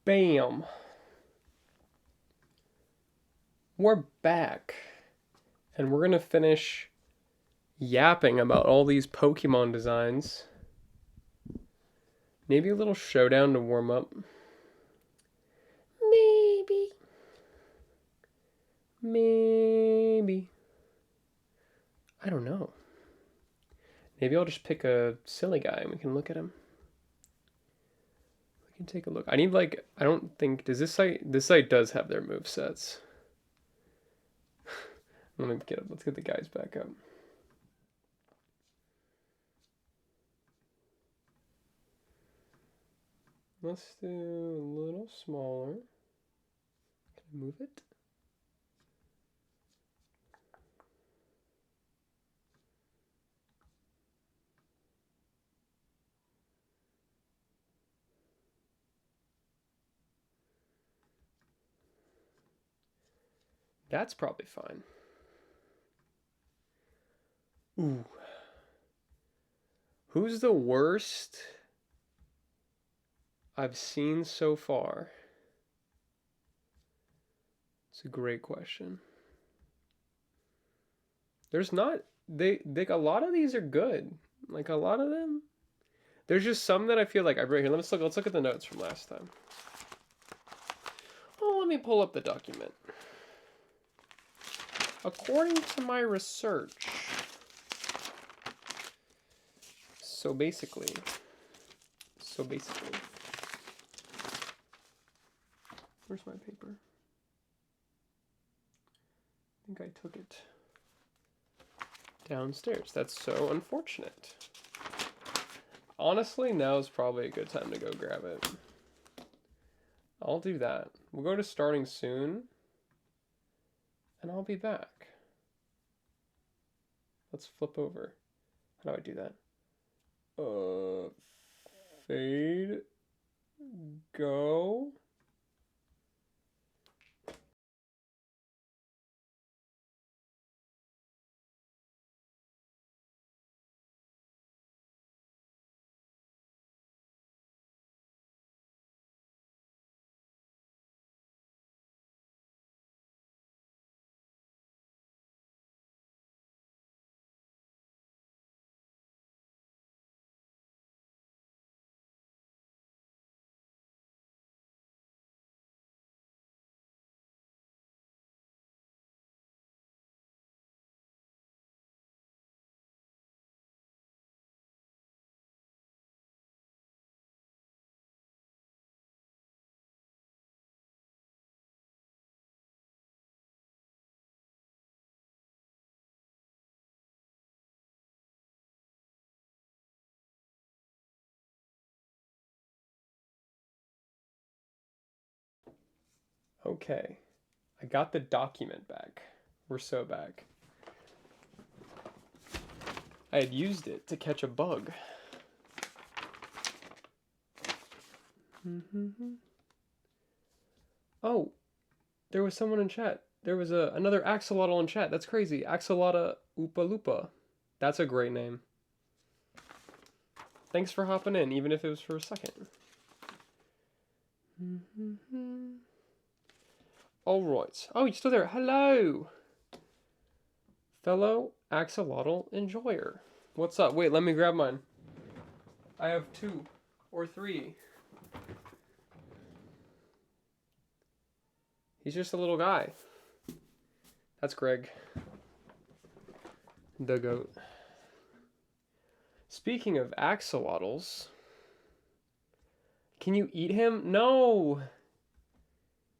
Bam. We're back. And we're going to finish yapping about all these Pokemon designs. Maybe a little showdown to warm up. Maybe. Maybe. I don't know. Maybe I'll just pick a silly guy and we can look at him. We can take a look. I need I don't think, does this site does have their move sets. Let's get the guys back up. Let's do a little smaller. Can I move it? That's probably fine. Ooh. Who's the worst I've seen so far? It's a great question. There's not they a lot of these are good. Like a lot of them. There's just some that I feel like I bring here. Let's look at the notes from last time. Oh, let me pull up the document. According to my research. So basically. Where's my paper? I think I took it downstairs. That's so unfortunate. Honestly, now is probably a good time to go grab it. I'll do that. We'll go to starting soon. And I'll be back. Let's flip over. How do I do that? Fade. Go. Okay. I got the document back. We're so back. I had used it to catch a bug. Oh, there was someone in chat. There was another axolotl in chat. That's crazy. Axolotl Oopaloopa. That's a great name. Thanks for hopping in, even if it was for a second. All right. Oh, you're still there. Hello. Fellow axolotl enjoyer. What's up? Wait, let me grab mine. I have 2 or 3. He's just a little guy. That's Greg. The goat. Speaking of axolotls, can you eat him? No!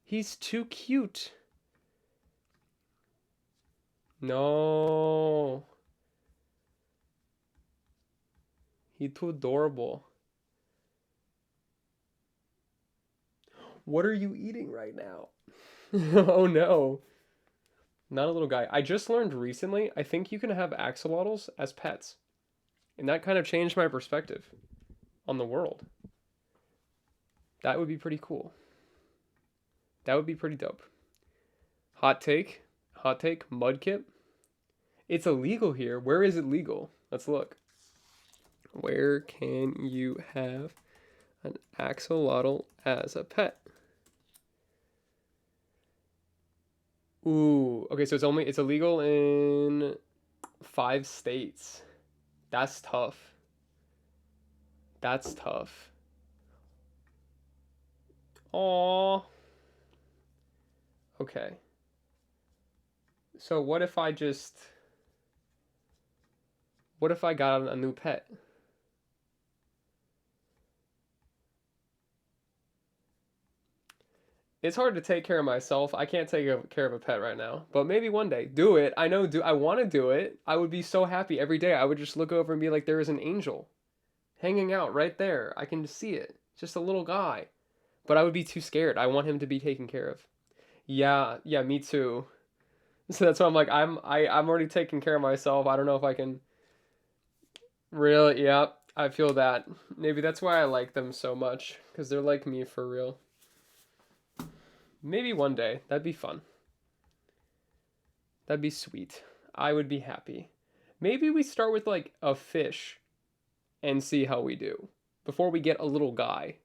He's too cute. No. He's too adorable. What are you eating right now? Oh no. Not a little guy. I just learned recently, I think you can have axolotls as pets. And that kind of changed my perspective on the world. That would be pretty cool. That would be pretty dope. Hot take, Mudkip. It's illegal here. Where is it legal? Let's look. Where can you have an axolotl as a pet? Ooh, okay, so it's illegal in 5 states. That's tough. That's tough. Aw. Okay. So what if I got a new pet? It's hard to take care of myself. I can't take care of a pet right now, but maybe one day. Do it. I want to do it. I would be so happy every day. I would just look over and be like, there is an angel hanging out right there. I can see it. Just a little guy. But I would be too scared. I want him to be taken care of. Yeah, yeah, me too. So that's why I'm like, I'm already taking care of myself. I don't know if I can really, yeah, I feel that. Maybe that's why I like them so much, because they're like me for real. Maybe one day. That'd be fun. That'd be sweet. I would be happy. Maybe we start with like a fish and see how we do before we get a little guy.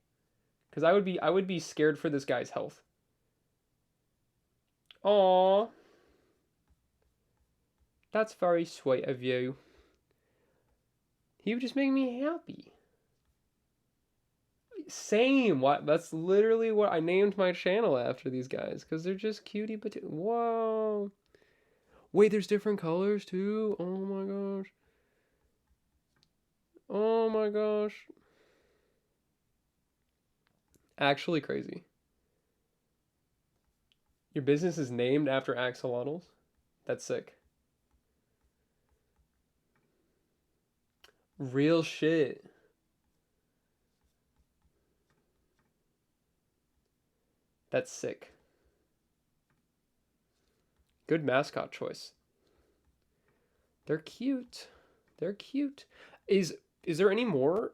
Because I would be scared for this guy's health. Aww, that's very sweet of you. He would just make me happy. Same. What? That's literally what I named my channel after these guys because they're just cutie but whoa. Wait, there's different colors too. Oh my gosh. Oh my gosh. Actually crazy. Your business is named after axolotls? That's sick. Real shit. That's sick. Good mascot choice. They're cute. They're cute. Is there any more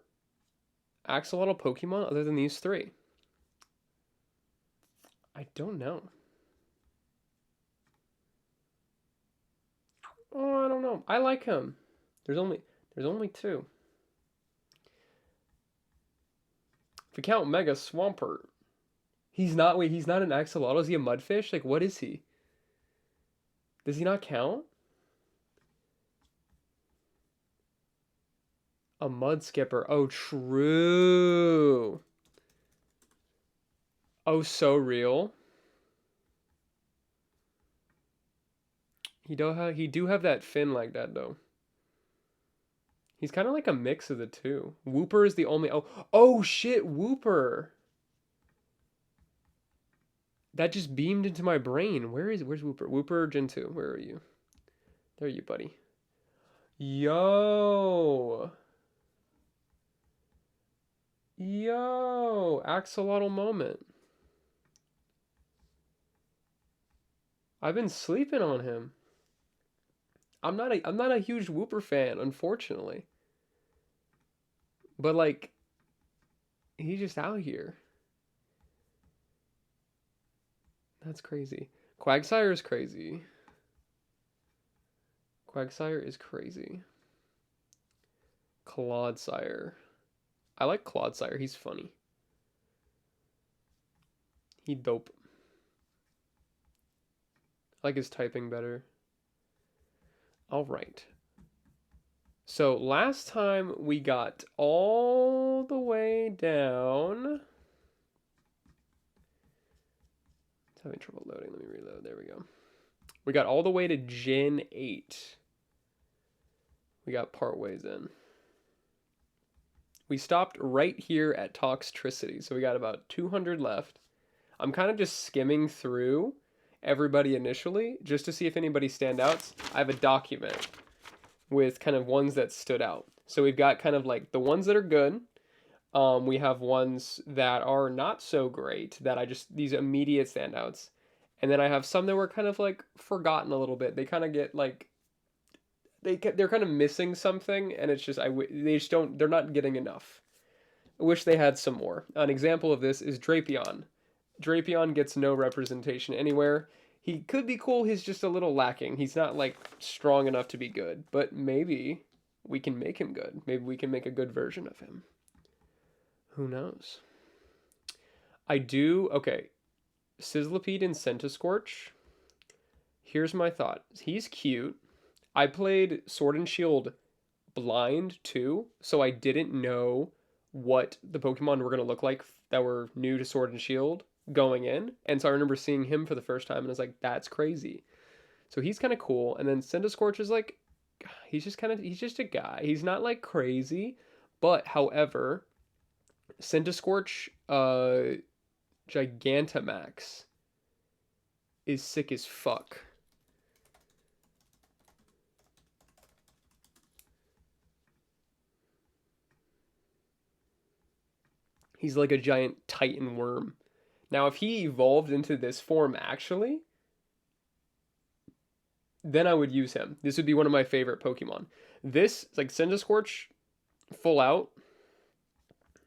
axolotl Pokemon other than these three? I don't know. Oh, I don't know. I like him. There's only two. If we count Mega Swampert, he's not an axolotl. Is he a mudfish? Like what is he? Does he not count? A mud skipper. Oh, true. Oh, so real. He do have that fin like that though. He's kind of like a mix of the two. Wooper is the only oh shit, Wooper. That just beamed into my brain. Where's Wooper? Wooper Gen 2. Where are you? There you, buddy. Yo. Yo, axolotl moment. I've been sleeping on him. I'm not a huge Wooper fan, unfortunately. But like he's just out here. That's crazy. Quagsire is crazy. Quagsire is crazy. Clodsire. I like Clodsire. He's funny. He dope. I like his typing better. All right. So last time we got all the way down. It's having trouble loading. Let me reload. There we go. We got all the way to Gen 8. We got part ways in. We stopped right here at Toxtricity, so we got about 200 left. I'm kind of just skimming through everybody initially just to see if anybody stand out. I have a document with kind of ones that stood out. So we've got kind of like the ones that are good. We have ones that are not so great that these immediate standouts. And then I have some that were kind of like forgotten a little bit. They kind of get like they're kind of missing something, and it's just they just don't they're not getting enough. I wish they had some more. An example of this is Drapion. Drapion gets no representation anywhere. He could be cool, he's just a little lacking. He's not like strong enough to be good, but maybe we can make him good. Maybe we can make a good version of him. Who knows? Okay. Sizzlipede and Centiskorch. Here's my thought. He's cute. I played Sword and Shield blind too, so I didn't know what the Pokemon were going to look like that were new to Sword and Shield going in. And so I remember seeing him for the first time and I was like, that's crazy. So he's kind of cool. And then Cinderscorch is like, he's just a guy. He's not like crazy. But however, Cinderscorch Gigantamax is sick as fuck. He's like a giant titan worm. Now, if he evolved into this form actually, then I would use him. This would be one of my favorite Pokemon. This, like Cinderscorch, full out.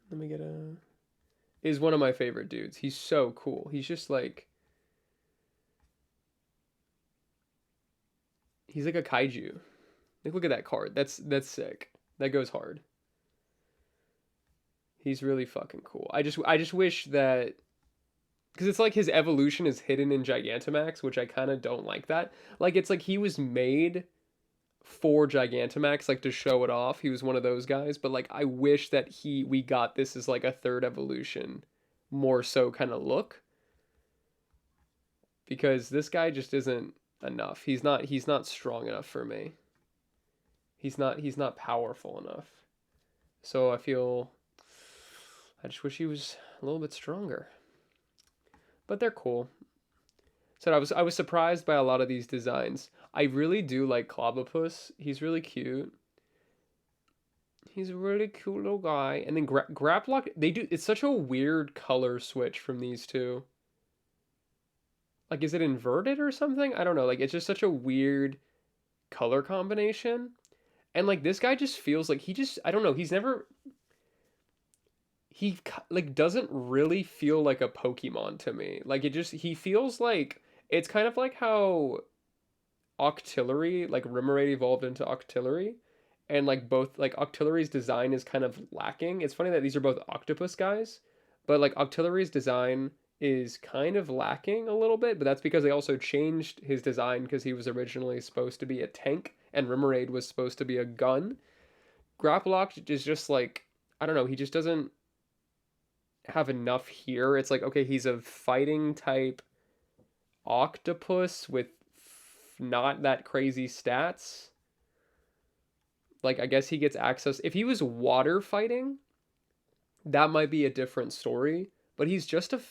Let me get a. Is one of my favorite dudes. He's so cool. He's just like. He's like a kaiju. Like, look at that card. That's sick. That goes hard. He's really fucking cool. I just wish that because it's like his evolution is hidden in Gigantamax, which I kind of don't like that. Like it's like he was made for Gigantamax, like to show it off. He was one of those guys, but like I wish that we got this as like a third evolution, more so kind of look, because this guy just isn't enough. He's not strong enough for me. He's not powerful enough. So I just wish he was a little bit stronger. But they're cool. So I was surprised by a lot of these designs. I really do like Clobbopus. He's really cute. He's a really cool little guy. And then Graplock, it's such a weird color switch from these two. Like, is it inverted or something? I don't know. Like, it's just such a weird color combination. And like this guy just feels like I don't know, he like doesn't really feel like a Pokemon to me. Like he feels like it's kind of like how Octillery, like Remoraid evolved into Octillery, and like both like Octillery's design is kind of lacking. It's funny that these are both octopus guys, but like Octillery's design is kind of lacking a little bit, but that's because they also changed his design because he was originally supposed to be a tank and Remoraid was supposed to be a gun. Grapploct is just like I don't know, he just doesn't have enough here. It's like okay, he's a fighting type octopus with not that crazy stats. Like I guess he gets access if he was water fighting, that might be a different story, but he's just a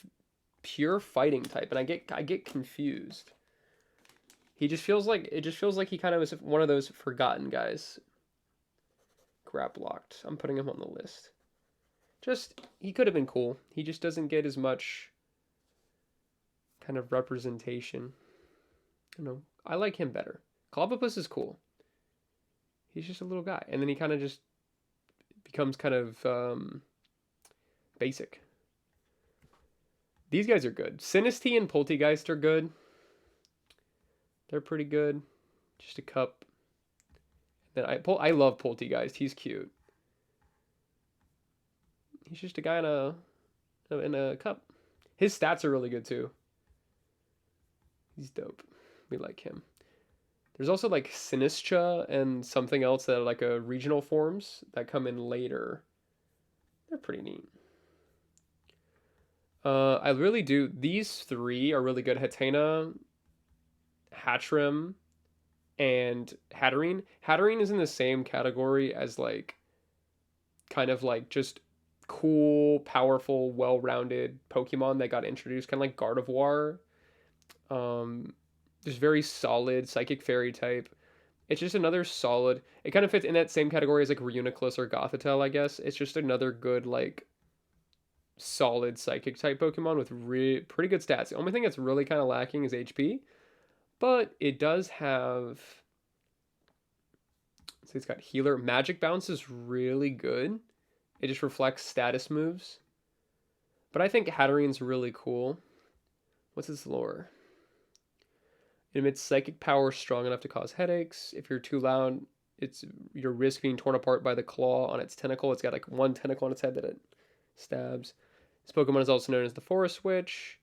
pure fighting type and I get confused. It just feels like he kind of is one of those forgotten guys. Graplocked. I'm putting him on the list. Just he could have been cool. He just doesn't get as much kind of representation. I don't know. I like him better. Clobbopus is cool. He's just a little guy, and then he kind of just becomes kind of basic. These guys are good. Sinistea and Poltegeist are good. They're pretty good. Just a cup. Then I love Poltegeist. He's cute. He's just a guy in a cup. His stats are really good too. He's dope. We like him. There's also like Sinistra and something else that are like a regional forms that come in later. They're pretty neat. I really do. These three are really good. Hatena, Hatchrim, and Hatterene. Hatterene is in the same category as like kind of like just cool, powerful, well-rounded Pokemon that got introduced, kind of like Gardevoir. Just very solid Psychic Fairy type. It's just another solid. It kind of fits in that same category as like Reuniclus or Gothitelle, I guess. It's just another good like solid Psychic type Pokemon with pretty good stats. The only thing that's really kind of lacking is HP, but it does have. So it's got Healer. Magic Bounce is really good. It just reflects status moves. But I think Hatterene's really cool. What's his lore? It emits psychic power strong enough to cause headaches. If you're too loud, your risk being torn apart by the claw on its tentacle. It's got like one tentacle on its head that it stabs. This Pokemon is also known as the Forest Witch.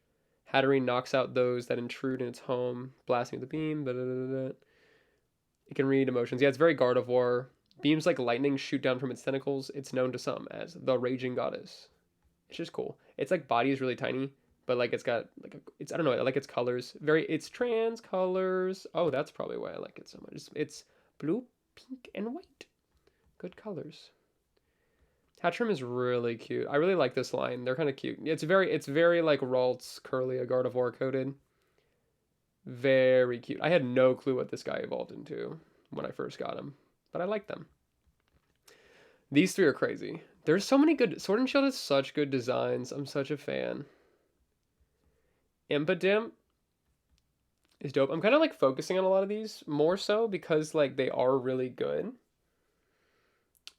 Hatterene knocks out those that intrude in its home, blasting with a beam. It can read emotions. Yeah, it's very Gardevoir. Beams like lightning shoot down from its tentacles. It's known to some as the Raging Goddess. It's just cool. Its like body is really tiny, but like it's got like it's I don't know. I like its colors. It's trans colors. Oh, that's probably why I like it so much. It's blue, pink, and white. Good colors. Hatchrim is really cute. I really like this line. They're kind of cute. It's very like Ralts, Curlia, Gardevoir coded. Very cute. I had no clue what this guy evolved into when I first got him, but I like them. These three are crazy. There's so many good. Sword and Shield has such good designs. I'm such a fan. Impidimp is dope. I'm kind of like focusing on a lot of these more so because like they are really good.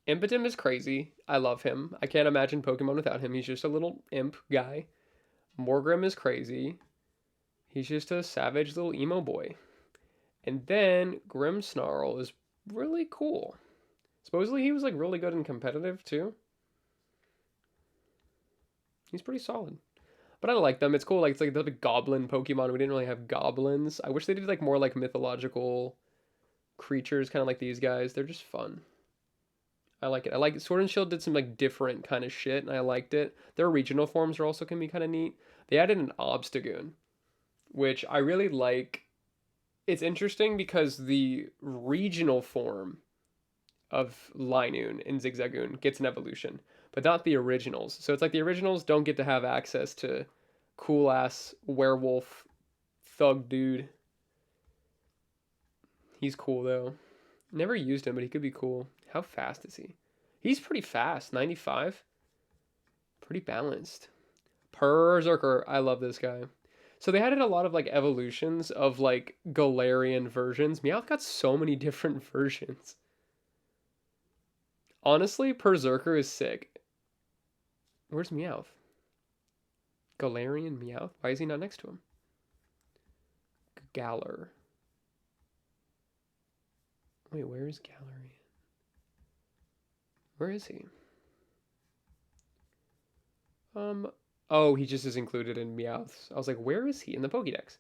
Impidimp is crazy. I love him. I can't imagine Pokemon without him. He's just a little imp guy. Morgrim is crazy. He's just a savage little emo boy. And then Grimmsnarl is really cool. Supposedly he was like really good and competitive too. He's pretty solid. But I like them. It's cool. Like it's like the big goblin Pokemon. We didn't really have goblins. I wish they did like more like mythological creatures, kind of like these guys. They're just fun. I like it. I like it. Sword and Shield did some like different kind of shit, and I liked it. Their regional forms are also can be kind of neat. They added an Obstagoon, which I really like. It's interesting because the regional form of Linoon and Zigzagoon gets an evolution, but not the originals. So it's like the originals don't get to have access to cool ass werewolf thug dude. He's cool though. Never used him, but he could be cool. How fast is he? He's pretty fast. 95. Pretty balanced. Berserker. I love this guy. So they added a lot of like evolutions of like Galarian versions. Meowth got so many different versions. Honestly, Berserker is sick. Where's Meowth? Galarian Meowth? Why is he not next to him? Galar. Wait, where is Galarian? Where is he? Oh, he just is included in Meowth's. I was like, where is he in the Pokédex?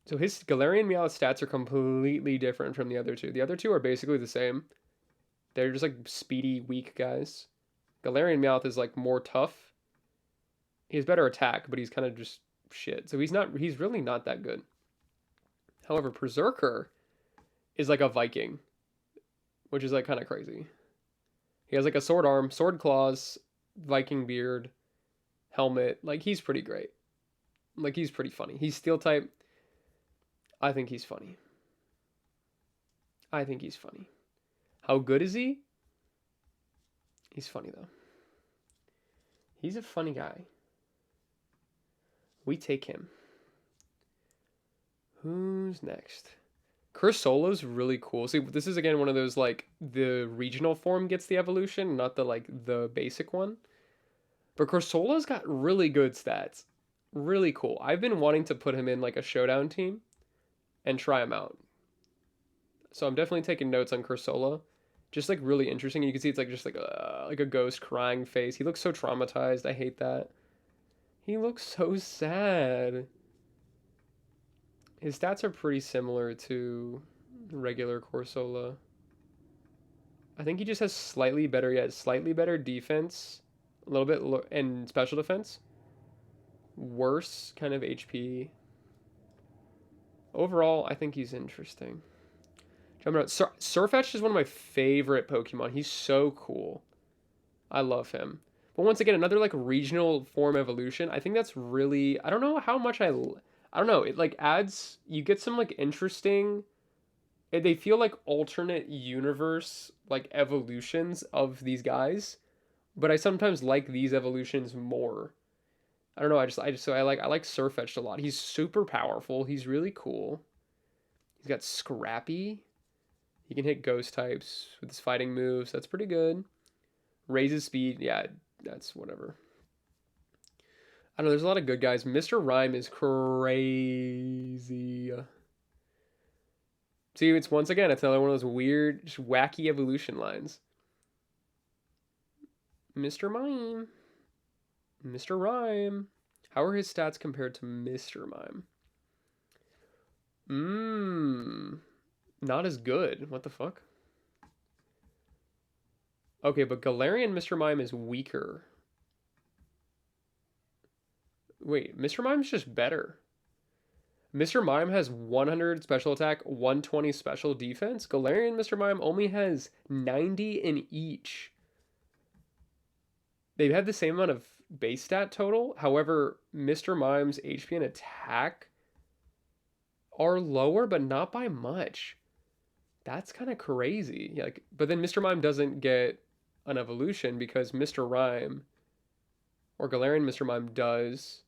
So his Galarian Meowth stats are completely different from the other two. The other two are basically the same. They're just like speedy, weak guys. Galarian Meowth is like more tough. He has better attack, but he's kind of just shit. So he's really not that good. However, Berserker is like a Viking, which is like kind of crazy. He has like a sword arm, sword claws, Viking beard, helmet. Like he's pretty great. Like he's pretty funny. He's steel type. I think he's funny. I think he's funny. How good is he? He's funny though. He's a funny guy. We take him. Who's next? Cursolo's really cool. See, this is again one of those like the regional form gets the evolution, not the like the basic one. But Cursolo's got really good stats. Really cool. I've been wanting to put him in like a showdown team and try him out. So I'm definitely taking notes on Cursola. Just like really interesting. You can see it's like just like a ghost crying face. He looks so traumatized. I hate that. He looks so sad. His stats are pretty similar to regular Corsola. I think he just has slightly better defense, a little bit and special defense. Worse kind of HP. Overall, I think he's interesting. Jumping out, Sirfetch'd is one of my favorite Pokemon. He's so cool. I love him. But once again, another like regional form evolution. I think that's really, I don't know how much I don't know. It like adds, you get some like interesting, they feel like alternate universe like evolutions of these guys. But I sometimes like these evolutions more. I don't know. I like Sirfetch'd a lot. He's super powerful. He's really cool. He's got Scrappy. He can hit ghost types with his fighting moves. That's pretty good. Raises speed. Yeah, that's whatever. I don't know. There's a lot of good guys. Mr. Rhyme is crazy. See, it's once again, it's another one of those weird, just wacky evolution lines. Mr. Mime. Mr. Rhyme. How are his stats compared to Mr. Mime? Mmm. Not as good. What the fuck? Okay, but Galarian Mr. Mime is weaker. Wait, Mr. Mime's just better. Mr. Mime has 100 special attack, 120 special defense. Galarian Mr. Mime only has 90 in each. They have the same amount of base stat total. However, Mr. Mime's HP and attack are lower, but not by much. That's kind of crazy. Like, but then Mr. Mime doesn't get an evolution because Mr. Rhyme or Galarian Mr. Mime does,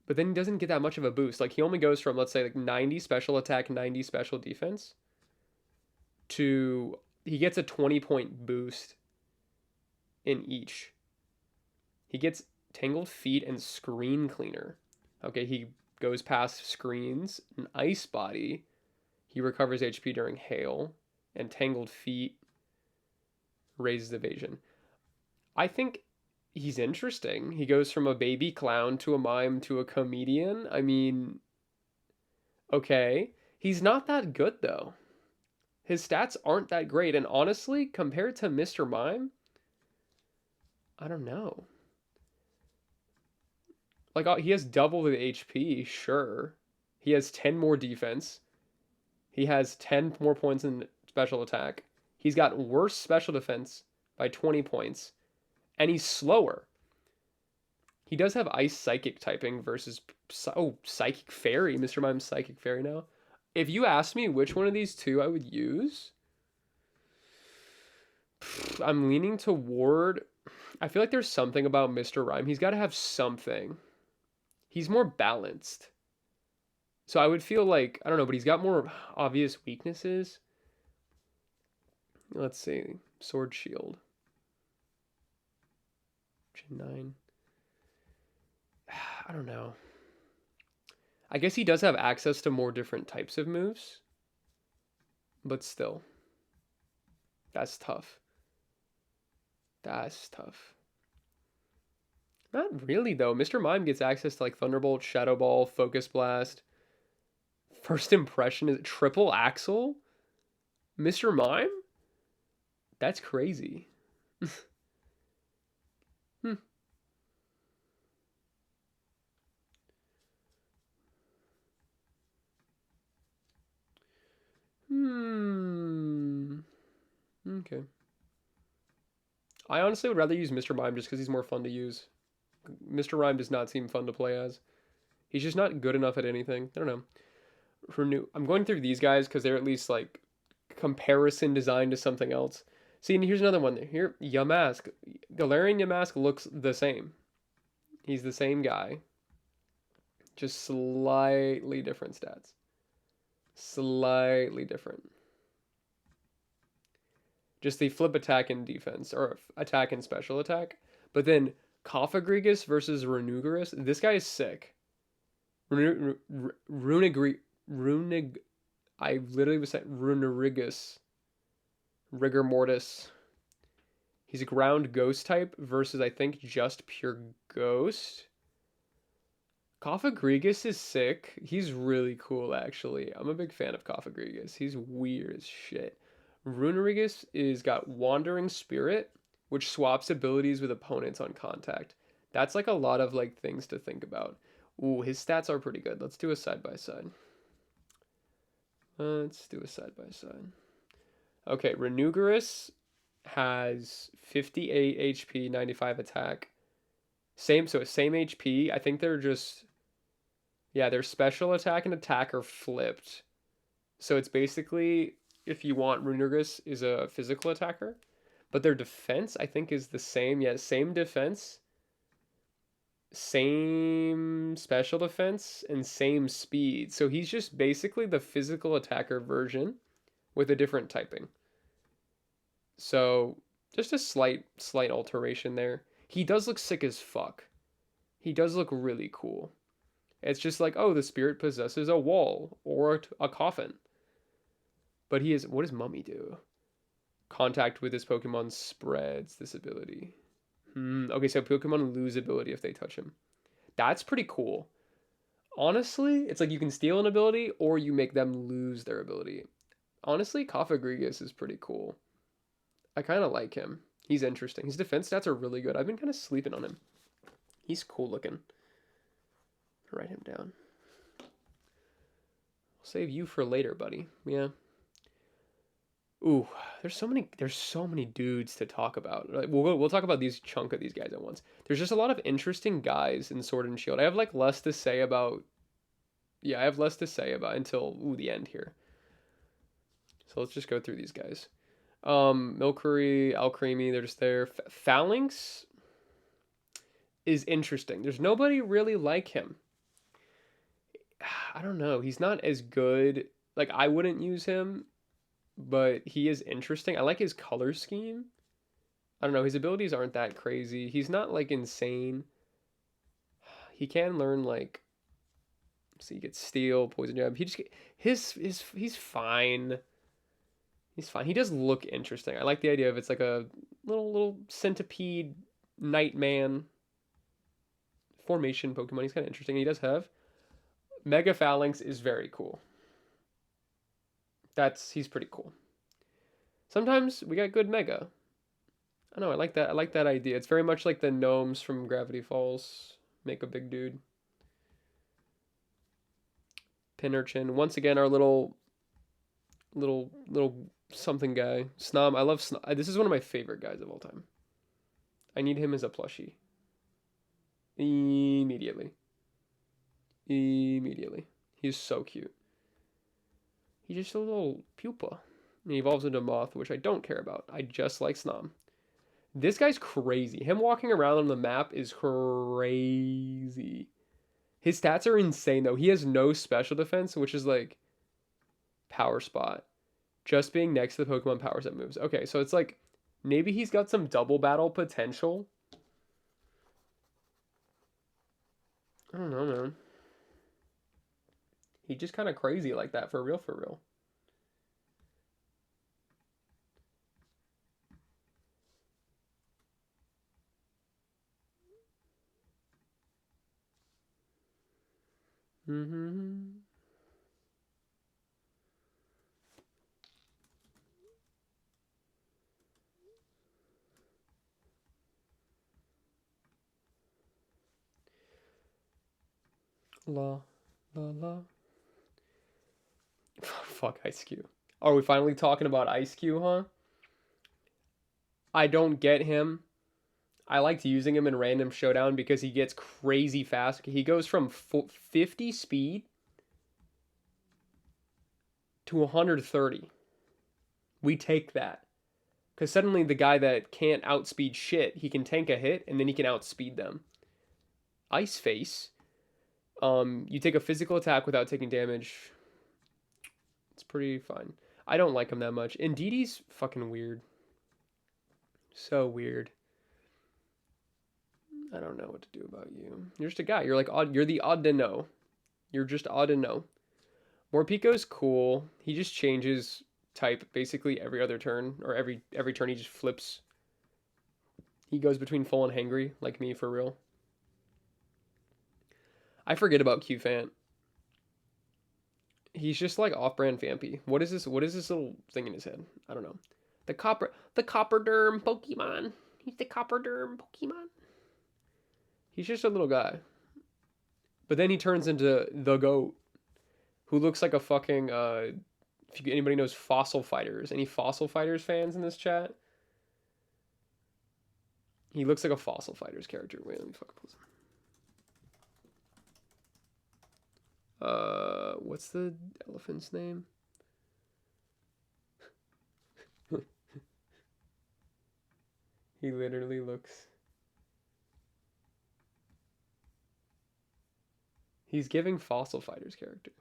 but then he doesn't get that much of a boost. Like he only goes from, let's say, like 90 special attack, 90 special defense to he gets a 20-point boost in each. He gets Tangled Feet and Screen Cleaner. Okay, he goes past screens, an Ice Body. He recovers HP during hail, and Tangled Feet raises evasion. I think he's interesting. He goes from a baby clown to a mime to a comedian. I mean, okay. He's not that good though. His stats aren't that great, and honestly, compared to Mr. Mime, I don't know. Like he has double the HP, sure. He has 10 more defense. He has 10 more points in special attack. He's got worse special defense by 20 points, and he's slower. He does have Ice Psychic typing versus Psychic Fairy. Mr. Mime's Psychic Fairy now. If you ask me which one of these two I would use, I'm leaning toward. I feel like there's something about Mr. Rhyme. He's got to have something. He's more balanced. So I would feel like, I don't know, but he's got more obvious weaknesses. Let's see. Sword Shield. Gen 9. I don't know. I guess he does have access to more different types of moves. But still. That's tough. That's tough. Not really, though. Mr. Mime gets access to like Thunderbolt, Shadow Ball, Focus Blast. First impression is Triple Axle? Mr. Mime? That's crazy. Hmm. Hmm. Okay. I honestly would rather use Mr. Mime just because he's more fun to use. Mr. Rhyme does not seem fun to play as. He's just not good enough at anything. I don't know. Renew. I'm going through these guys because they're at least like comparison designed to something else. See, and here's another one. Here, Yamask. Galarian Yamask looks the same. He's the same guy. Just slightly different stats. Slightly different. Just the flip attack and defense, or attack and special attack. But then Cofagrigus versus Renugarus. This guy is sick. Runig. I literally was saying Runerigus. Rigor Mortis. He's a ground ghost type versus, I think, just pure ghost. Cofagrigus is sick. He's really cool, actually. I'm a big fan of Cofagrigus. He's weird as shit. Runerigus is got Wandering Spirit, which swaps abilities with opponents on contact. That's like a lot of like things to think about. Ooh, his stats are pretty good. Let's do a side by side. Let's do a side by side. Okay, Renugarus has 58 HP, 95 attack. Same HP. I think they're just, yeah, their special attack and attack are flipped. So it's basically, if you want, Renugarus is a physical attacker, but their defense I think is the same. Yeah, same defense, same special defense, and same speed. So he's just basically the physical attacker version with a different typing. So just a slight alteration there. He does look sick as fuck. He does look really cool. It's just like, oh, the spirit possesses a wall or a coffin. But he is, what does Mummy do? Contact with his Pokemon spreads this ability. Okay, so Pokemon lose ability if they touch him. That's pretty cool. Honestly, it's like you can steal an ability or you make them lose their ability. Honestly, Kafagrigus is pretty cool. I kind of like him. He's interesting. His defense stats are really good. I've been kind of sleeping on him. He's cool looking. Write him down. I'll save you for later, buddy. Yeah. Ooh, there's so many dudes to talk about. Like, we'll talk about these chunk of these guys at once. There's just a lot of interesting guys in Sword and Shield. I have like less to say about. Yeah, I have less to say about until the end here. So let's just go through these guys. Milcery, Alcremie, they're just there. Phalanx is interesting. There's nobody really like him. I don't know. He's not as good. Like I wouldn't use him, but he is interesting. I like his color scheme. I don't know. His abilities aren't that crazy. He's not like insane. He can learn like. So he gets steel, poison jab. He just he's fine. He's fine. He does look interesting. I like the idea of it's like a little centipede Nightman formation Pokemon. He's kind of interesting. He does have Mega Phalanx is very cool. He's pretty cool. Sometimes we got good Mega. I know. I like that. I like that idea. It's very much like the gnomes from Gravity Falls. Make a big dude. Pinurchin. Once again, our little something guy. Snom. I love Snom. This is one of my favorite guys of all time. I need him as a plushie. Immediately. He's so cute. He's just a little pupa. And he evolves into a moth, which I don't care about. I just like Snom. This guy's crazy. Him walking around on the map is crazy. His stats are insane, though. He has no special defense, which is like power spot. Just being next to the Pokemon powers that moves. Okay, so it's like maybe he's got some double battle potential. I don't know, man. He's just kind of crazy like that, for real, for real. Mm-hmm. La, la, la. Fuck Ice Cube. Are we finally talking about Ice Cube, huh? I don't get him. I liked using him in Random Showdown because he gets crazy fast. He goes from 50 speed to 130. We take that. Because suddenly the guy that can't outspeed shit, he can tank a hit and then he can outspeed them. Ice Face. You take a physical attack without taking damage. It's pretty fine. I don't like him that much. Indeed's fucking weird. So weird. I don't know what to do about you. You're just a guy. You're like odd. You're the odd to know. You're just odd to know. Morpico's cool. He just changes type basically every other turn, or every turn he just flips. He goes between full and hangry, like me for real. I forget about Qfant. He's just like off-brand Vampy. What is this? What is this little thing in his head? I don't know. The copper derm Pokemon. He's the copper derm Pokemon. He's just a little guy. But then he turns into the goat, who looks like a fucking if anybody knows Fossil Fighters, any Fossil Fighters fans in this chat? He looks like a Fossil Fighters character. Wait, let me fucking pause him. What's the elephant's name? He literally looks. He's giving Fossil Fighters character.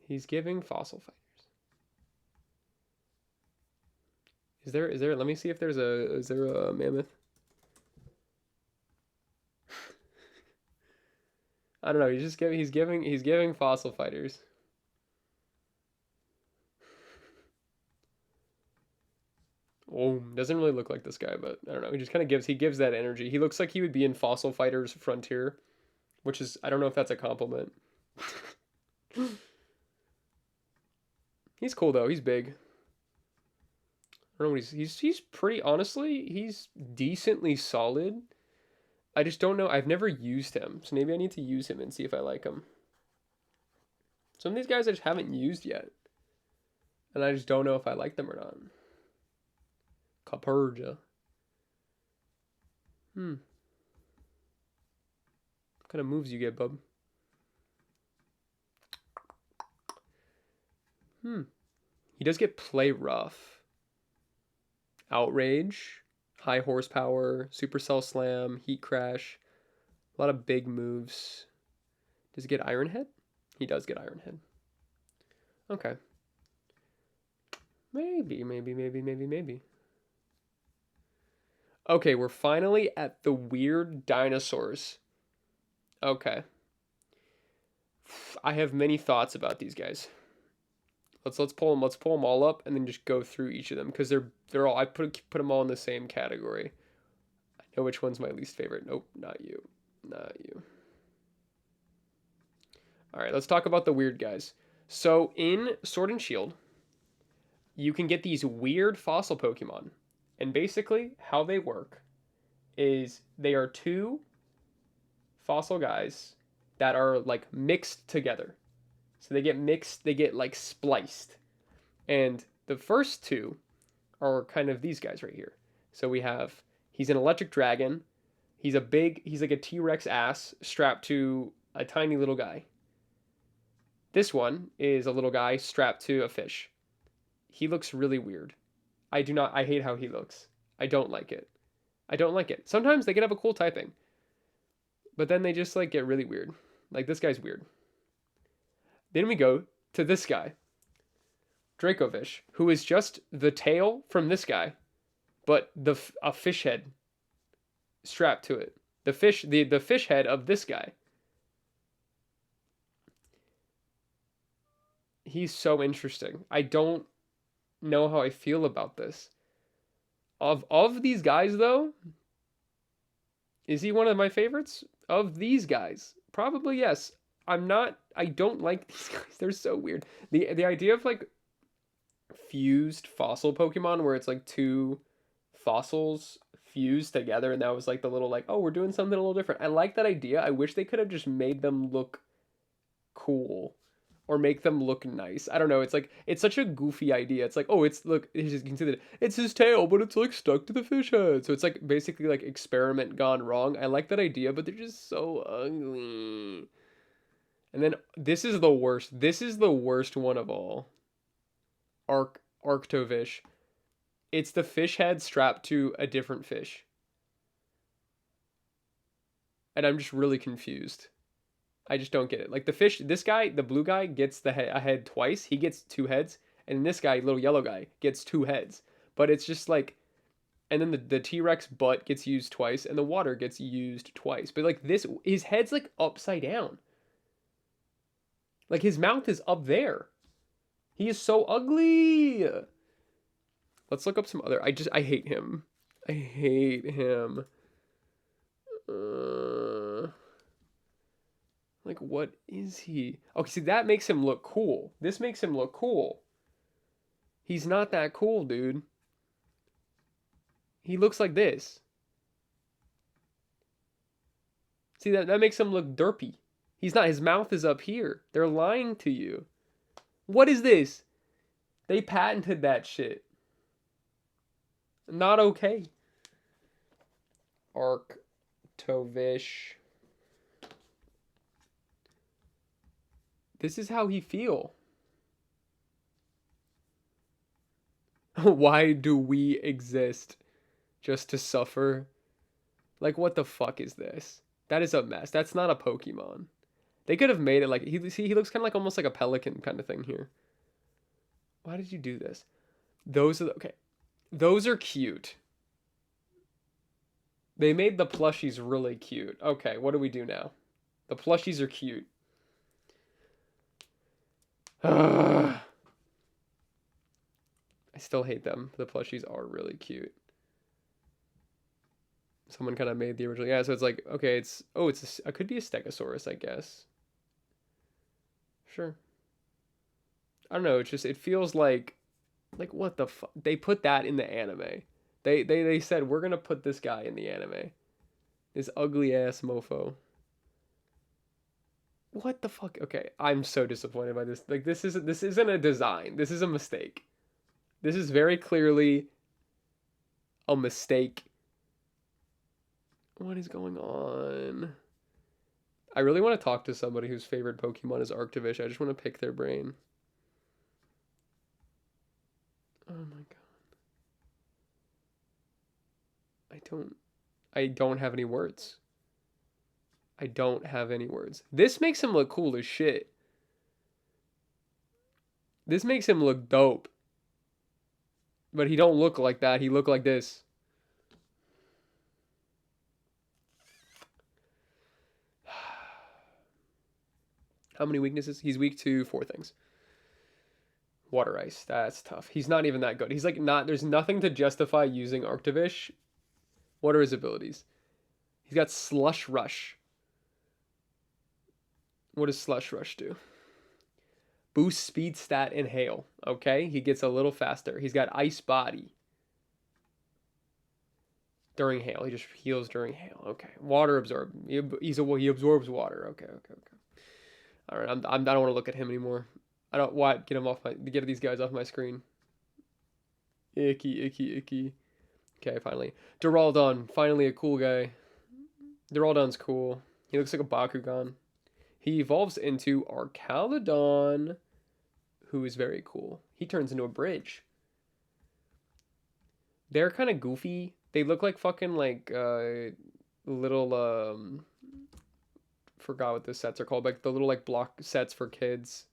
He's giving Fossil Fighters. Is there? Let me see if there's a. Is there a mammoth? I don't know. He's just giving. He's giving Fossil Fighters. Boom. Doesn't really look like this guy, but I don't know. He just kind of gives that energy. He looks like he would be in Fossil Fighters Frontier, which is, I don't know if that's a compliment. He's cool though. He's big. I don't know what he's pretty, honestly, he's decently solid. I just don't know. I've never used him, so maybe I need to use him and see if I like him. Some of these guys I just haven't used yet, and I just don't know if I like them or not. Caperja. What kind of moves you get, bub? He does get play rough. Outrage, high horsepower, supercell slam, heat crash. A lot of big moves. Does he get Iron Head? He does get Iron Head. Okay. Maybe. Okay, we're finally at the weird dinosaurs. Okay. I have many thoughts about these guys. Let's pull them all up and then just go through each of them because they're all, I put them all in the same category. I know which one's my least favorite. Nope, not you. Not you. All right, let's talk about the weird guys. So in Sword and Shield, you can get these weird fossil Pokemon. And basically how they work is they are two fossil guys that are like mixed together. So they get mixed, they get like spliced. And the first two are kind of these guys right here. So we have, he's an electric dragon. He's like a T-Rex ass strapped to a tiny little guy. This one is a little guy strapped to a fish. He looks really weird. I hate how he looks. I don't like it. Sometimes they can have a cool typing. But then they just like get really weird. Like this guy's weird. Then we go to this guy, Dracovish, who is just the tail from this guy, but a fish head strapped to it. The fish head of this guy. He's so interesting. I don't know how I feel about this. Of these guys though, is he one of my favorites? Of these guys, probably yes. I don't like these guys. They're so weird. The idea of like fused fossil Pokemon where it's like two fossils fused together and that was like the little like, oh, we're doing something a little different. I like that idea. I wish they could have just made them look cool or make them look nice. I don't know. It's like, it's such a goofy idea. It's like, oh, look, you can see that it's his tail, but it's like stuck to the fish head. So it's like basically like experiment gone wrong. I like that idea, but they're just so ugly. And then this is the worst. This is the worst one of all. Arctovish. It's the fish head strapped to a different fish. And I'm just really confused. I just don't get it. Like the fish, this guy, the blue guy, gets a head twice. He gets two heads. And this guy, little yellow guy, gets two heads. But it's just like, and then the T-Rex butt gets used twice. And the water gets used twice. But like this, his head's like upside down. Like his mouth is up there. He is so ugly. Let's look up some other. I hate him. I hate him. Like what is he? Okay, see that makes him look cool. This makes him look cool. He's not that cool, dude. He looks like this. See that makes him look derpy. He's not. His mouth is up here. They're lying to you. What is this? They patented that shit. Not okay. Arctovish. This is how he feel. Why do we exist? Just to suffer? Like what the fuck is this? That is a mess. That's not a Pokemon. They could have made it like, he looks kind of like almost like a pelican kind of thing here. Why did you do this? Okay. Those are cute. They made the plushies really cute. Okay, what do we do now? The plushies are cute. I I still hate them. The plushies are really cute. Someone kind of made the original. Yeah, so it's like, okay, it's, oh, it could be a Stegosaurus, I guess. Sure. I don't know. It's just, it feels like what the fuck? They put that in the anime. They said, we're going to put this guy in the anime. This ugly ass mofo. What the fuck? Okay, I'm so disappointed by this. Like, this isn't a design. This is a mistake. This is very clearly a mistake. What is going on? I really want to talk to somebody whose favorite Pokemon is Arctovish. I just want to pick their brain. Oh my god. I don't have any words. I don't have any words. This makes him look cool as shit. This makes him look dope. But he don't look like that. He look like this. How many weaknesses? He's weak to 4 things. Water ice. That's tough. He's not even that good. He's like not, there's nothing to justify using Arctovish. What are his abilities? He's got Slush Rush. What does Slush Rush do? Boost speed stat and hail. Okay, he gets a little faster. He's got Ice Body. During hail. He just heals during hail. Okay. Water absorb. He absorbs water. Okay. All right. I don't want to look at him anymore. I don't want get these guys off my screen. Icky. Okay, finally. Duraludon, finally a cool guy. Duraludon's cool. He looks like a Bakugan. He evolves into Archaludon, who is very cool. He turns into a bridge. They're kind of goofy. They look like fucking like little forgot what the sets are called, like the little like block sets for kids.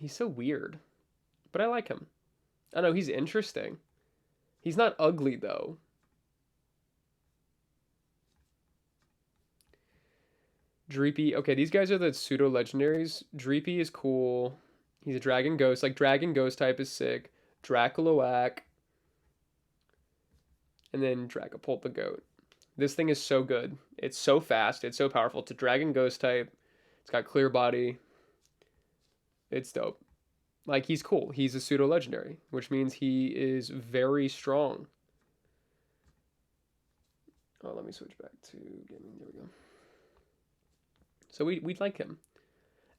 He's so weird, but I like him. I know he's interesting. He's not ugly though. Dreepy. Okay, these guys are the pseudo legendaries. Dreepy is cool. He's a dragon ghost. Like dragon ghost type is sick. Dracoloac. And then Dragapult the goat. This thing is so good. It's so fast. It's so powerful. It's a dragon ghost type. It's got clear body. It's dope. Like, he's cool. He's a pseudo legendary, which means he is very strong. Oh, let me switch back to gaming. There we go. So we'd like him.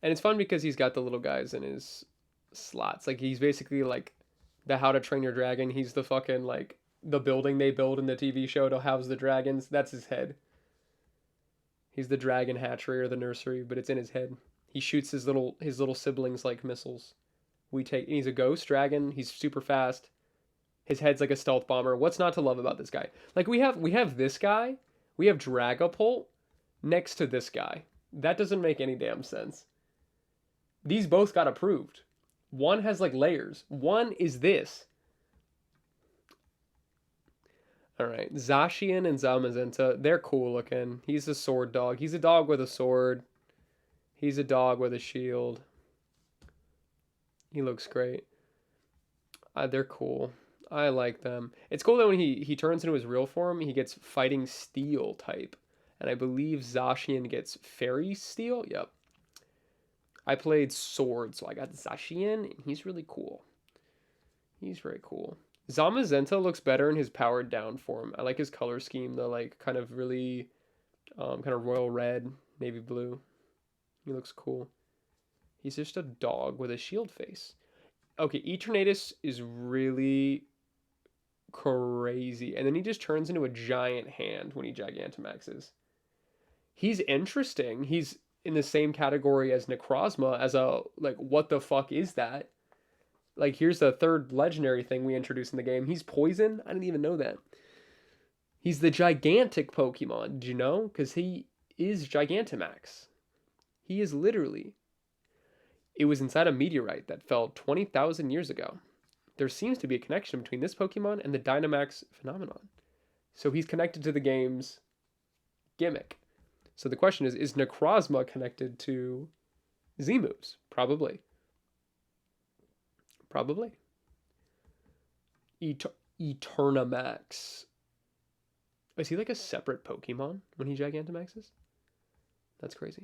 And it's fun because he's got the little guys in his slots. Like, he's basically like the How to Train Your Dragon. He's the fucking, like, the building they build in the TV show to house the dragons. That's his head. He's the dragon hatchery or the nursery, but it's in his head. He shoots his little siblings like missiles. He's a ghost dragon. He's super fast. His head's like a stealth bomber. What's not to love about this guy? Like, we have this guy. We have Dragapult next to this guy. That doesn't make any damn sense. These both got approved. One has like layers. One is this. All right, Zacian and Zamazenta, they're cool looking. He's a sword dog. He's a dog with a sword. He's a dog with a shield. He looks great. They're cool. I like them. It's cool that when he turns into his real form, he gets fighting steel type. And I believe Zacian gets fairy steel. Yep. I played sword, so I got Zacian, and he's really cool. He's very cool. Zamazenta looks better in his powered down form. I like his color scheme, the like kind of really kind of royal red, navy blue. He looks cool. He's just a dog with a shield face. Okay, Eternatus is really crazy. And then he just turns into a giant hand when he Gigantamaxes. He's interesting. He's in the same category as Necrozma as a, like, what the fuck is that? Like, here's the third legendary thing we introduced in the game. He's poison? I didn't even know that. He's the gigantic Pokemon. Did you know? Because he is Gigantamax. He is literally. It was inside a meteorite that fell 20,000 years ago. There seems to be a connection between this Pokemon and the Dynamax phenomenon. So he's connected to the game's gimmick. So the question is Necrozma connected to Z-moves? Probably. Probably. Eternamax. Is he like a separate Pokemon when he Gigantamaxes? That's crazy.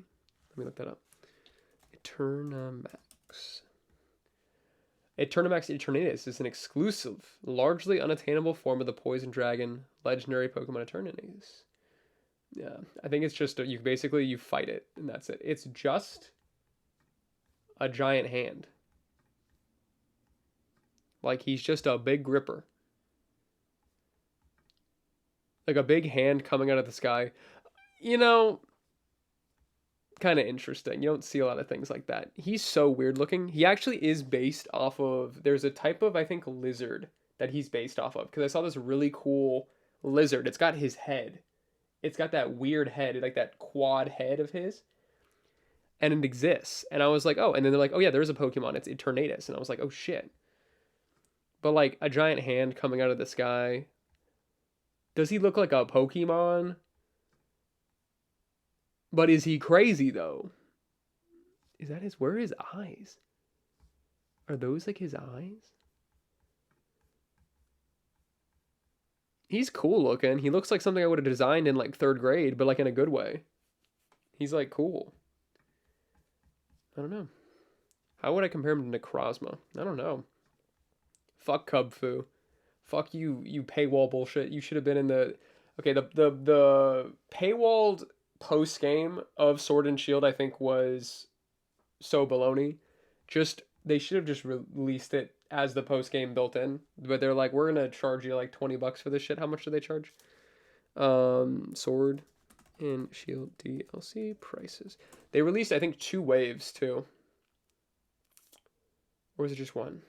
Let me look that up. Eternamax. Eternamax Eternatus is an exclusive, largely unattainable form of the poison dragon legendary Pokemon Eternatus. Yeah, I think it's just you basically you fight it and that's it. It's just a giant hand. Like he's just a big gripper. Like a big hand coming out of the sky. You know, kind of interesting. You don't see a lot of things like that. He's so weird looking. He actually is based off of, there's a type of, I think, lizard that he's based off of. Because I saw this really cool lizard. It's got his head. It's got that weird head, like that quad head of his. And it exists. And I was like, oh. And then they're like, oh yeah, there's a Pokemon. It's Eternatus. And I was like, oh shit. But like a giant hand coming out of the sky. Does he look like a Pokemon? But is he crazy though? Is that his? Where are his eyes? Are those like his eyes? He's cool looking. He looks like something I would have designed in like 3rd grade, but like in a good way. He's like cool. I don't know. How would I compare him to Necrozma? I don't know. Fuck Cubfu. Fuck you, you paywall bullshit. You should have been in the... Okay, the paywalled post-game of Sword and Shield, I think, was so baloney. They should have just released it as the post-game built in. But they're like, we're going to charge you like $20 for this shit. How much do they charge? Sword and Shield DLC prices. They released, I think, 2 waves, too. Or was it just one?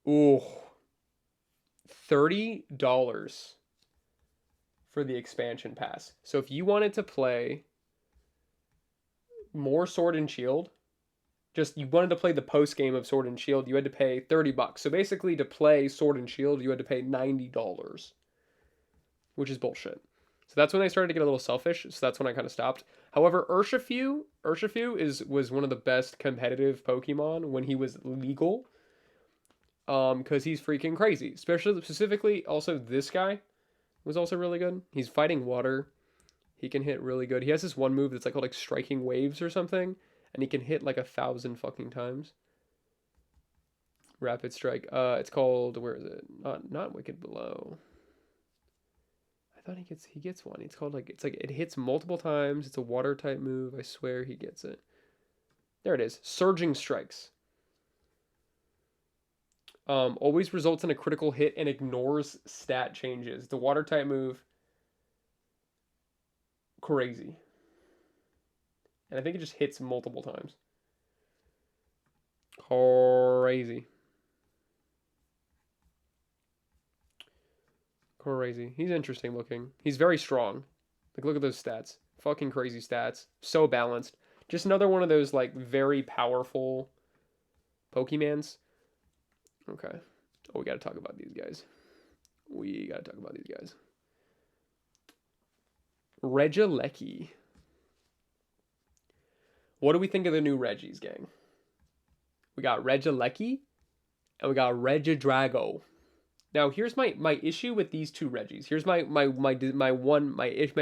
Ooh. $30 for the expansion pass. So if you wanted to play more Sword and Shield, just you wanted to play the post game of Sword and Shield, you had to pay $30. So basically to play Sword and Shield, you had to pay $90, which is bullshit. So that's when they started to get a little selfish. So that's when I kind of stopped. However, Urshifu was one of the best competitive Pokemon when he was legal. Because he's freaking crazy. Specifically, also this guy was also really good. He's fighting water. He can hit really good. He has this one move that's like called like striking waves or something, and he can hit like 1,000 fucking times. Rapid strike. It's called, where is it? Not Wicked Blow. I thought he gets one. It's called like it hits multiple times. It's a water type move. I swear he gets it. There it is. Surging Strikes. Always results in a critical hit and ignores stat changes. The water type move, crazy. And I think it just hits multiple times. Crazy. Crazy. He's interesting looking. He's very strong. Like, look at those stats. Fucking crazy stats. So balanced. Just another one of those, like, very powerful Pokemons. Okay. Oh, we gotta talk about these guys. Regieleki. What do we think of the new Regis, gang? We got Regieleki and we got Regidrago. Now, here's my issue with these 2 Regis. Here's my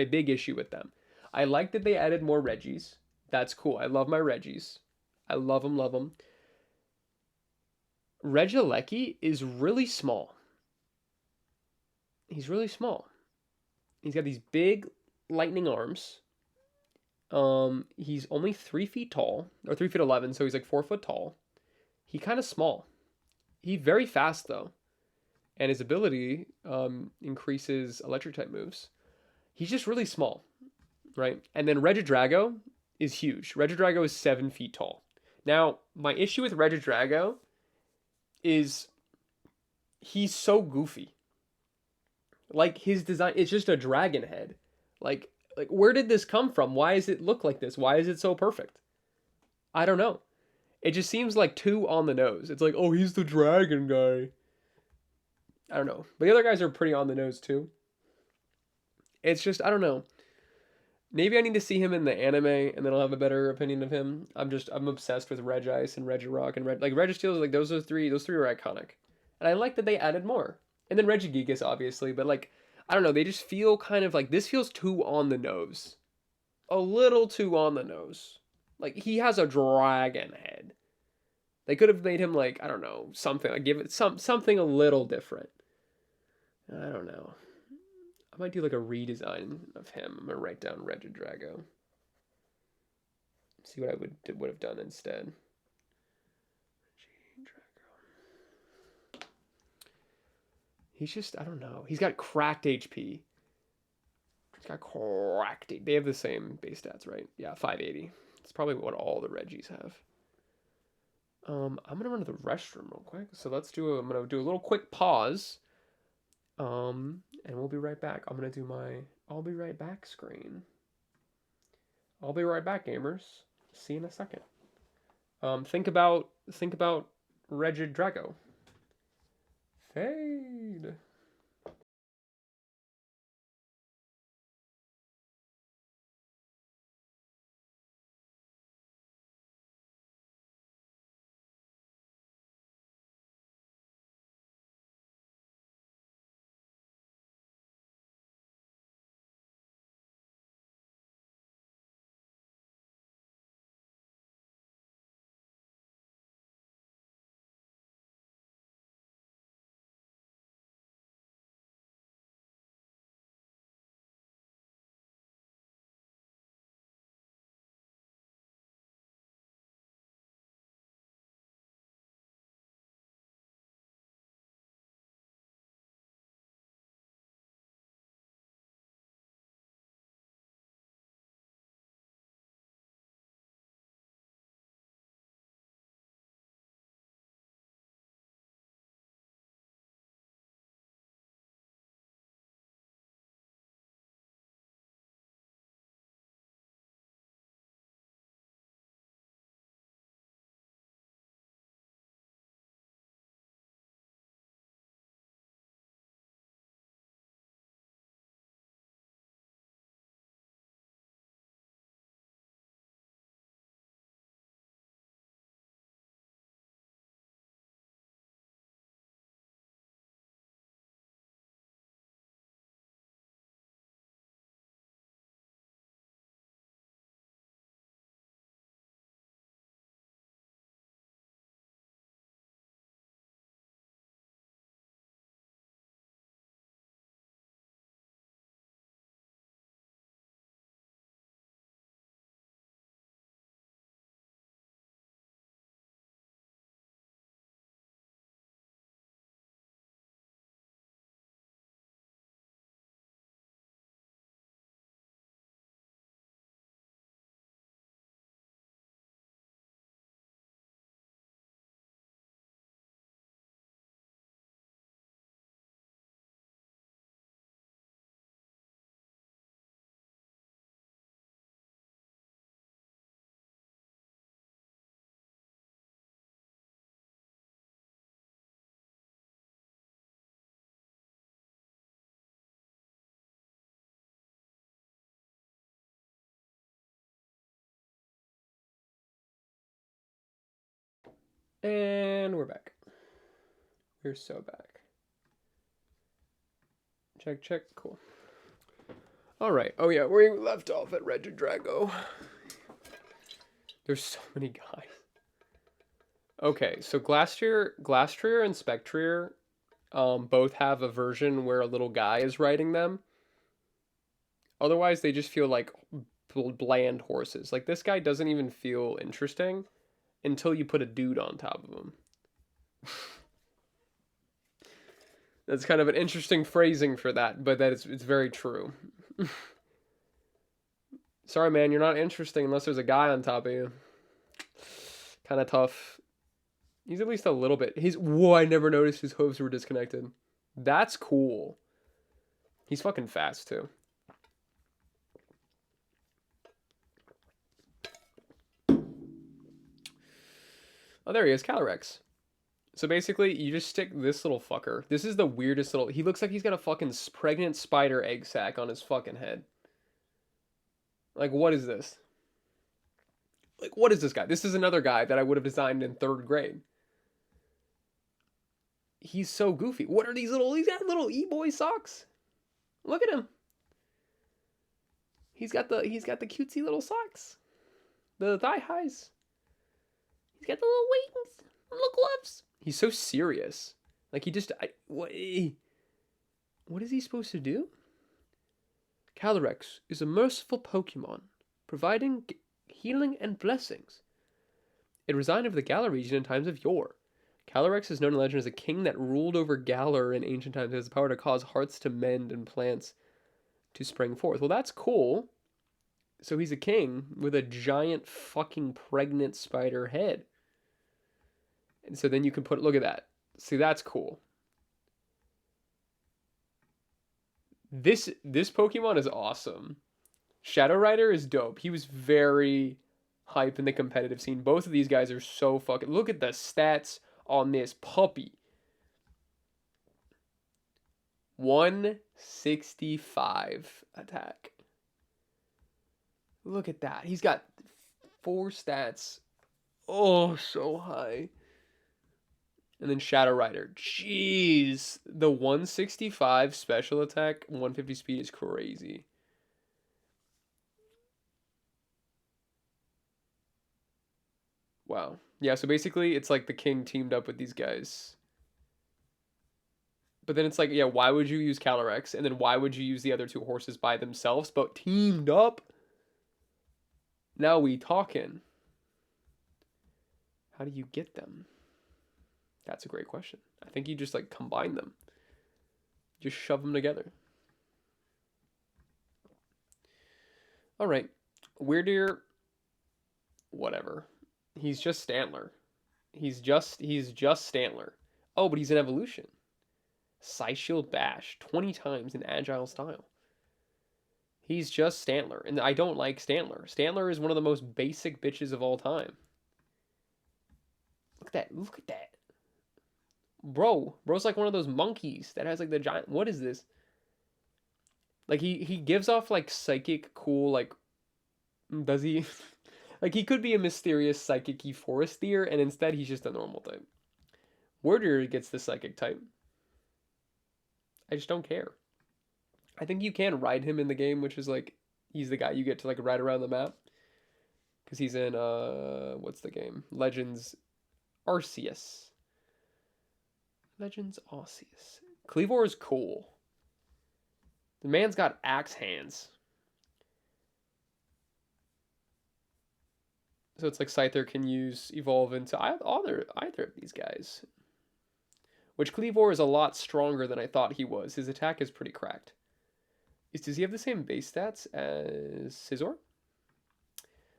big issue with them. I like that they added more Regis. That's cool. I love my Regis. I love them. Regieleki is really small. He's really small. He's got these big lightning arms. He's only 3 feet tall, or 3 feet 11, so he's like 4 foot tall. He kind of small. He's very fast though, and his ability increases electric type moves. He's just really small, right? And then Regidrago is huge. Regidrago is 7 feet tall. Now, my issue with Regidrago is he's so goofy. Like his design, it's just a dragon head. Like where did this come from? Why does it look like this? Why is it so perfect? I don't know. It just seems like too on the nose. It's like, oh, he's the dragon guy. I don't know. But the other guys are pretty on the nose too. It's just, I don't know. Maybe I need to see him in the anime, and then I'll have a better opinion of him. I'm obsessed with Regice and Regirock and like Registeel. Like those three are iconic, And I like that they added more. And then Regigigas, obviously, but like, I don't know, they just feel kind of like this feels too on the nose. A little too on the nose. Like, he has a dragon head. They could have made him like, I don't know, something like give it something a little different. I don't know. I might do like a redesign of him. I'm gonna write down Regidrago. See what I would have done instead. He's just, I don't know. He's got cracked HP. He's got cracked. They have the same base stats, right? Yeah, 580. It's probably what all the Reggies have. I'm gonna run to the restroom real quick. So I'm gonna do a little quick pause. And we'll be right back. I'm gonna do my I'll be right back screen. I'll be right back, gamers. See you in a second. Think about Regidrago. Fade. And we're back. We're so back. Check, check. Cool. All right. Oh, yeah. We left off at Regidrago. There's so many guys. Okay. So Glastrier and Spectrier both have a version where a little guy is riding them. Otherwise, they just feel like bland horses. Like, this guy doesn't even feel interesting until you put a dude on top of him. That's kind of an interesting phrasing for that, but it's very true. Sorry, man, you're not interesting unless there's a guy on top of you. Kind of tough. He's at least a little bit. Whoa, I never noticed his hooves were disconnected. That's cool. He's fucking fast, too. Oh, there he is, Calyrex. So basically, you just stick this little fucker. This is the weirdest little... He looks like he's got a fucking pregnant spider egg sac on his fucking head. Like, what is this? Like, what is this guy? This is another guy that I would have designed in 3rd grade. He's so goofy. What are these little? He's got little e-boy socks. Look at him. He's got the cutesy little socks. The thigh highs. He's got the little wings, little gloves. He's so serious. Like he just what is he supposed to do? Calyrex is a merciful Pokemon, providing healing and blessings. It resided over the Galar region in times of yore. Calyrex is known in legend as a king that ruled over Galar in ancient times. It has the power to cause hearts to mend and plants to spring forth. Well, that's cool. So he's a king with a giant fucking pregnant spider head. And so then you can look at that. See, that's cool. This Pokemon is awesome. Shadow Rider is dope. He was very hype in the competitive scene. Both of these guys are so fucking... Look at the stats on this puppy. 165 attack. Look at that. He's got 4 stats. Oh, so high. And then Shadow Rider. Jeez. The 165 special attack, 150 speed is crazy. Wow. Yeah, so basically it's like the king teamed up with these guys. But then it's like, yeah, why would you use Calyrex? And then why would you use the other 2 horses by themselves, but teamed up? Now we talking. How do you get them? That's a great question. I think you just like combine them. Just shove them together. All right. Weirdeer. Whatever. He's just Stantler. He's just Stantler. Oh, but he's an evolution. Psyshield Bash 20 times in agile style. He's just Stantler, and I don't like Stantler. Stantler is one of the most basic bitches of all time. Look at that. Look at that. Bro's like one of those monkeys that has like the giant... What is this? Like he gives off like psychic cool like... Does he? Like he could be a mysterious psychic-y forestier, and instead he's just a normal type. Wordier gets the psychic type. I just don't care. I think you can ride him in the game, which is like, he's the guy you get to like ride around the map. Because he's in, what's the game? Legends Arceus. Legends Arceus. Cleavor is cool. The man's got axe hands. So it's like Scyther can evolve into either of these guys. Which Cleavor is a lot stronger than I thought he was. His attack is pretty cracked. Does he have the same base stats as Scizor?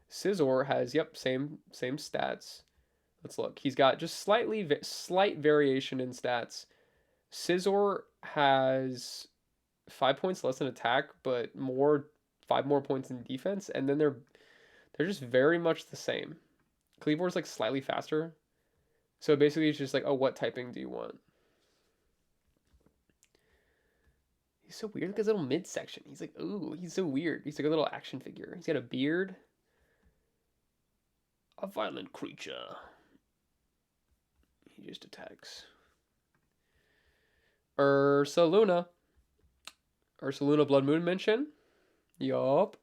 Scizor has, yep, same stats. Let's look. He's got just slight variation in stats. Scizor has 5 points less in attack, but 5 more points in defense, and then they're just very much the same. Cleavor's like slightly faster. So basically it's just like, oh, what typing do you want? He's so weird. Look at his little midsection. He's like, ooh, he's so weird. He's like a little action figure. He's got a beard. A violent creature. He just attacks. Ursaluna. Ursaluna Blood Moon mention? Yup.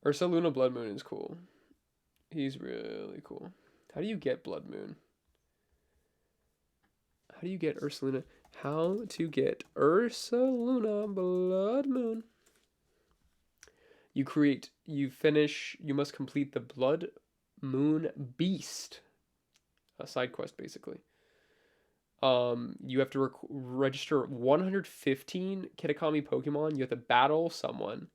Ursaluna Blood Moon is cool. He's really cool. How do you get Blood Moon? How do you get Ursaluna? How to get Ursaluna Blood Moon. You must complete the Blood Moon Beast. A side quest, basically. You have to register 115 Kitakami Pokemon. You have to battle someone.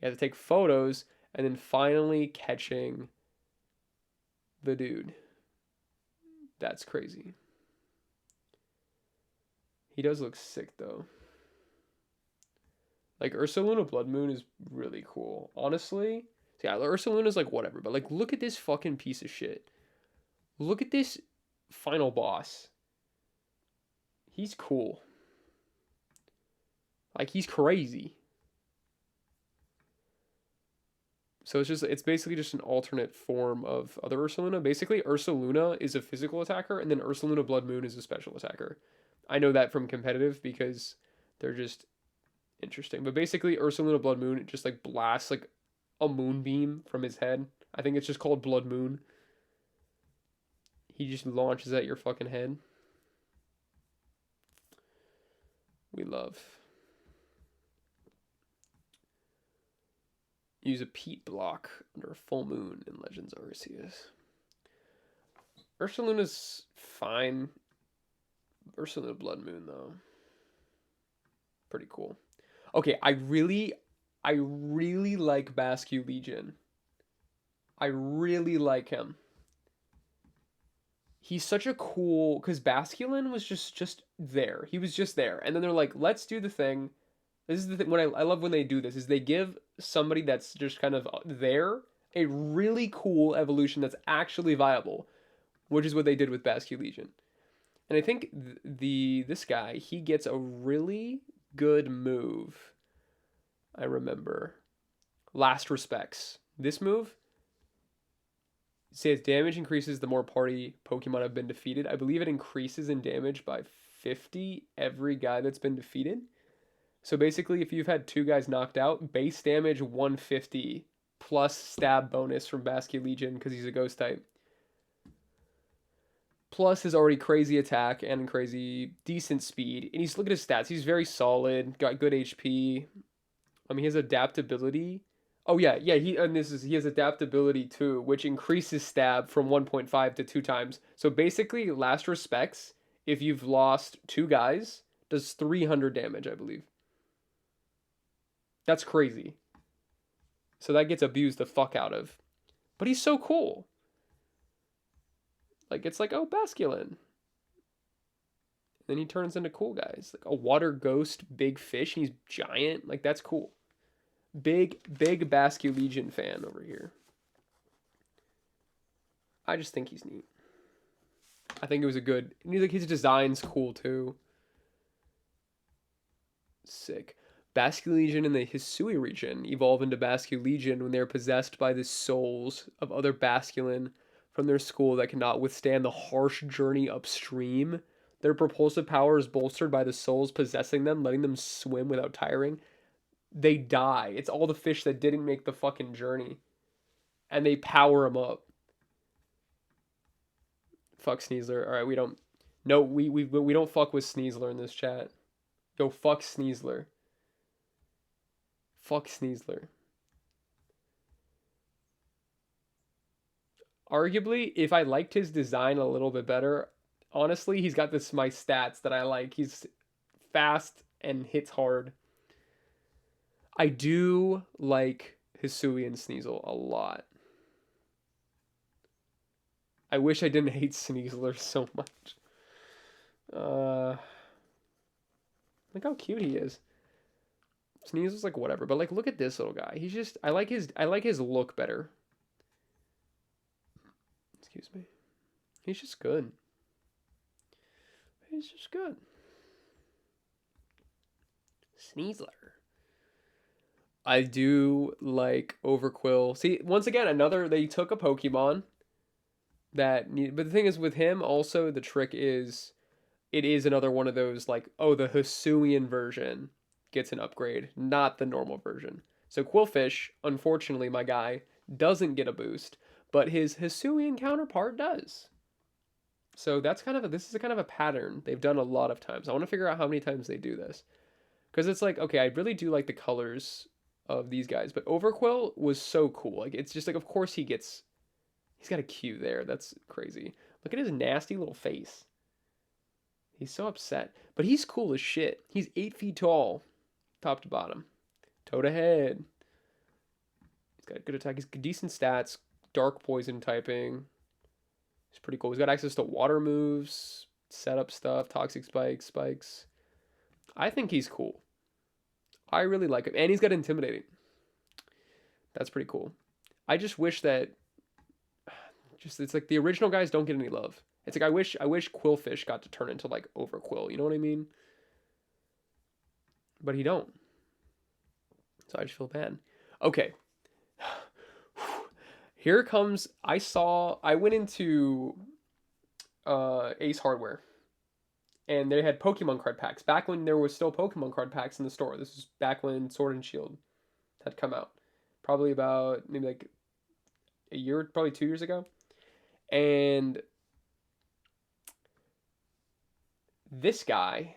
You have to take photos, and then finally catching the dude. That's crazy. He does look sick, though. Like, Ursaluna Blood Moon is really cool. Honestly, yeah, Ursaluna's like whatever, but like, look at this fucking piece of shit. Look at this final boss. He's cool. Like, he's crazy. So it's basically just an alternate form of other Ursaluna. Basically, Ursaluna is a physical attacker, and then Ursaluna Blood Moon is a special attacker. I know that from competitive because they're just interesting. But basically, Ursaluna Blood Moon, it just like blasts like a moonbeam from his head. I think it's just called Blood Moon. He just launches at your fucking head. We love. Use a peat block under a full moon in Legends Arceus. Ursaluna's fine. Ursaluna Blood Moon, though. Pretty cool. Okay, I really like Basque Legion. I really like him. He's such a cool, because Basculin was just there. He was just there, and then they're like, let's do the thing. This is the thing. What I love when they do this is they give somebody that's just kind of there a really cool evolution that's actually viable, which is what they did with Basque Legion. And I think this guy, he gets a really good move. I remember. Last Respects. This move says damage increases the more party Pokemon have been defeated. I believe it increases in damage by 50 every guy that's been defeated. So basically, if you've had 2 guys knocked out, base damage 150 plus stab bonus from Basque Legion because he's a ghost type. Plus his already crazy attack and crazy decent speed. And look at his stats. He's very solid, got good HP. I mean, he has adaptability. Oh yeah, he has adaptability too, which increases stab from 1.5 to 2 times. So basically, Last Respects, if you've lost 2 guys, does 300 damage, I believe. That's crazy. So that gets abused the fuck out of. But he's so cool. Like, it's like, oh, Basculin. Then he turns into cool guys. Like a water ghost, big fish, and he's giant. Like, that's cool. Big Basque Legion fan over here. I just think he's neat. I think it was a good... Like, his design's cool, too. Sick. Basque Legion in the Hisui region evolve into Basque Legion when they are possessed by the souls of other Basculin from their school that cannot withstand the harsh journey upstream. Their propulsive power is bolstered by the souls possessing them, letting them swim without tiring. They die. It's all the fish that didn't make the fucking journey. And they power them up. Fuck Sneasler. Alright, we don't... No, we don't fuck with Sneasler in this chat. Yo, fuck Sneasler. Fuck Sneasler. Arguably, if I liked his design a little bit better, honestly, he's got my stats that I like. He's fast and hits hard. I do like Hisui and Sneasel a lot. I wish I didn't hate Sneasler so much. Look how cute he is. Sneasel's like whatever, but like look at this little guy. He's just I like his look better. Excuse me. He's just good. He's just good. Sneasler. I do like Overquill. See, once again, they took a Pokemon but the thing is with him also, the trick is it is another one of those like, oh, the Hisuian version gets an upgrade, not the normal version. So Quillfish, unfortunately, my guy, doesn't get a boost, but his Hisuian counterpart does. So that's this is kind of a pattern they've done a lot of times. I want to figure out how many times they do this. Because it's like, okay, I really do like the colors of these guys, but Overquill was so cool. Like, it's just like, of course he's got a Q there. That's crazy. Look at his nasty little face. He's so upset. But he's cool as shit. He's 8 feet tall, top to bottom. Toe to head. He's got a good attack. He's got decent stats. Dark poison typing. He's pretty cool. He's got access to water moves, setup stuff, toxic spikes. I think he's cool. I really like him. And he's got intimidating. That's pretty cool. I just wish that it's like the original guys don't get any love. It's like I wish Quillfish got to turn into like Overquill, you know what I mean? But he don't. So I just feel bad. Okay. Here comes. I went into Ace Hardware, and they had Pokemon card packs back when there was still Pokemon card packs in the store. This was back when Sword and Shield had come out, probably about maybe like a year, probably 2 years ago. And this guy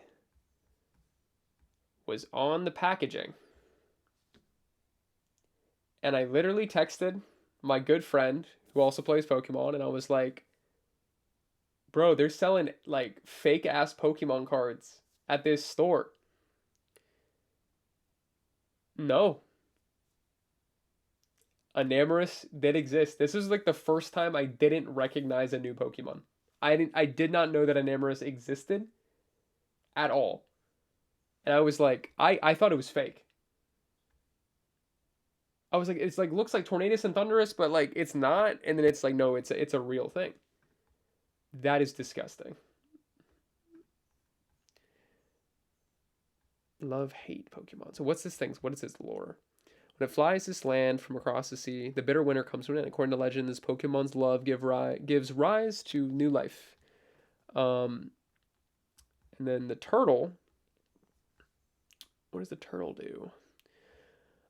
was on the packaging, and I literally texted my good friend who also plays Pokemon, and I was like, "Bro, they're selling like fake ass Pokemon cards at this store." No, Enamorus did exist. This is like the first time I didn't recognize a new Pokemon. I did not know that Enamorus existed at all. And I was like, I thought it was fake. I was like, it's like looks like Tornadus and Thundurus, but like it's not. And then it's like, no, it's a real thing. That is disgusting. Love hate Pokemon. So what's this thing? What is this lore? When it flies this land from across the sea, the bitter winter comes to an end. According to legend, this Pokemon's love gives rise to new life. Um, and then the turtle. What does the turtle do?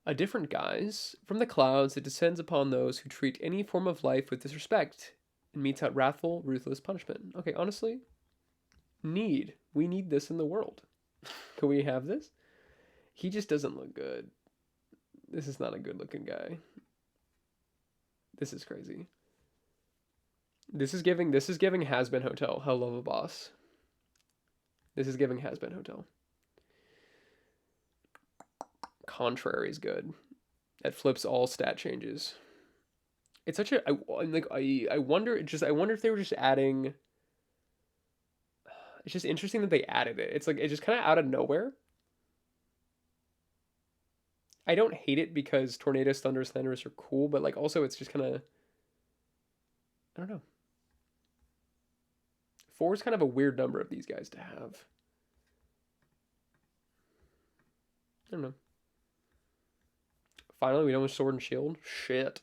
A different guise from the clouds that descends upon those who treat any form of life with disrespect and metes out wrathful, ruthless punishment. Okay, honestly, we need this in the world. Can we have this? He just doesn't look good. This is not a good looking guy. This is crazy. This is giving Has Been Hotel. Hell of a boss. This is giving Has Been Hotel. Contrary is good. That flips all stat changes. It's such a I wonder if they were just adding. It's just interesting that they added it. It's like it's just kind of out of nowhere. I don't hate it because Tornadoes, Thunders, Landorus are cool, but like also it's just kind of I don't know. 4 is kind of a weird number of these guys to have. I don't know. Finally, we done with Sword and Shield. Shit.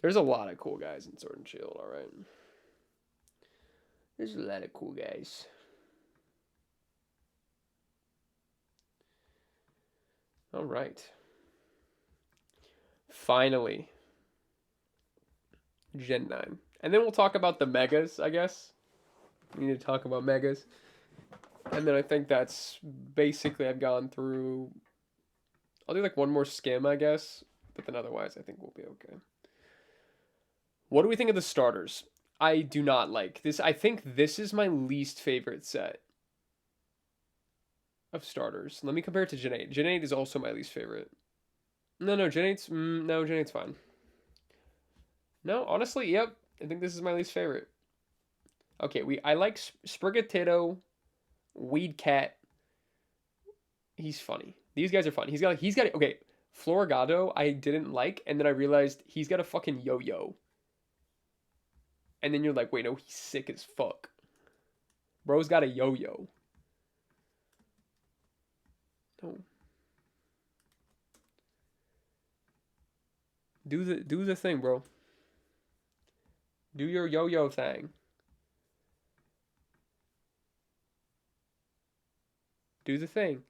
There's a lot of cool guys in Sword and Shield, alright. There's a lot of cool guys. Alright. Finally. Gen 9. And then we'll talk about the Megas, I guess. We need to talk about Megas. And then I think that's basically I've gone through. I'll do like one more skim, I guess. But then otherwise, I think we'll be okay. What do we think of the starters? I do not like this. I think this is my least favorite set of starters. Let me compare it to Gen 8. Gen 8 is also my least favorite. No, Gen 8's no, Gen 8's fine. No, honestly, yep. I think this is my least favorite. Okay, I like Sprigatito, Weed Cat. He's funny. These guys are fun. He's got okay. Florigado I didn't like, and then I realized he's got a fucking yo-yo. And then you're like, wait, no, he's sick as fuck. Bro's got a yo-yo. No. Do the thing, bro. Do your yo-yo thing. Do the thing.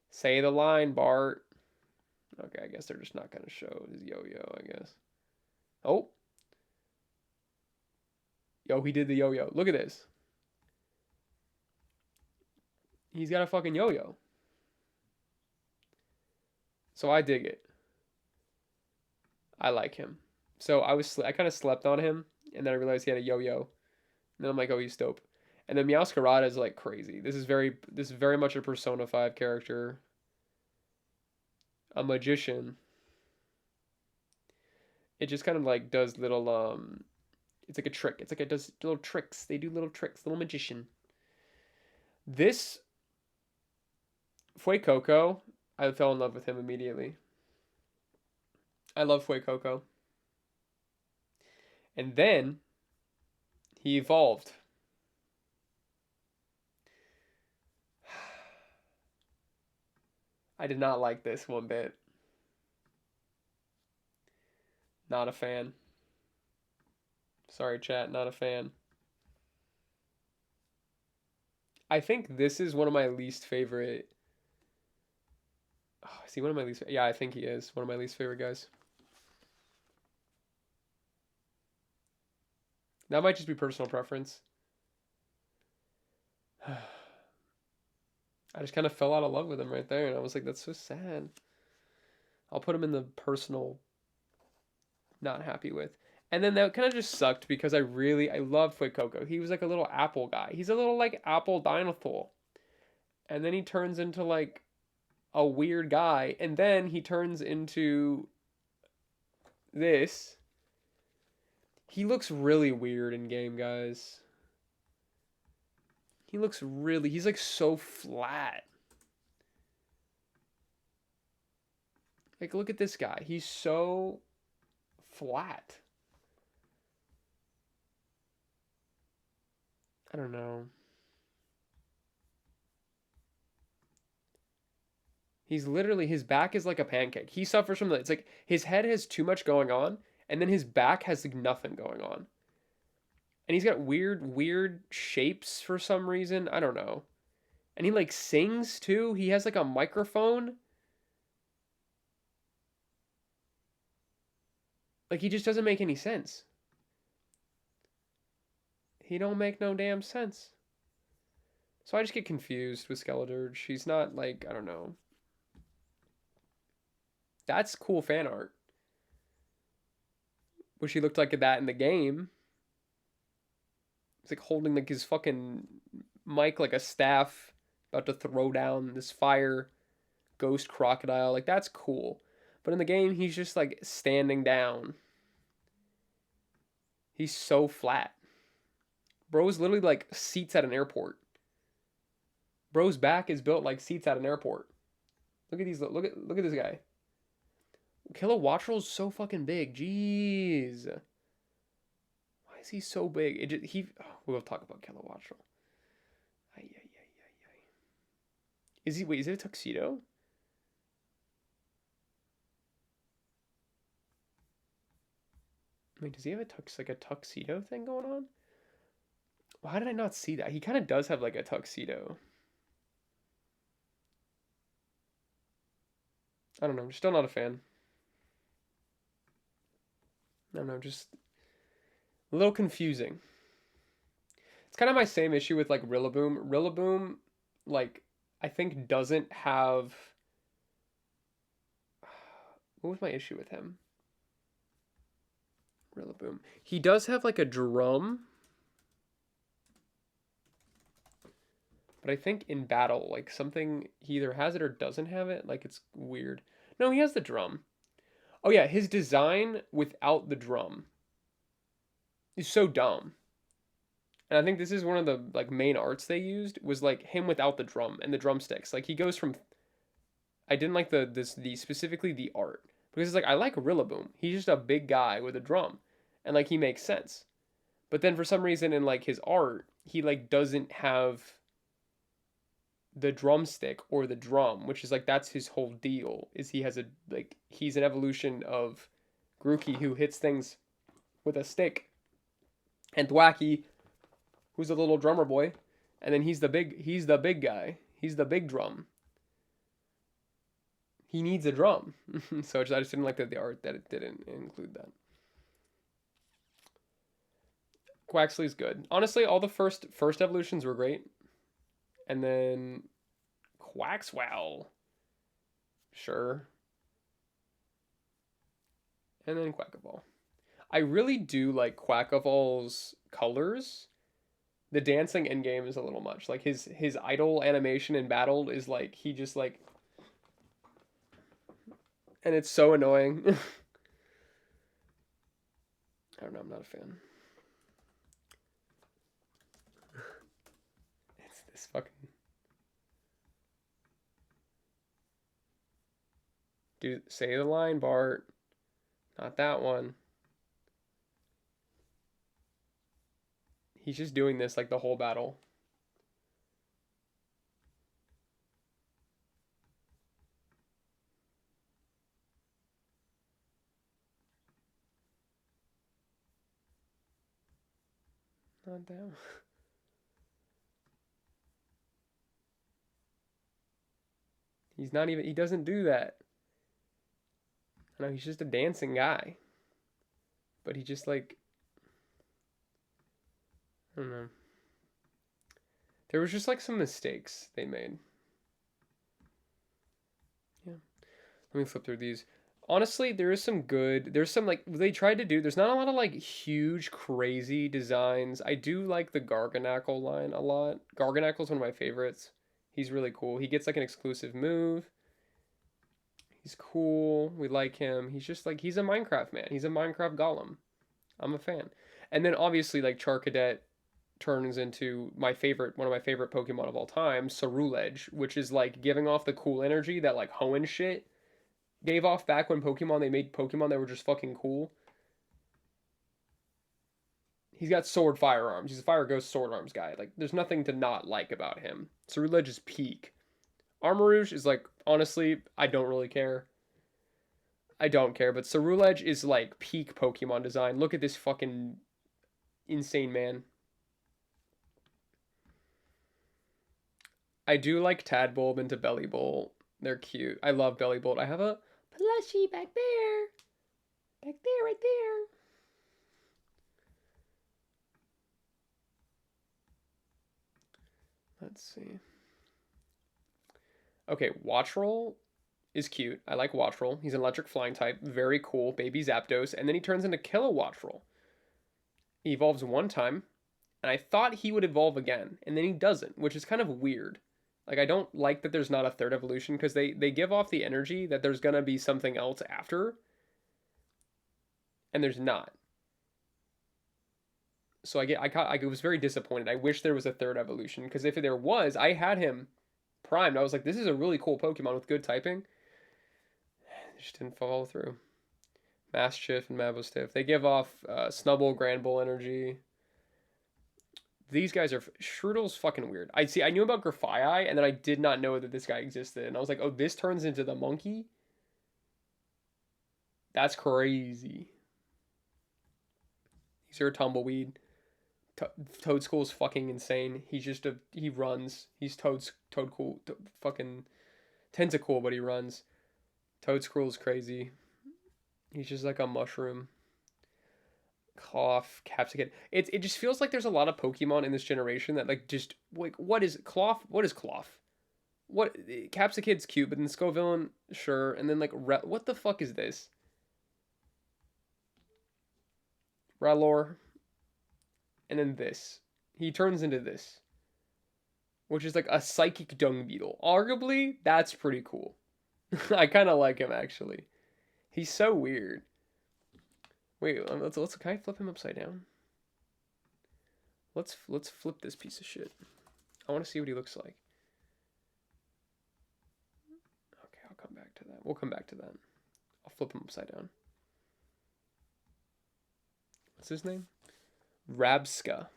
Say the line, Bart. Okay, I guess they're just not gonna show his yo-yo, I guess. Oh. Yo, he did the yo-yo. Look at this. He's got a fucking yo-yo. So I dig it. I like him. So I kind of slept on him, and then I realized he had a yo-yo. And then I'm like, oh, he's dope. And then Meowscarada is like crazy. This is very much a Persona 5 character. A magician. It just kind of like does little it's like a trick. It's like it does little tricks. They do little tricks. Little magician. This Fuecoco, I fell in love with him immediately. I love Fuecoco. And then he evolved. I did not like this one bit. Not a fan. Sorry, chat, not a fan. I think this is one of my least favorite. Oh, is he one of my least? Yeah, I think he is one of my least favorite guys. That might just be personal preference. I just kind of fell out of love with him right there, and I was like, that's so sad. I'll put him in the personal not happy with. And then that kind of just sucked because I loved Fuecoco. He was like a little apple guy. He's a little like apple dinosaur. And then he turns into like a weird guy. And then he turns into this. He looks really weird in game, guys. He's like so flat. Like, look at this guy. He's so flat. I don't know. He's literally, his back is like a pancake. He suffers from it's like his head has too much going on, and then his back has like nothing going on. And he's got weird shapes for some reason. I don't know. And he like sings too. He has like a microphone. Like he just doesn't make any sense. He don't make no damn sense. So I just get confused with Skeledirge. He's not like, I don't know. That's cool fan art. Wish he looked like that in the game. He's like holding like his fucking mic like a staff, about to throw down this fire ghost crocodile. Like that's cool. But in the game, he's just like standing down. He's so flat. Bro's literally like seats at an airport. Bro's back is built like seats at an airport. Look at these. Look at this guy. Kilowattrel's so fucking big. Jeez. Why is he so big? We'll talk about Kilowattrel. Is he? Wait, is it a tuxedo? Wait, does he have a tuxedo thing going on? Why did I not see that? He kind of does have like a tuxedo. I don't know. I'm still not a fan. I don't know. Just a little confusing. It's kind of my same issue with like Rillaboom. Rillaboom, like, I think doesn't have. What was my issue with him? Rillaboom. He does have like a drum. But I think in battle, like something, he either has it or doesn't have it. Like it's weird. No, he has the drum. Oh yeah, his design without the drum is so dumb. And I think this is one of the like main arts they used was like him without the drum and the drumsticks. Like he goes from I didn't like the specifically the art because it's like I like Rillaboom. He's just a big guy with a drum. And like he makes sense. But then for some reason in like his art, he like doesn't have the drumstick or the drum, which is like that's his whole deal. Is he has a like he's an evolution of Grookey who hits things with a stick, and Thwacky, who's a little drummer boy, and then he's the big guy. He's the big drum. He needs a drum, so I just didn't like the art that it didn't include that. Quaxley's good. Honestly, all the first evolutions were great. And then Quaxwell. Sure. And then Quackaball. I really do like Quackaball's colors. The dancing in game is a little much. Like his idle animation in battle is like he just like and it's so annoying. I don't know, I'm not a fan. It's this fucking dude, say the line, Bart. Not that one. He's just doing this like the whole battle. Not down. He's not even, he doesn't do that. I know, he's just a dancing guy. But he just like, I don't know. There was just like some mistakes they made. Yeah. Let me flip through these. Honestly, there is some good. There's some like they tried to do. There's not a lot of like huge, crazy designs. I do like the Garganackle line a lot. Garganackle's one of my favorites. He's really cool. He gets like an exclusive move. He's cool. We like him. He's just like he's a Minecraft man. He's a Minecraft golem. I'm a fan. And then obviously like Charcadet turns into my favorite, one of my favorite Pokemon of all time, Cerulege, which is like giving off the cool energy that like Hoenn shit gave off back when Pokemon, they made Pokemon that were just fucking cool. He's got sword firearms. He's a fire ghost sword arms guy. Like there's nothing to not like about him. Cerulege is peak. Armarouge is like honestly, I don't really care. I don't care, but Cerulege is like peak Pokemon design. Look at this fucking insane man. I do like Tadbulb into Bellibolt. They're cute. I love Bellibolt. I have a plushie back there. Back there, right there. Let's see. Okay, Wattrel is cute. I like Wattrel. He's an electric flying type. Very cool. Baby Zapdos. And then he turns into Kilowattrel. He evolves one time. And I thought he would evolve again. And then he doesn't, which is kind of weird. Like, I don't like that there's not a third evolution because they give off the energy that there's going to be something else after. And there's not. So I was very disappointed. I wish there was a third evolution because if there was, I had him primed. I was like, this is a really cool Pokemon with good typing. It just didn't follow through. Mastiff and Mabostiff. They give off Snubbull, Granbull energy. These guys are Shroodle's fucking weird. I knew about Grafaiai, and then I did not know that this guy existed. And I was like, oh, this turns into the monkey? That's crazy. He's a tumbleweed. Toadschool's fucking insane. He runs. He's Toad cool. Fucking Tentacool, but he runs. Toadschool's crazy. He's just like a mushroom. Cloth, Capsicum. It just feels like there's a lot of Pokemon in this generation that like just like what is Cloth? What is Cloth? What Capsicum's cute, but then Scovillain, sure, and then like what the fuck is this? Ralor, and then this. He turns into this, which is like a psychic dung beetle. Arguably, that's pretty cool. I kind of like him actually. He's so weird. Wait, let's can I flip him upside down? Let's flip this piece of shit. I want to see what he looks like. Okay, I'll come back to that. We'll come back to that. I'll flip him upside down. What's his name? Rabska.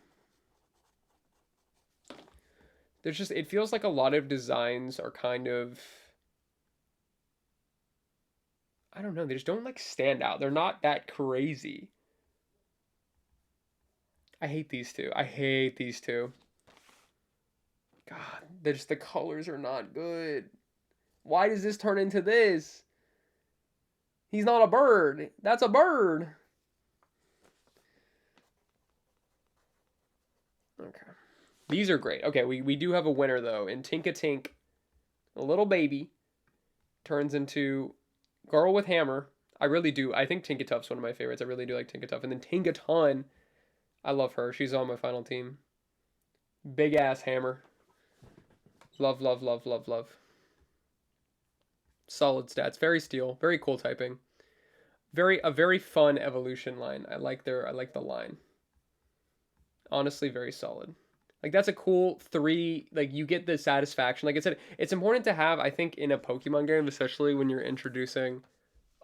There's just, it feels like a lot of designs are kind of, I don't know, they just don't like stand out. They're not that crazy. I hate these two. I hate these two. God, the colors are not good. Why does this turn into this? He's not a bird. That's a bird. Okay. These are great. Okay, we do have a winner though. In Tinkatink, a little baby turns into Girl with Hammer. I really do. I think Tinkatuff's one of my favorites. I really do like Tinkatuff. And then Tinkaton, I love her. She's on my final team. Big ass hammer. Love, love, love, love, love. Solid stats. Very steel. Very cool typing. A very fun evolution line. I like the line. Honestly, very solid. Like that's a cool 3, like you get the satisfaction. Like I said, it's important to have, I think, in a Pokemon game, especially when you're introducing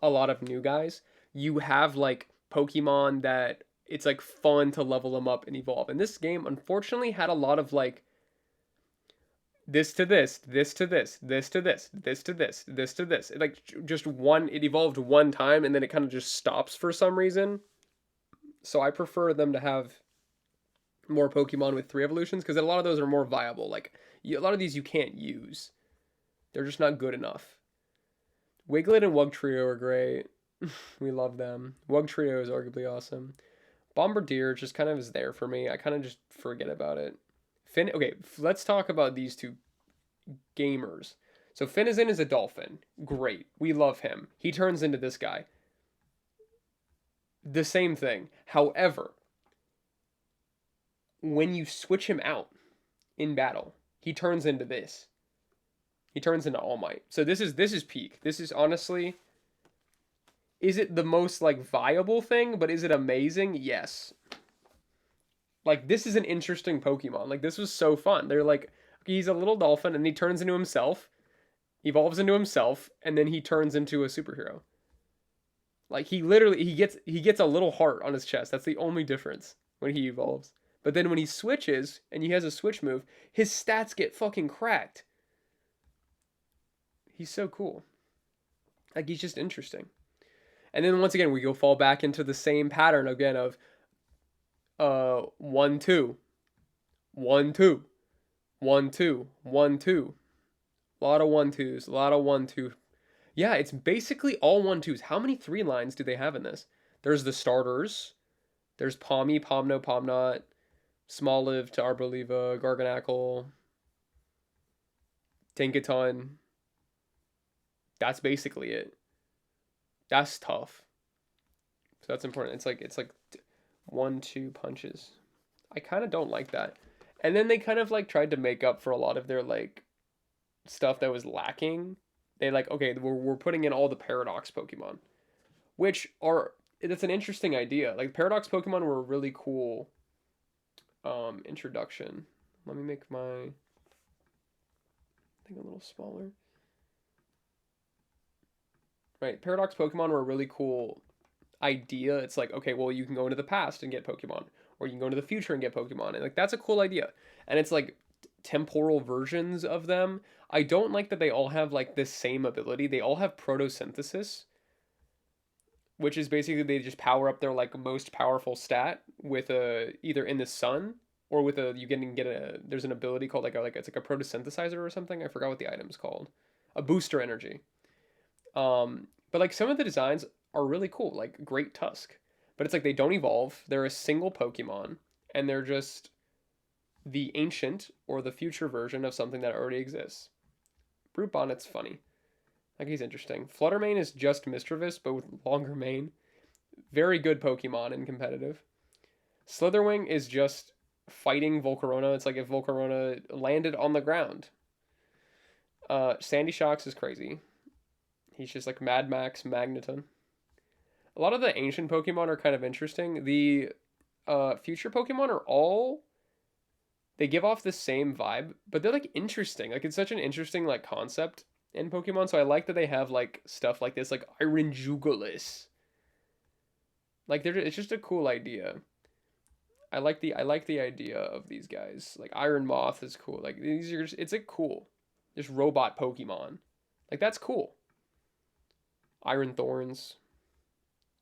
a lot of new guys, you have like Pokemon that it's like fun to level them up and evolve. And this game unfortunately had a lot of like this to this, this to this, this to this, this to this, this to this. Like just one, it evolved one time and then it kind of just stops for some reason. So I prefer them to have more Pokemon with 3 evolutions, because a lot of those are more viable. Like, a lot of these you can't use. They're just not good enough. Wiglet and Wugtrio are great. We love them. Wugtrio is arguably awesome. Bombardier just kind of is there for me. I kind of just forget about it. Okay, let's talk about these two gamers. So Finizen is a dolphin. Great. We love him. He turns into this guy. The same thing. However, when you switch him out in battle, he turns into this. He turns into All Might. So this is peak. This is honestly, is it the most like viable thing, but is it amazing? Yes. Like, this is an interesting Pokemon. Like, this was so fun. They're like, he's a little dolphin and he turns into himself, evolves into himself, and then he turns into a superhero. Like, he gets a little heart on his chest. That's the only difference when he evolves. But then when he switches and he has a switch move, his stats get fucking cracked. He's so cool. Like, he's just interesting. And then once again, we go fall back into the same pattern again of 1 2 1 2 1 2 1 2. A lot of 1-2s, a lot of 1-2. Yeah, it's basically all 1-2s. How many 3 lines do they have in this? There's the starters. There's Pommy, Pomno, Pomnot, Smoliv to Arboliva, Garganackle, Tinkaton. That's basically it. That's tough. So that's important. It's like 1-2 punches. I kind of don't like that. And then they kind of like tried to make up for a lot of their like stuff that was lacking. They like, okay, we're putting in all the Paradox Pokemon, which are, that's an interesting idea. Like, Paradox Pokemon were a really cool introduction. Let me make my thing a little smaller. Right, Paradox Pokemon were a really cool idea. It's like, okay, well, you can go into the past and get Pokemon, or you can go into the future and get Pokemon, and like, that's a cool idea. And it's like temporal versions of them. I don't like that they all have like the same ability. They all have photosynthesis, which is basically they just power up their like most powerful stat with a, either in the sun or with a, you can get a, there's an ability called like it's like a photosynthesizer or something. I forgot what the item's called. A booster energy. But like, some of the designs are really cool, like Great Tusk. But it's like they don't evolve. They're a single Pokemon, and they're just the ancient or the future version of something that already exists. Brute Bonnet's funny. Like, he's interesting. Fluttermane is just Mischievous, but with longer mane. Very good Pokemon in competitive. Slitherwing is just fighting Volcarona. It's like if Volcarona landed on the ground. Sandy Shocks is crazy. He's just like Mad Max Magneton. A lot of the ancient Pokemon are kind of interesting. The future Pokemon are all, they give off the same vibe, but they're like interesting. Like, it's such an interesting like concept in Pokemon. So I like that they have like stuff like this, like Iron Jugulis. Like, it's just a cool idea. I like the idea of these guys. Like, Iron Moth is cool. Like, these are just, it's like cool. Just robot Pokemon. Like, that's cool. Iron Thorns.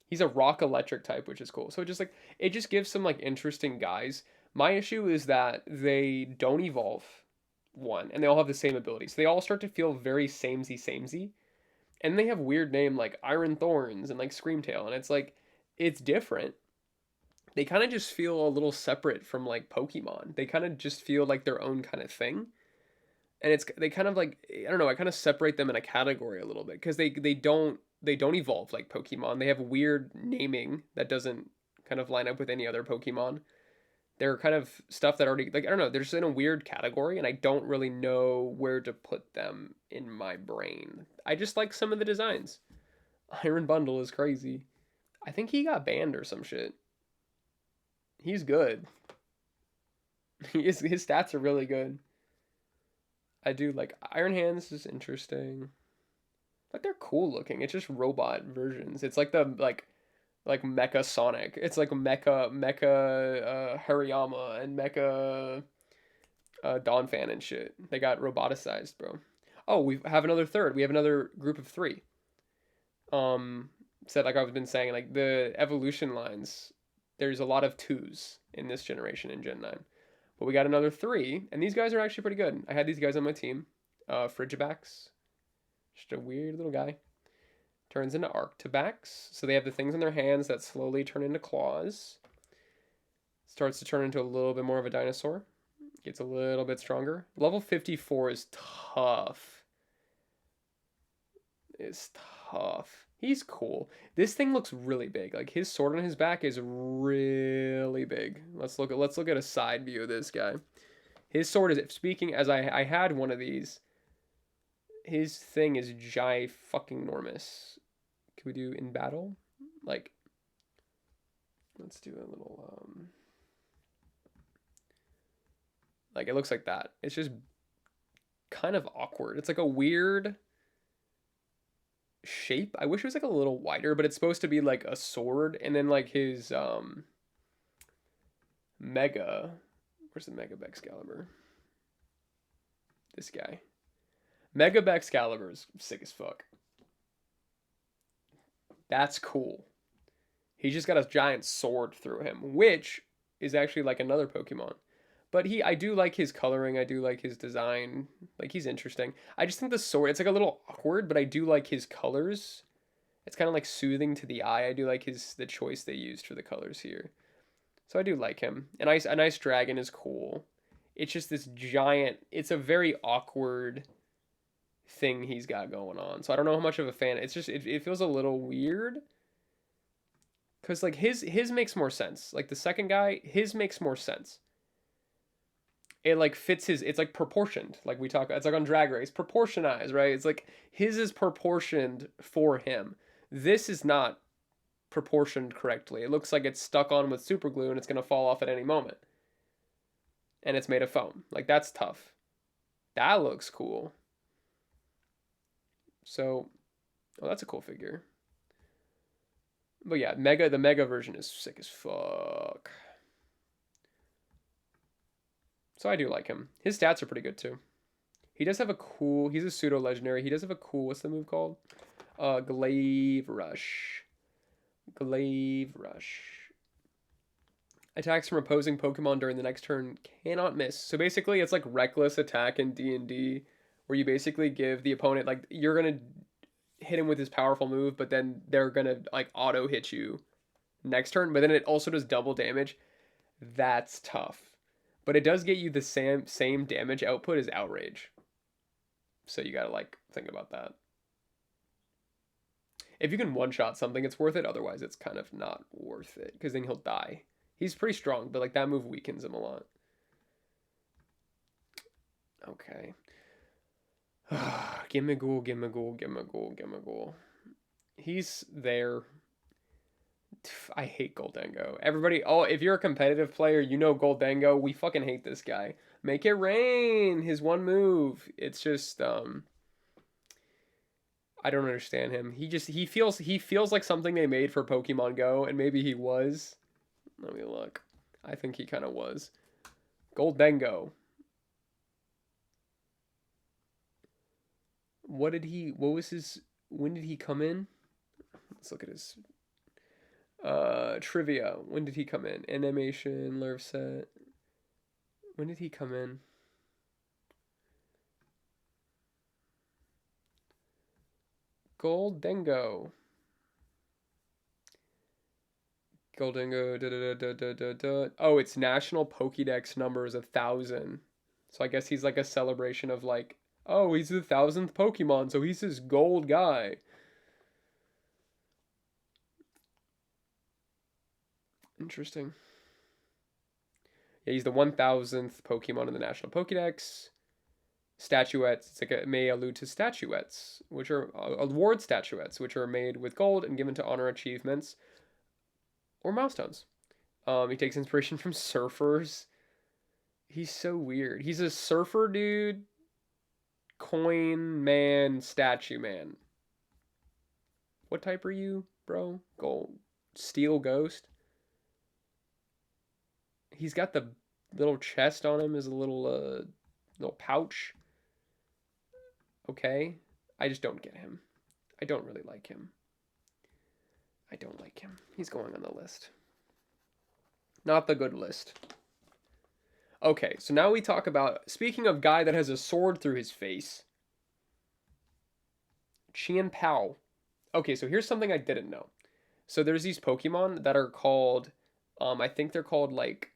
He's a rock electric type, which is cool. So just like, it just gives some like interesting guys. My issue is that they don't evolve, one, and they all have the same abilities. They all start to feel very samey. And they have weird name like Iron Thorns and like Screamtail, and it's like, it's different. They kind of just feel a little separate from like Pokemon. They kind of just feel like their own kind of thing. And it's, they kind of like, I don't know, I kind of separate them in a category a little bit, because they don't evolve like Pokemon. They have weird naming that doesn't kind of line up with any other Pokemon. They're kind of stuff that already, like, I don't know, they're just in a weird category, and I don't really know where to put them in my brain. I just like some of the designs. Iron Bundle is crazy. I think he got banned or some shit. He's good. His stats are really good. I do like Iron Hands is interesting. Like, they're cool looking. It's just robot versions. It's like the like Mecha Sonic. It's like Mecha Hariyama and Mecha Donphan and shit. They got roboticized, bro. Oh, we have another third. We have another group of 3. Said, like I've been saying, like the evolution lines there's a lot of 2s in this generation in Gen 9. But we got another 3, and these guys are actually pretty good. I had these guys on my team. Frigibax. Just a weird little guy. Turns into Arctibax. So they have the things in their hands that slowly turn into claws. Starts to turn into a little bit more of a dinosaur. Gets a little bit stronger. Level 54 is tough. It's tough. He's cool. This thing looks really big. Like his sword on his back is really big. Let's look at a side view of this guy. His sword is, speaking as I had one of these. His thing is fucking enormous. Can we do in battle? Like, let's do a little like it looks like that. It's just kind of awkward. It's like a weird shape. I wish it was like a little wider, but it's supposed to be like a sword, and then like his mega, where's the Mega Excalibur? This guy. Mega Excalibur is sick as fuck. That's cool. He just got a giant sword through him, which is actually like another Pokemon. But I do like his coloring. I do like his design. Like, he's interesting. I just think the sword, it's like a little awkward, but I do like his colors. It's kind of like soothing to the eye. I do like the choice they used for the colors here. So I do like him. A nice dragon is cool. It's just this giant, it's a very awkward thing he's got going on. So I don't know how much of a fan. It's just, it feels a little weird. Because, like, his makes more sense. Like, the second guy, his makes more sense. It like fits it's like proportioned, like we talk, it's like on Drag Race, proportionized, right? It's like his is proportioned for him. This is not proportioned correctly. It looks like it's stuck on with super glue and it's going to fall off at any moment, and it's made of foam. Like, that's tough. That looks cool. So, oh, that's a cool figure. But yeah, the mega version is sick as fuck. So I do like him. His stats are pretty good too. He does have a cool, he's a pseudo legendary. He does have a cool, what's the move called? Glaive Rush. Glaive Rush. Attacks from opposing Pokemon during the next turn cannot miss. So basically it's like reckless attack in D&D, where you basically give the opponent, like, you're going to hit him with his powerful move, but then they're going to like auto hit you next turn, but then it also does double damage. That's tough. But it does get you the same damage output as Outrage. So you gotta, like, think about that. If you can one-shot something, it's worth it. Otherwise, it's kind of not worth it, because then he'll die. He's pretty strong, but, like, that move weakens him a lot. Okay. Gimmighoul, Gimmighoul, Gimmighoul, Gimmighoul. He's there. I hate Goldengo. Everybody, oh, if you're a competitive player, you know Goldengo. We fucking hate this guy. Make it rain. His one move. It's just, I don't understand him. He feels like something they made for Pokemon Go, and maybe he was. Let me look. I think he kind of was. Goldengo. What was his, when did he come in? Let's look at his trivia. When did he come in? Animation, Lerv set. When did he come in? Goldengo. Goldengo. Oh, it's National Pokédex number is 1,000. So I guess he's like a celebration of, like, oh, he's the 1,000th Pokemon, so he's this gold guy. Interesting. Yeah, he's the 1,000th Pokemon in the National Pokédex. Statuettes, it's like it may allude to statuettes, which are award statuettes, which are made with gold and given to honor achievements or milestones. He takes inspiration from surfers. He's so weird. He's a surfer dude, coin man, statue man. What type are you, bro? Gold. Steel ghost? He's got the little chest on him, is a little pouch. Okay. I just don't get him. I don't really like him. I don't like him. He's going on the list. Not the good list. Okay, so now we talk about, speaking of guy that has a sword through his face, Qian Pao. Okay, so here's something I didn't know. So there's these Pokemon that are called, I think they're called like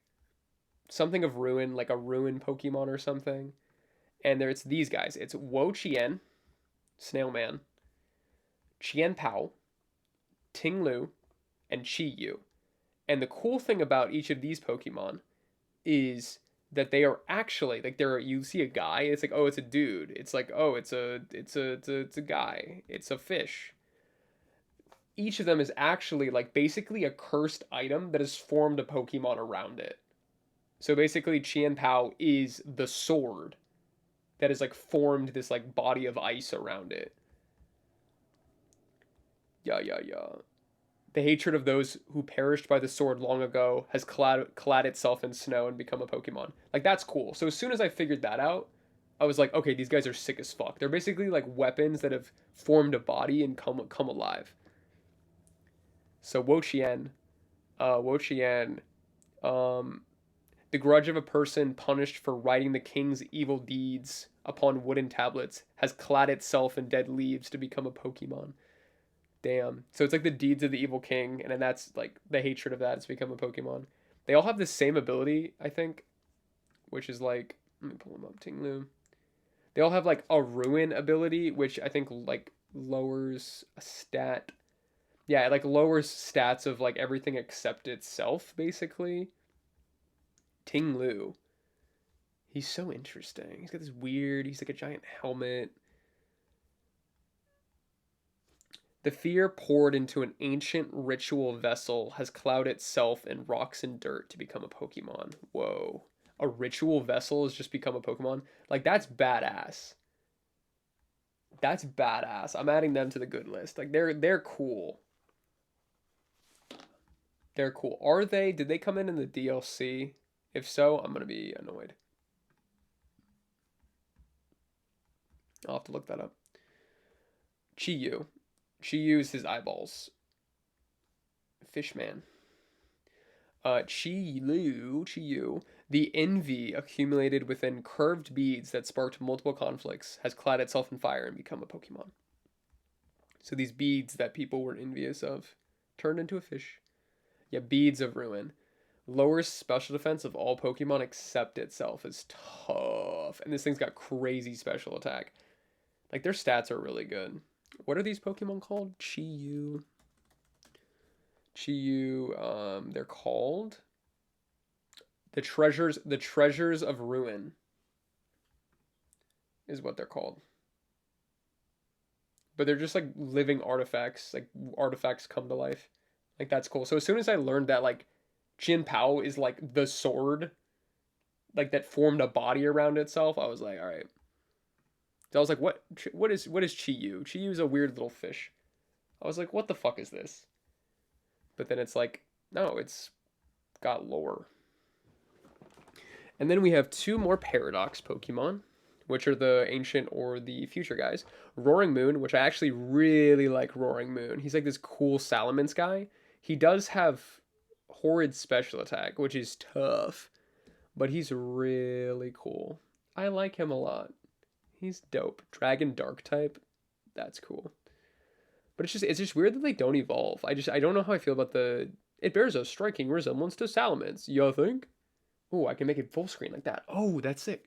something of ruin, like a ruin Pokemon or something. And it's these guys. It's Wo Chien, Snail Man, Qian Pao, Ting Lu, and Chi Yu. And the cool thing about each of these Pokemon is that they are actually like they're you see a guy, it's like, oh, it's a dude. It's like, oh, it's a guy. It's a fish. Each of them is actually like basically a cursed item that has formed a Pokemon around it. So basically Qian Pao is the sword that has like formed this like body of ice around it. Yeah, yeah, yeah. The hatred of those who perished by the sword long ago has clad itself in snow and become a Pokemon. Like, that's cool. So as soon as I figured that out, I was like, okay, these guys are sick as fuck. They're basically like weapons that have formed a body and come alive. So Wo Chien, um, the grudge of a person punished for writing the king's evil deeds upon wooden tablets has clad itself in dead leaves to become a Pokemon. Damn. So it's like the deeds of the evil king, and then that's like the hatred of that has become a Pokemon. They all have the same ability, I think, which is like, let me pull them up. Tinglu. They all have like a ruin ability, which I think like lowers a stat. Yeah, it like lowers stats of like everything except itself, basically. Tinglu. He's so interesting. He's got this weird, he's like a giant helmet. The fear poured into an ancient ritual vessel has clouded itself in rocks and dirt to become a Pokemon. Whoa. A ritual vessel has just become a Pokemon? Like, that's badass. That's badass. I'm adding them to the good list. Like, they're cool. They're cool. Are they? Did they come in the DLC? If so, I'm going to be annoyed. I'll have to look that up. Chi-Yu. Chi-Yu is his eyeballs. Fishman. Chi-Yu, the envy accumulated within curved beads that sparked multiple conflicts, has clad itself in fire and become a Pokemon. So these beads that people were envious of turned into a fish. Yeah, beads of ruin. Lowers special defense of all Pokemon except itself is tough. And this thing's got crazy special attack. Like, their stats are really good. What are these Pokemon called? Chi-Yu. They're called the treasures of ruin is what they're called. But they're just like living artifacts, like artifacts come to life. Like, that's cool. So as soon as I learned that like Qian Pao is like the sword, like that formed a body around itself, I was like, all right. So I was like, what is Chi-Yu? Chi-Yu is a weird little fish. I was like, what the fuck is this? But then it's like, no, it's got lore. And then we have two more Paradox Pokemon, which are the Ancient or the Future guys. Roaring Moon, which I actually really like Roaring Moon. He's like this cool Salamence guy. He does have horrid special attack, which is tough, but he's really cool. I like him a lot. He's dope. Dragon Dark type, that's cool. But it's just weird that they don't evolve. I don't know how I feel about the. It bears a striking resemblance to Salamence. You think? Oh, I can make it full screen like that. Oh, that's sick.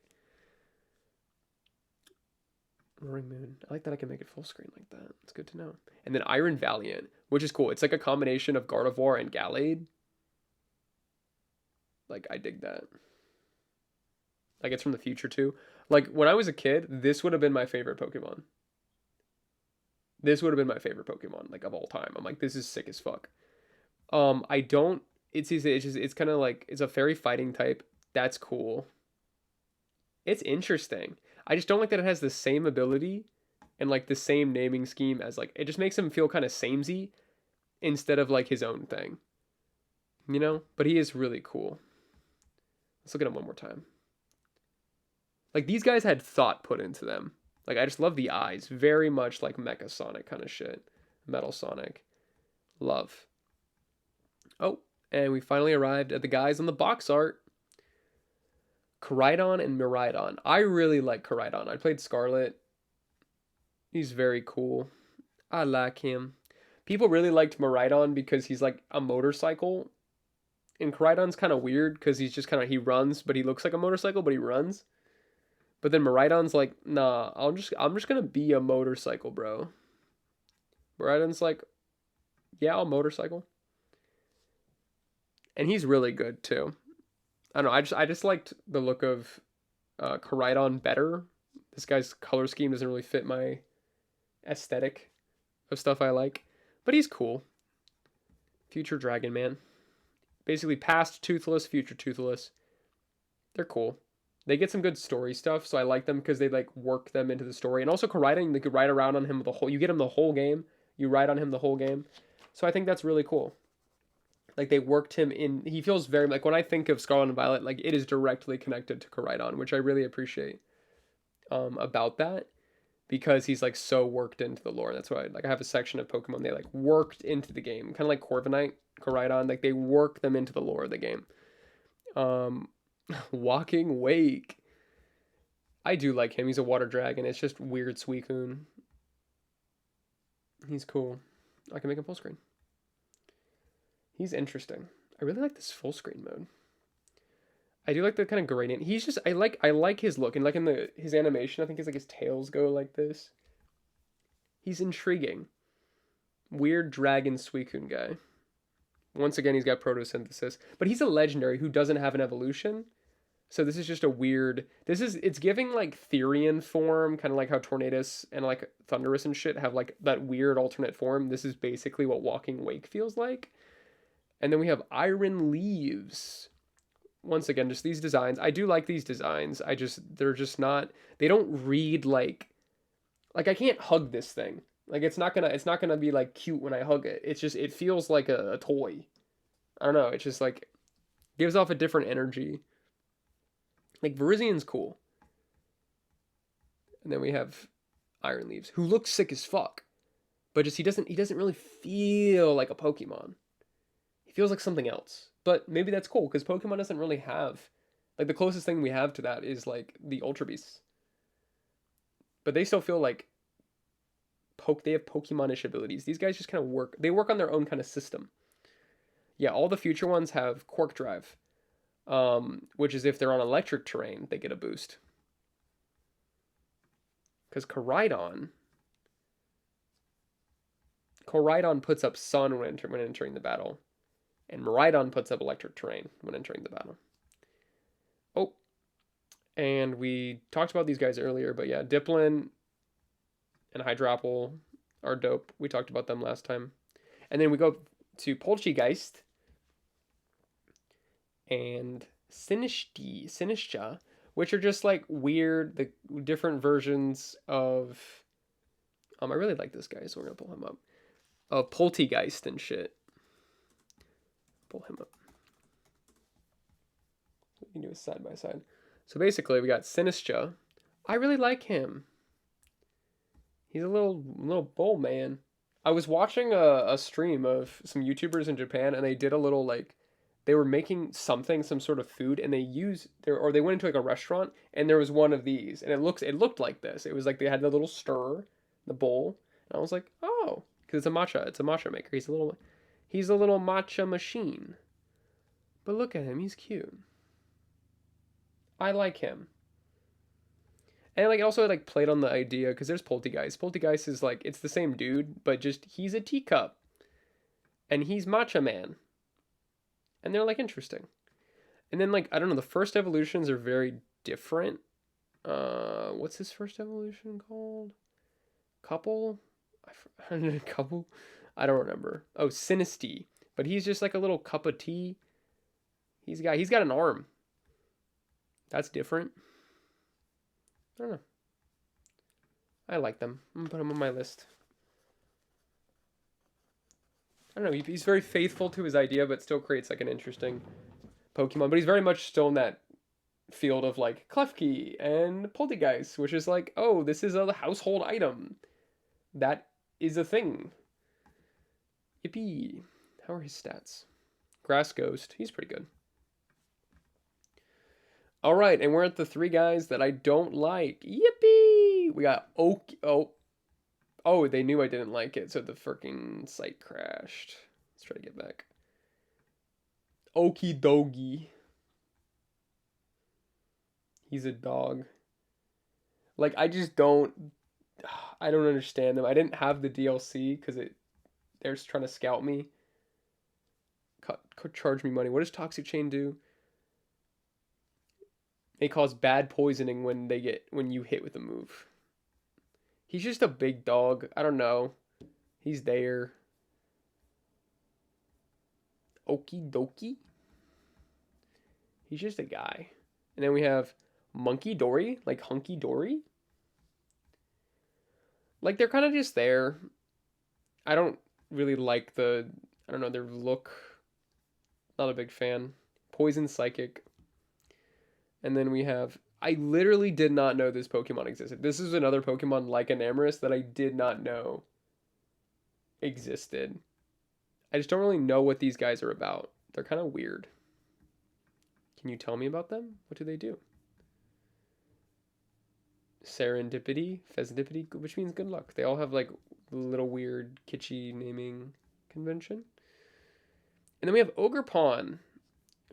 Roaring Moon. I like that I can make it full screen like that. It's good to know. And then Iron Valiant, which is cool. It's like a combination of Gardevoir and Gallade. Like, I dig that. Like, it's from the future too. Like, when I was a kid, this would have been my favorite Pokemon. This would have been my favorite Pokemon, like, of all time. I'm like, this is sick as fuck. I don't. It's kind of like it's a fairy fighting type. That's cool. It's interesting. I just don't like that it has the same ability and like the same naming scheme as like it just makes him feel kind of samey instead of like his own thing. You know? But he is really cool. Let's look at him one more time. Like, these guys had thought put into them. Like, I just love the eyes. Very much like Mecha Sonic kind of shit. Metal Sonic. Love. Oh, And we finally arrived at the guys on the box art. Koraidon and Miraidon. I really like Koraidon. I played Scarlet. He's very cool. I like him. People really liked Miraidon because he's like a motorcycle. And Koraidon's kind of weird because he's just kind of, he runs, but he looks like a motorcycle, but he runs. But then Miraidon's like, nah, I'm just gonna be a motorcycle, bro. Miraidon's like, yeah, I'll motorcycle. And he's really good too. I don't know. I just liked the look of Koraidon better. This guy's color scheme doesn't really fit my aesthetic of stuff I like, but he's cool. Future Dragon Man, basically past Toothless, future Toothless. They're cool. They get some good story stuff, so I like them because they like work them into the story. And also Koraidon, they could ride around on him the whole. You get him the whole game. You ride on him the whole game. So I think that's really cool. Like they worked him in. He feels very like when I think of Scarlet and Violet, like it is directly connected to Koraidon, which I really appreciate about that because he's like so worked into the lore. That's why like I have a section of Pokemon they like worked into the game, kind of like Corviknight, Koraidon. Like they work them into the lore of the game. Walking Wake. I do like him. He's a water dragon. It's just weird Suicune. He's cool. I can make him full screen. He's interesting. I really like this full screen mode. I do like the kind of gradient. He's just I like his look and like in his animation. I think it's like his tails go like this. He's intriguing. Weird dragon Suicune guy. Once again, he's got photosynthesis, but he's a legendary who doesn't have an evolution. So this is just a weird. It's giving like Therian form, kind of like how Tornadus and like Thundurus and shit have like that weird alternate form. This is basically what Walking Wake feels like. And then we have Iron Leaves. Once again, just these designs. I do like these designs. They're just not, they don't read like I can't hug this thing. Like it's not gonna be like cute when I hug it. It's just, it feels like a toy. I don't know. It's just like, gives off a different energy. Like Virizian's cool. And then we have Iron Leaves, who looks sick as fuck. But just he doesn't really feel like a Pokemon. He feels like something else. But maybe that's cool, because Pokemon doesn't really have... Like, the closest thing we have to that is, like, the Ultra Beasts. But they still feel like... They have Pokemon-ish abilities. These guys just kind of work... They work on their own kind of system. Yeah, all the future ones have Quark Drive. Which is if they're on electric terrain, they get a boost. Because Koraidon puts up Sun when entering the battle. And Miraidon puts up electric terrain when entering the battle. Oh, and we talked about these guys earlier, but yeah, Diplin and Hydrapple are dope. We talked about them last time. And then we go to Poltegeist and Sinistcha, which are just like weird, the different versions of... I really like this guy, so we're going to pull him up. Of Poltegeist and shit. Pull him up. We can do a side by side. So basically, we got Sinistcha. I really like him. He's a little bull man. I was watching a stream of some YouTubers in Japan, and they did a little like, they were making something, some sort of food, and they went into like a restaurant, and there was one of these, and it looked like this. It was like they had the little stir, the bowl, and I was like, oh, because it's a matcha maker. He's a little matcha machine. But look at him, he's cute. I like him. And like also like played on the idea, because there's Poltegeist. Poltegeist is like, it's the same dude, but just he's a teacup. And he's Matcha Man. And they're like interesting. And then like, I don't know, the first evolutions are very different. What's his first evolution called? Couple? Couple? I don't remember. Oh, Sinistea. But he's just like a little cup of tea. He's got an arm. That's different. I don't know. I like them. I'm gonna put him on my list. I don't know. He's very faithful to his idea, but still creates like an interesting Pokemon. But he's very much still in that field of like Klefki and Poltegeist, which is like, oh, this is a household item. That is a thing. Yippee. How are his stats? Grass Ghost. He's pretty good. All right, and we're at the 3 guys that I don't like. Yippee! We got Oh, they knew I didn't like it, so the freaking site crashed. Let's try to get back. Okie dogie. He's a dog. Like, I just don't... I don't understand them. I didn't have the DLC because they're just trying to scout me. Charge me money. What does Toxic Chain do? They cause bad poisoning when you hit with a move. He's just a big dog. I don't know. He's there. Okie dokie. He's just a guy. And then we have Monkey Dory, like Hunky Dory. Like, they're kind of just there. I don't really like I don't know, their look. Not a big fan. Poison Psychic. And then we have, I literally did not know this Pokemon existed. This is another Pokemon like Enamorus that I did not know existed. I just don't really know what these guys are about. They're kind of weird. Can you tell me about them? What do they do? Serendipity, Pheasantipity, which means good luck. They all have like little weird kitschy naming convention. And then we have Ogerpon,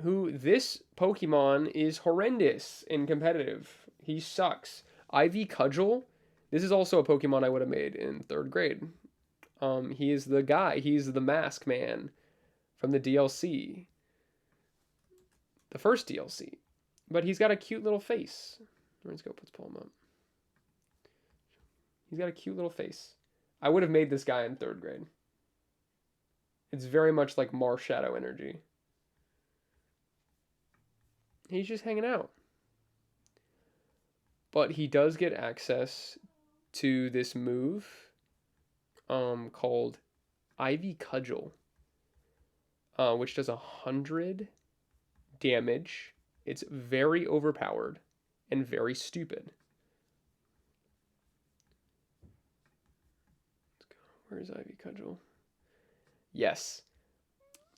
who this Pokemon is horrendous in competitive. He sucks. Ivy Cudgel, this is also a Pokemon I would have made in 3rd grade. He is the guy. He's the mask man from the DLC. The first DLC. But he's got a cute little face. Let's pull him up. He's got a cute little face. I would have made this guy in 3rd grade. It's very much like Marshadow energy. He's just hanging out. But he does get access to this move called Ivy Cudgel, which does 100 damage. It's very overpowered and very stupid. Let's go. Where's Ivy Cudgel? Yes.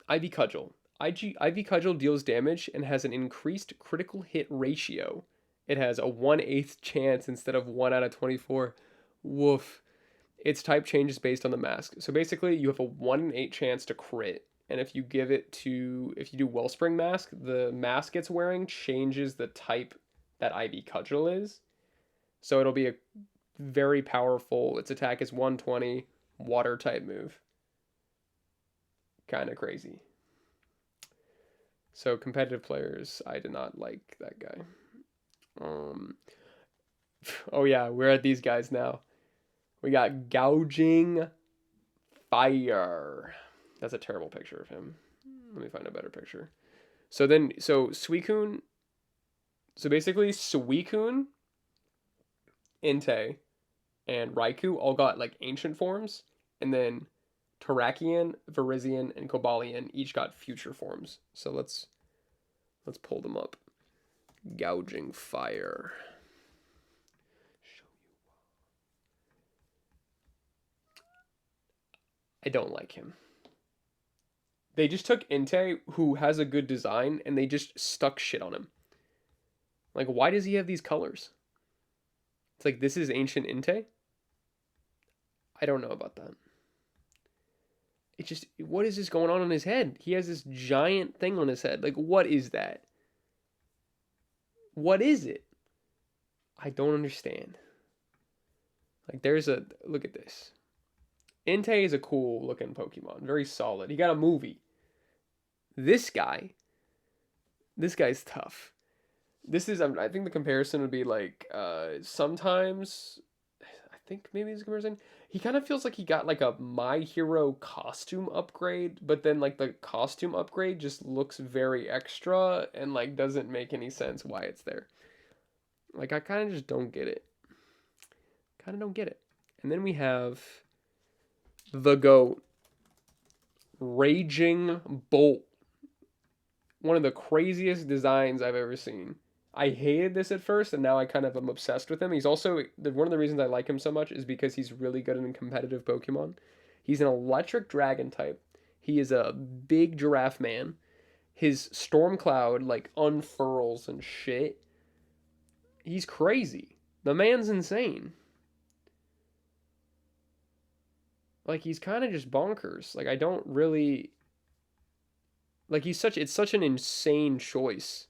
Ivy Cudgel. Ivy Cudgel deals damage and has an increased critical hit ratio. It has a 1/8 chance instead of 1 out of 24. Woof. Its type changes based on the mask. So basically, you have a 1 in 8 chance to crit. And if you do Wellspring Mask, the mask it's wearing changes the type that Ivy Cudgel is. So it'll be a very powerful, its attack is 120, water type move. Kind of crazy. So competitive players, I did not like that guy. Oh yeah, we're at these guys now. We got Gouging Fire. That's a terrible picture of him. Let me find a better picture. So Suicune. So basically, Suicune, Entei, and Raikou all got like ancient forms, and then Terrakion, Virizion, and Cobalion each got future forms. So let's pull them up. Gouging Fire. I don't like him. They just took Entei, who has a good design, and they just stuck shit on him. Like, why does he have these colors? It's like, this is ancient Entei? I don't know about that. It just, what is this going on in his head? He has this giant thing on his head. Like, what is that? What is it? I don't understand. Like, look at this. Entei is a cool looking Pokemon. Very solid. He got a movie. This guy's tough. I think the comparison would be like, sometimes, I think maybe this comparison, he kind of feels like he got like a My Hero costume upgrade, but then like the costume upgrade just looks very extra and like doesn't make any sense why it's there. Like, I kind of just don't get it. And then we have the GOAT, Raging Bolt. One of the craziest designs I've ever seen. I hated this at first, and now I kind of am obsessed with him. He's also, one of the reasons I like him so much is because he's really good in competitive Pokemon. He's an electric dragon type. He is a big giraffe man. his storm cloud like unfurls and shit. He's crazy. The man's insane. Like he's kind of just bonkers. Like I don't really like it's such an insane choice.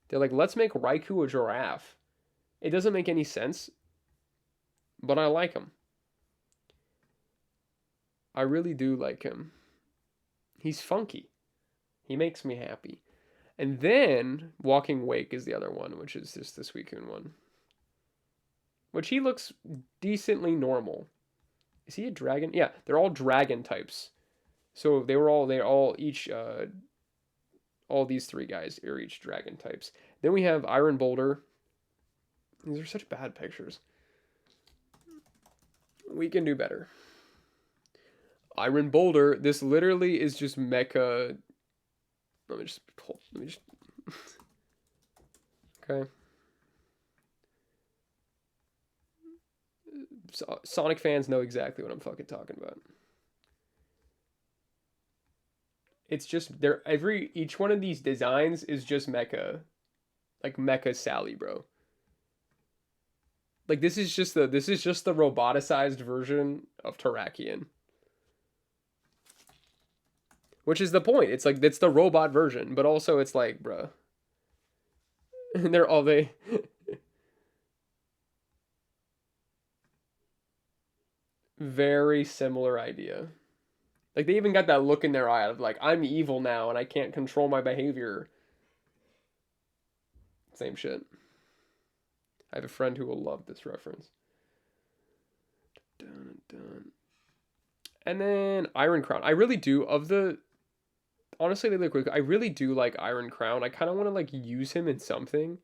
They're like, let's make Raikou a giraffe. It doesn't make any sense, but I like him. I really do like him. He's funky. He makes me happy. And then Walking Wake is the other one, which is just the Suicune one. Which he looks decently normal. Is he a dragon? Yeah, they're all dragon types. So all these three guys are each dragon types. Then we have Iron Boulder. These are such bad pictures. We can do better. Iron Boulder, this literally is just mecha. Let me just. Okay. Sonic fans know exactly what I'm fucking talking about. It's just each one of these designs is just mecha, like mecha Sally, bro. Like this is just the roboticized version of Terrakion. Which is the point. It's like it's the robot version, but also it's like, bruh. And they're all they very similar idea. Like they even got that look in their eye of like, I'm evil now and I can't control my behavior. Same shit. I have a friend who will love this reference. Dun, dun. And then Iron Crown. I really do honestly, really quick, I really do like Iron Crown. I kind of want to like use him in something.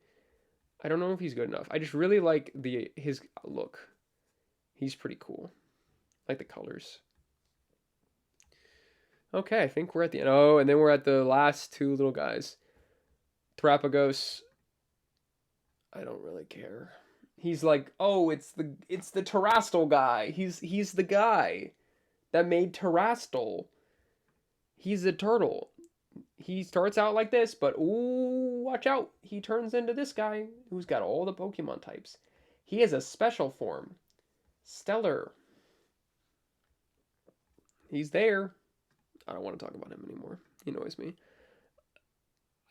I don't know if he's good enough. I just really like his look. He's pretty cool. I like the colors. Okay, I think we're at the end. Oh, and then we're at the last two little guys. Thrapagos. I don't really care. He's like, oh, it's the Terastal guy. He's the guy that made Terastal. He's a turtle. He starts out like this, but ooh, watch out. He turns into this guy who's got all the Pokemon types. He has a special form. Stellar. He's there. I don't want to talk about him anymore. He annoys me.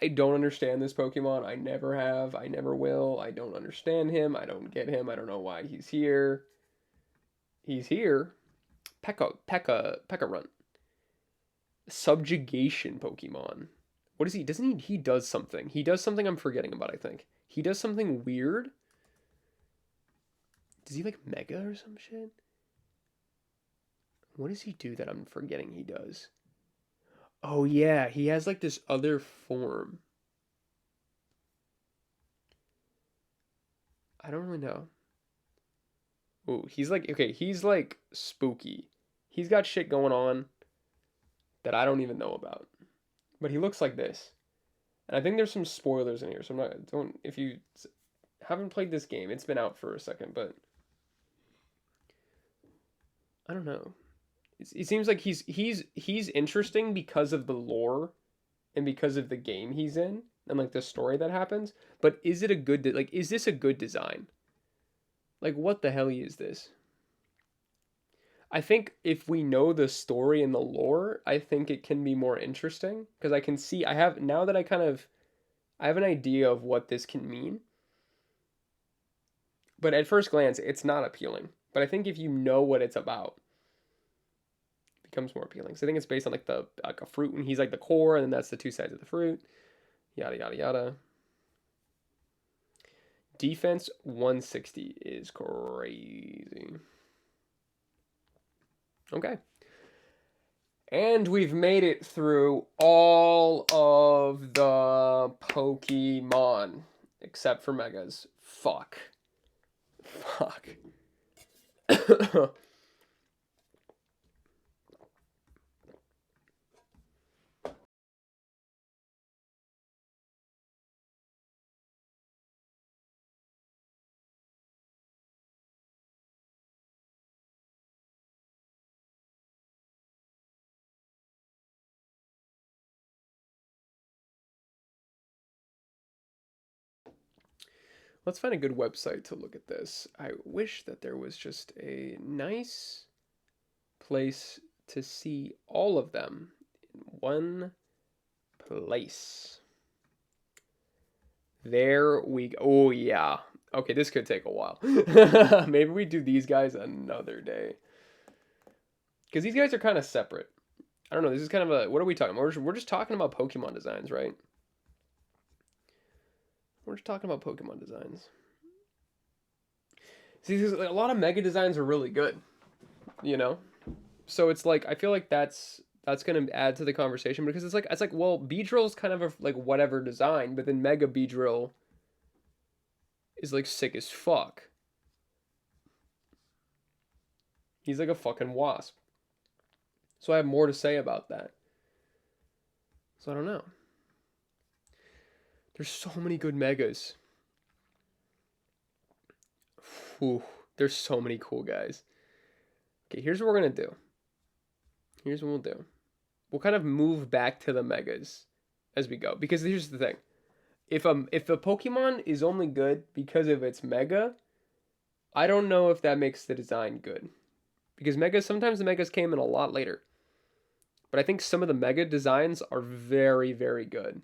I don't understand this Pokemon. I never have. I never will. I don't understand him. I don't get him. I don't know why he's here. He's here. Pekka-Runt. Subjugation Pokemon. What is he? Doesn't he does something. He does something I'm forgetting about, I think. He does something weird. Does he like Mega or some shit? What does he do that I'm forgetting he does? Oh yeah, he has like this other form. I don't really know. Ooh, he's like, okay, he's like spooky. He's got shit going on that I don't even know about. But he looks like this. And I think there's some spoilers in here, so if you haven't played this game, it's been out for a second, but I don't know. It seems like he's interesting because of the lore and because of the game he's in and like the story that happens. But is it a good is this a good design? Like what the hell is this? I think if we know the story and the lore, I think it can be more interesting because I can see I have now that I have an idea of what this can mean. But at first glance, it's not appealing. But I think if you know what it's about, it becomes more appealing. So I think it's based on like a fruit, and he's like the core, and then that's the two sides of the fruit. Yada yada yada. Defense 160 is crazy. Okay. And we've made it through all of the Pokemon. Except for Megas. Fuck. Fuck. Let's find a good website to look at this. I wish that there was just a nice place to see all of them in one place. There we go. Oh, yeah. Okay, this could take a while. Maybe we do these guys another day. Because these guys are kind of separate. I don't know. This is kind of a... What are we talking about? We're just talking about Pokemon designs, right? We're just talking about Pokemon designs. See, a lot of Mega designs are really good. You know? So it's like... I feel like that's going to add to the conversation. Because it's like well, Beedrill's kind of a, like, whatever design. But then Mega Beedrill is, like, sick as fuck. He's like a fucking wasp. So I have more to say about that. So I don't know. There's so many good megas. Whew, there's so many cool guys. Okay, here's what we're going to do. Here's what we'll do. We'll kind of move back to the megas as we go. Because here's the thing. If a Pokemon is only good because of its mega, I don't know if that makes the design good. Because megas, sometimes the megas came in a lot later. But I think some of the mega designs are very, very good.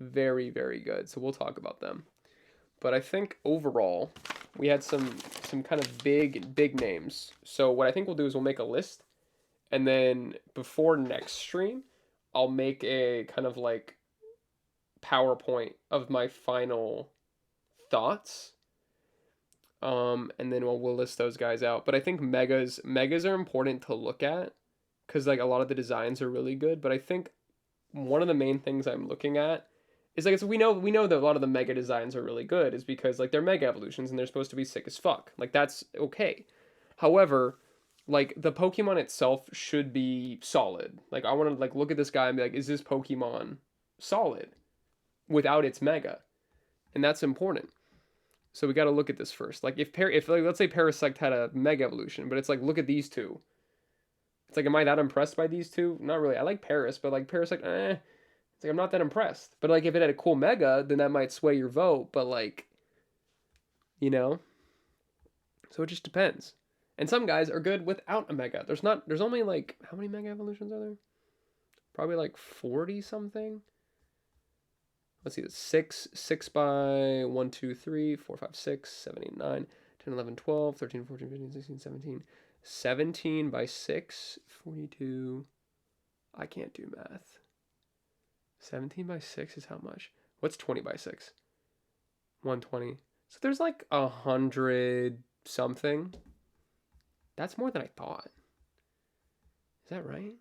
Very, very good. So we'll talk about them. But I think overall, we had some kind of big names. So what I think we'll do is we'll make a list. And then before next stream, I'll make a kind of like PowerPoint of my final thoughts. And then we'll list those guys out. But I think megas are important to look at. Because like a lot of the designs are really good, but I think one of the main things I'm looking at is like we know that a lot of the mega designs are really good is because like they're mega evolutions and they're supposed to be sick as fuck. Like that's okay. However, like the Pokemon itself should be solid. Like I want to like look at this guy and be like, is this Pokemon solid without its mega? And that's important. So we got to look at this first. Like if like, let's say Parasect had a mega evolution, but it's like look at these two. It's like, am I that impressed by these two? Not really. I like Paris, but like Paris, like, It's like I'm not that impressed. But like if it had a cool mega, then that might sway your vote. But like, you know, so it just depends. And some guys are good without a mega. There's only like how many mega evolutions are there? Probably like 40 something. Let's see, it's 6 by 1, 2, 3, 4, 5, 6, 7, 8, 9, 10, 11, 12, 13, 14, 15, 16, 17. 17 by 6, 42. I can't do math. 17 by 6 is how much? What's 20 by 6? 120. So there's like 100 something. That's more than I thought. Is that right?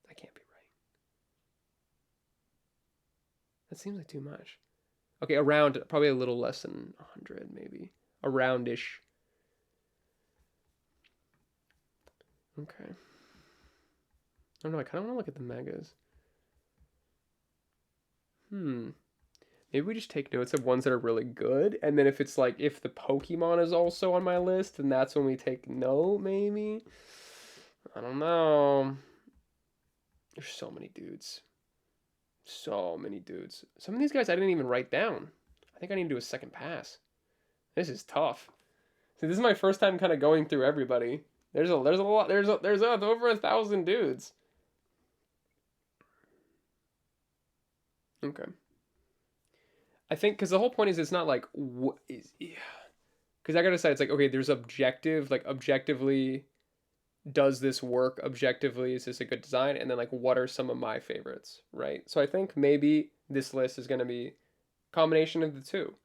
That can't be right. That seems like too much. Okay, around, probably a little less than 100 maybe. Around-ish. Okay. I don't know, I kind of want to look at the megas. Maybe we just take notes of ones that are really good, and then if it's like, if the Pokemon is also on my list, then that's when we take note, maybe? I don't know. There's so many dudes. So many dudes. Some of these guys I didn't even write down. I think I need to do a second pass. This is tough. See, this is my first time kind of going through everybody. There's a lot. There's over 1,000 dudes. Okay. I think because the whole point is it's not like what is, because I gotta say it's like okay, there's objective, like objectively, does this work? Objectively, is this a good design? And then like what are some of my favorites, right? So I think maybe this list is gonna be a combination of the two.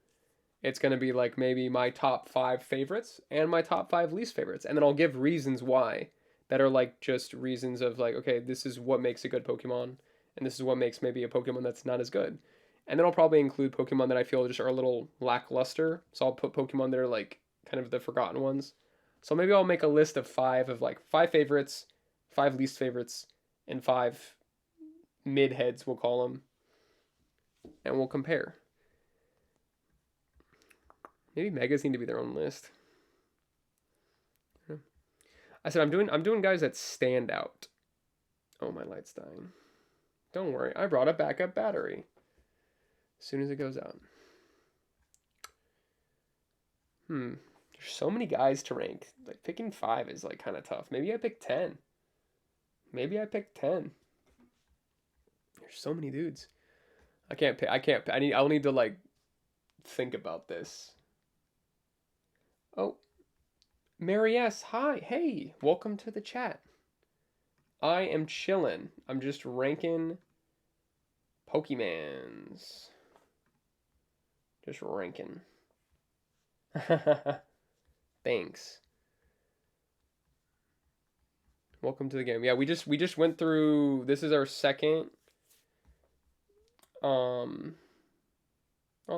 It's going to be like maybe my top 5 favorites and my top 5 least favorites. And then I'll give reasons why that are like just reasons of like, okay, this is what makes a good Pokemon. And this is what makes maybe a Pokemon that's not as good. And then I'll probably include Pokemon that I feel just are a little lackluster. So I'll put Pokemon that are like kind of the forgotten ones. So maybe I'll make a list of 5 of like 5 favorites, 5 least favorites, and 5 mid heads, we'll call them. And we'll compare. Maybe megas need to be their own list. I said I'm doing guys that stand out. Oh, my light's dying. Don't worry, I brought a backup battery. As soon as it goes out. There's so many guys to rank. Like picking 5 is like kind of tough. Maybe I pick 10. Maybe I pick 10. There's so many dudes. I can't pick. I can't. I'll need to like think about this. Oh, Mary S. Hi. Hey. Welcome to the chat. I am chillin'. I'm just ranking Pokemans. Just ranking. Thanks. Welcome to the game. Yeah, we just went through. This is our second. Oh,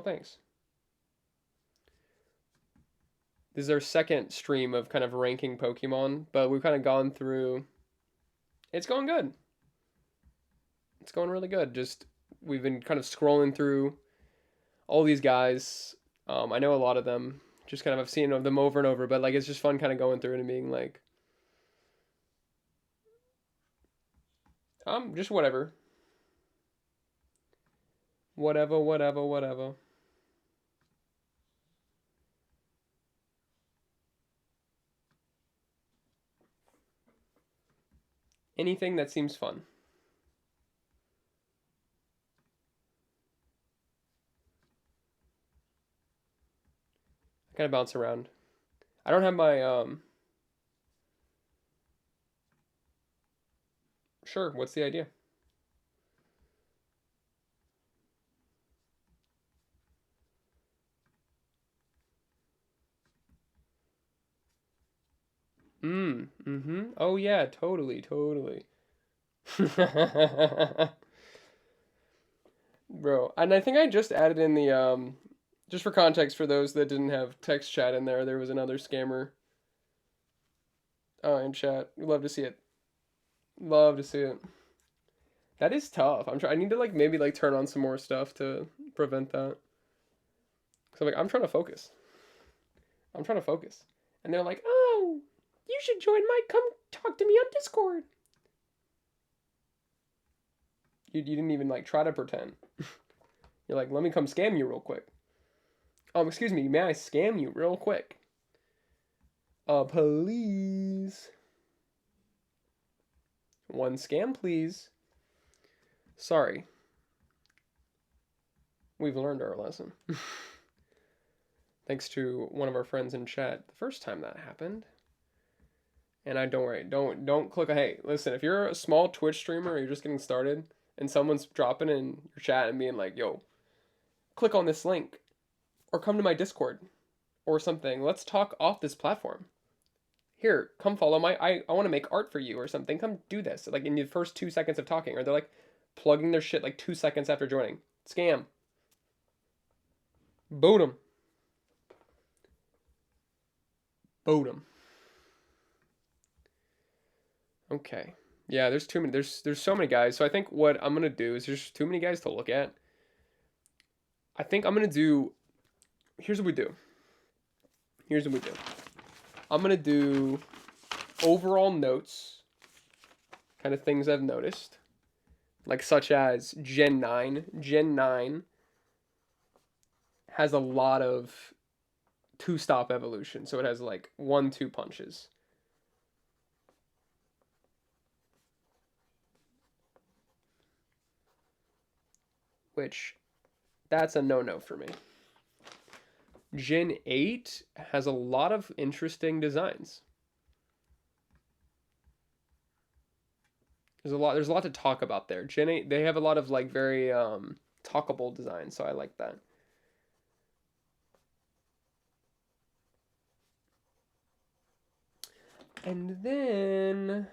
thanks. This is our second stream of kind of ranking Pokemon, but we've kind of gone through. It's going good. It's going really good. Just we've been kind of scrolling through all these guys. I know a lot of them. Just kind of I've seen them over and over, but like it's just fun kind of going through it and being like, just whatever. Whatever. Anything that seems fun. I kind of bounce around. I don't have my Sure, what's the idea? Oh yeah, totally. Bro, and I think I just added in the just for context for those that didn't have text chat in there was another scammer in chat. Love to see it. Love to see it. That is tough. I need to like maybe like turn on some more stuff to prevent that. Cause I'm trying to focus. And they're like, "Oh, you should join my come talk to me on Discord." You didn't even like try to pretend. You're like, "Let me come scam you real quick." Excuse me, may I scam you real quick? Please. One scam, please. Sorry. We've learned our lesson. Thanks to one of our friends in chat the first time that happened. And don't worry, don't click. Hey, listen, if you're a small Twitch streamer or you're just getting started and someone's dropping in your chat and being like, "Yo, click on this link or come to my Discord or something. Let's talk off this platform. Here, come follow I want to make art for you or something. Come do this." Like in the first 2 seconds of talking, or they're like plugging their shit like 2 seconds after joining. Scam. Boot 'em. Boot 'em. Okay. Yeah, there's too many. There's so many guys. So I think what I'm gonna do is there's too many guys to look at. I think I'm gonna do. Here's what we do. I'm gonna do overall notes, kind of things I've noticed, like such as Gen 9. Gen 9 has a lot of two-stop evolution, so it has like 1-2 punches. Which, that's a no-no for me. Gen 8 has a lot of interesting designs. There's a lot to talk about there. Gen 8, they have a lot of like very talkable designs, so I like that. And then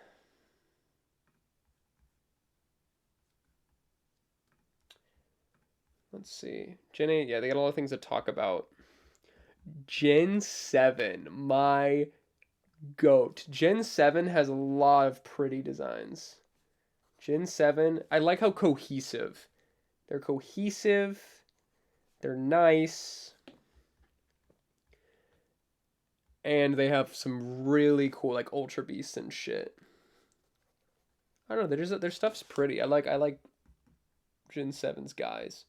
let's see. Gen 8, yeah, they got a lot of things to talk about. Gen 7, my goat. Gen 7 has a lot of pretty designs. Gen 7, I like how cohesive. They're cohesive. They're nice. And they have some really cool like Ultra Beasts and shit. I don't know, their stuff's pretty. I like Gen 7's guys.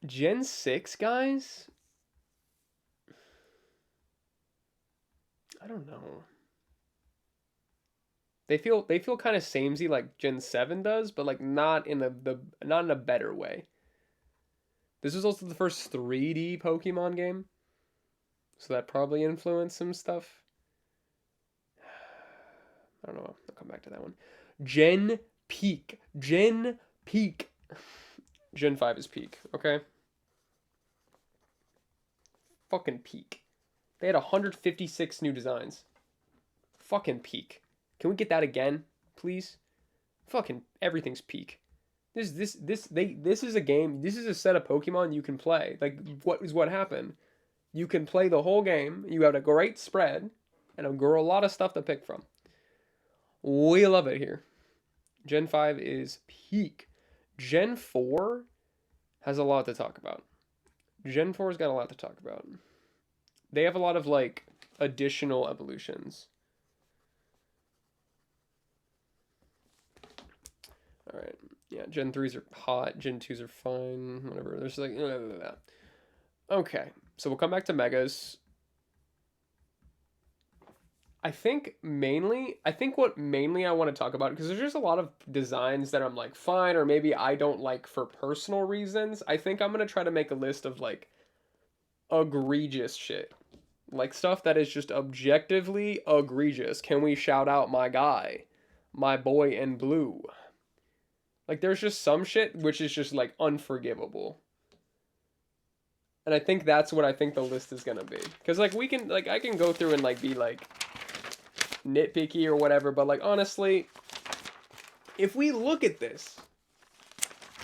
Gen 6 guys, I don't know. They feel kind of samey like Gen 7 does, but like not in not in a better way. This was also the first 3D Pokemon game, so that probably influenced some stuff. I don't know. I'll come back to that one. Gen Peak. Gen Peak. Gen 5 is peak, okay? Fucking peak. They had 156 new designs. Fucking peak. Can we get that again, please? Fucking everything's peak. This is a game. This is a set of Pokemon you can play. Like what happened? You can play the whole game. You have a great spread and a lot of stuff to pick from. We love it here. Gen 5 is peak. Gen 4 has a lot to talk about. Gen 4's got a lot to talk about. They have a lot of like additional evolutions. All right. Yeah, Gen 3s are hot. Gen 2s are fine. Whatever. There's like okay. So we'll come back to megas. I think what mainly I want to talk about, because there's just a lot of designs that I'm like fine, or maybe I don't like for personal reasons. I think I'm gonna try to make a list of like egregious shit, like stuff that is just objectively egregious. Can we shout out my guy, my boy in blue? Like there's just some shit which is just like unforgivable. And I think that's what I think the list is gonna be. Cause like I can go through and like be like nitpicky or whatever, but like honestly, if we look at this,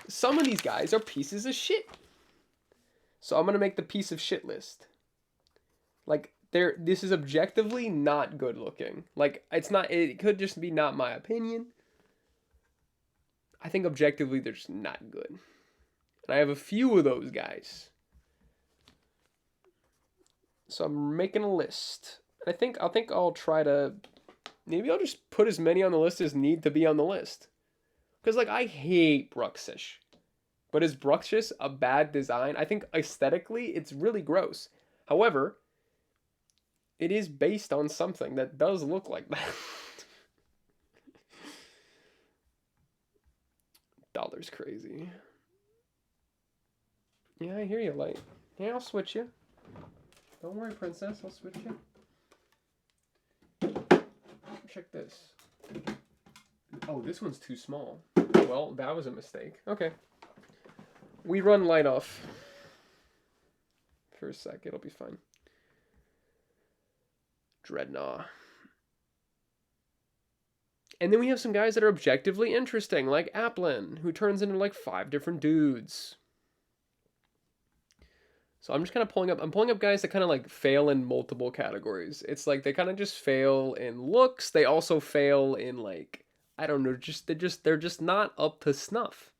some of these guys are pieces of shit. So I'm gonna make the piece of shit list. Like this is objectively not good looking. Like it could just be not my opinion. I think objectively they're just not good. And I have a few of those guys. So I'm making a list. I think I'll try to, maybe I'll just put as many on the list as need to be on the list. Because like I hate Bruxish. But is Bruxish a bad design? I think aesthetically it's really gross. However, it is based on something that does look like that. Dollar's crazy. Yeah, I hear you, Light. Yeah, I'll switch you. Don't worry, princess. I'll switch you. Check this. Oh, this one's too small. Well, that was a mistake. Okay. We run Light off. For a sec, it'll be fine. Dreadnought. And then we have some guys that are objectively interesting, like Applin, who turns into like 5 different dudes. So I'm just kind of pulling up guys that kind of like fail in multiple categories. It's like they kind of just fail in looks. They also fail in like, I don't know, they're just not up to snuff.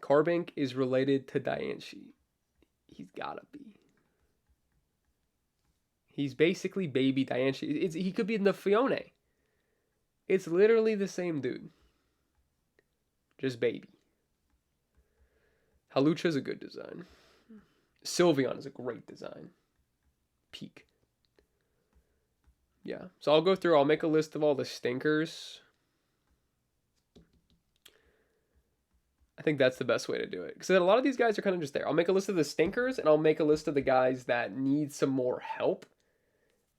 Carbink is related to Diancie. He's gotta be. He's basically baby Diancie. He could be in the Fione. It's literally the same dude. Just baby. Halucha's a good design. Sylveon is a great design. Peak. Yeah. So I'll go through. I'll make a list of all the stinkers. I think that's the best way to do it. Because a lot of these guys are kind of just there. I'll make a list of the stinkers, and I'll make a list of the guys that need some more help.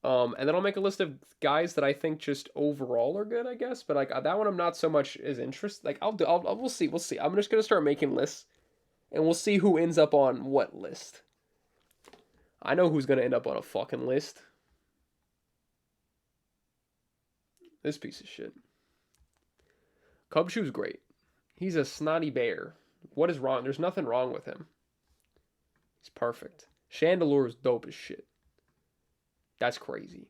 And then I'll make a list of guys that I think just overall are good, I guess. But like that one, I'm not so much as interested. Like we'll see. We'll see. I'm just gonna start making lists, and we'll see who ends up on what list. I know who's gonna end up on a fucking list. This piece of shit. Cubchoo's great. He's a snotty bear. What is wrong? There's nothing wrong with him. He's perfect. Chandelure is dope as shit. That's crazy.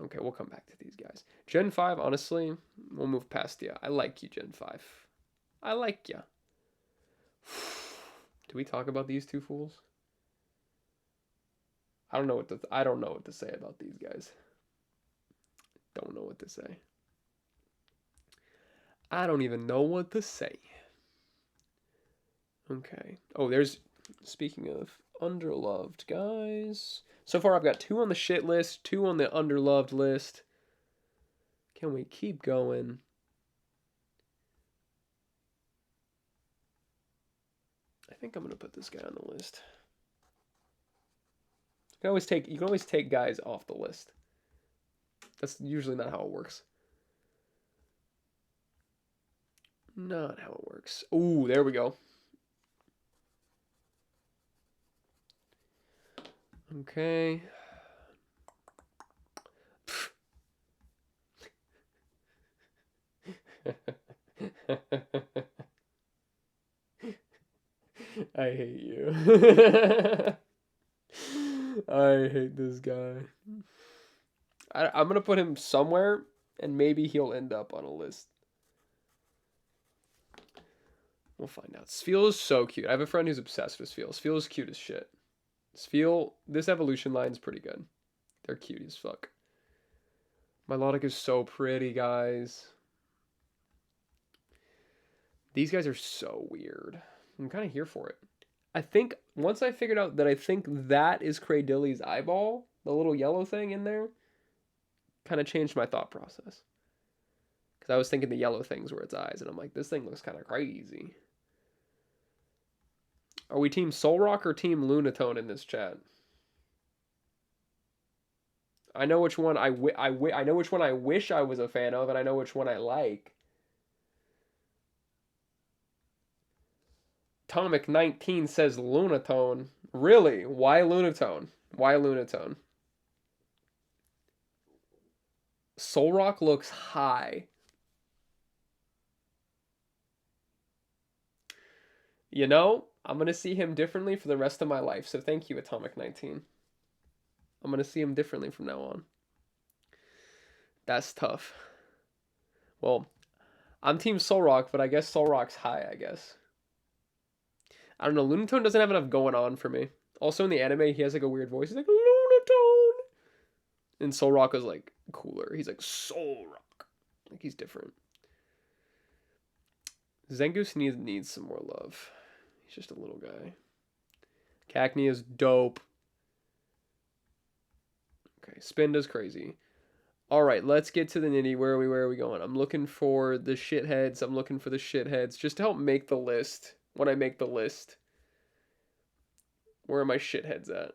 Okay, we'll come back to these guys. Gen 5, honestly, we'll move past you. I like you, Gen 5. I like you. Do we talk about these two fools? I don't know what to say about these guys. Don't know what to say. I don't even know what to say. Okay. Oh, speaking of, underloved, guys. So far, I've got 2 on the shit list, 2 on the underloved list. Can we keep going? I think I'm gonna put this guy on the list. You can always take guys off the list. That's usually not how it works. Not how it works. Ooh, there we go. Okay. I hate you. I hate this guy. I'm gonna put him somewhere, and maybe he'll end up on a list. We'll find out. Sfeel is so cute. I have a friend who's obsessed with Sfeel. Sfeel is cute as shit. Sfeel, this evolution line's pretty good. They're cute as fuck. Milotic is so pretty, guys. These guys are so weird. I'm kind of here for it. I think once I figured out that I think that is Kraydilly's eyeball, the little yellow thing in there, kind of changed my thought process. Because I was thinking the yellow things were its eyes, and I'm like, this thing looks kind of crazy. Are we Team Solrock or Team Lunatone in this chat? I know which one I know which one I wish I was a fan of, and I know which one I like. Atomic 19 says Lunatone. Really? Why Lunatone? Why Lunatone? Solrock looks high. You know, I'm going to see him differently for the rest of my life. So thank you, Atomic 19. I'm going to see him differently from now on. That's tough. Well, I'm Team Solrock, but I guess Solrock's high, I guess. I don't know. Lunatone doesn't have enough going on for me. Also, in the anime, he has like a weird voice. He's like, Lunatone! And Solrock is like cooler. He's like, Solrock. Like, he's different. Zangoose needs some more love. He's just a little guy. Cacnea is dope. Okay, Spinda's crazy. All right, let's get to the nitty. Where are we going? I'm looking for the shitheads. I'm looking for the shitheads just to help make the list. When I make the list, where are my shitheads at?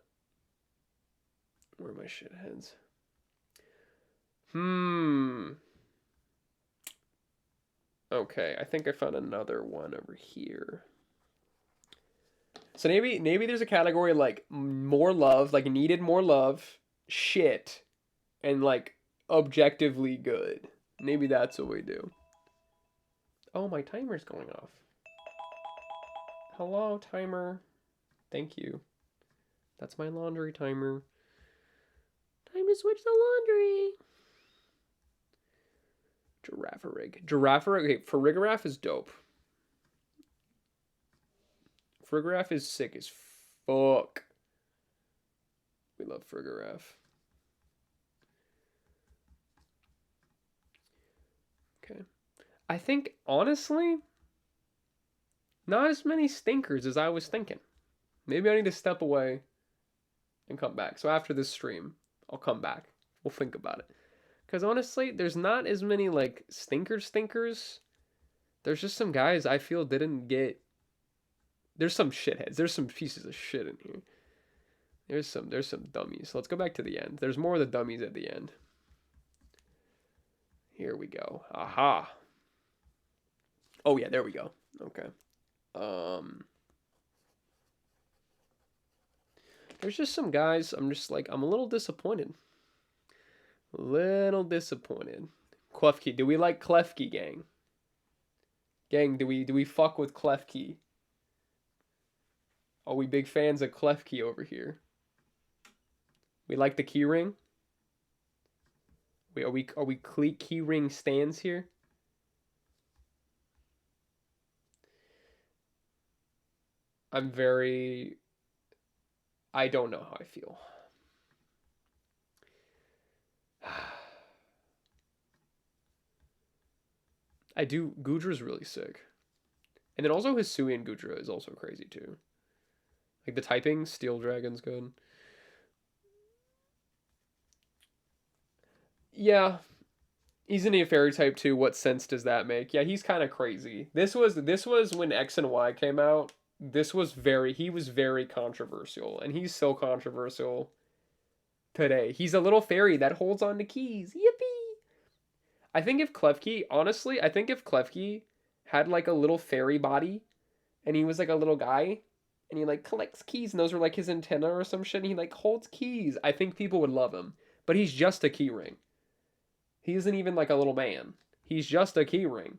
Where are my shitheads? Okay, I think I found another one over here. So maybe there's a category like more love, like needed more love, shit, and like objectively good. Maybe that's what we do. Oh, my timer's going off. Hello, timer. Thank you. That's my laundry timer. Time to switch the laundry. Giraffarig. Giraffarig. Okay, Farigiraf is dope. Farigiraf is sick as fuck. We love Farigiraf. Okay. I think, honestly, not as many stinkers as I was thinking. Maybe I need to step away and come back. So after this stream, I'll come back. We'll think about it. Because honestly, there's not as many like stinkers. There's just some guys I feel didn't get. There's some shitheads. There's some pieces of shit in here. There's some dummies. So let's go back to the end. There's more of the dummies at the end. Here we go. Aha. Oh yeah, there we go. Okay. There's just some guys I'm a little disappointed. Klefki. Do we like Klefki, gang? Gang, do we fuck with Klefki? Are we big fans of Klefki over here? We like the keyring? Wait, are we keyring stands here? I don't know how I feel. Gudra's really sick. And then also Hisui and Gudra is also crazy too. Like the typing, Steel Dragon's good. Yeah, he's an fairy type too. What sense does that make? Yeah, he's kind of crazy. This was when X and Y came out. He was very controversial, and he's still controversial today. He's a little fairy that holds on to keys. Yippee! I think if Klefki, honestly, I think if Klefki had like a little fairy body and he was like a little guy and he like collects keys and those were like his antenna or some shit and he like holds keys, I think people would love him. But he's just a key ring. He isn't even like a little man. He's just a key ring.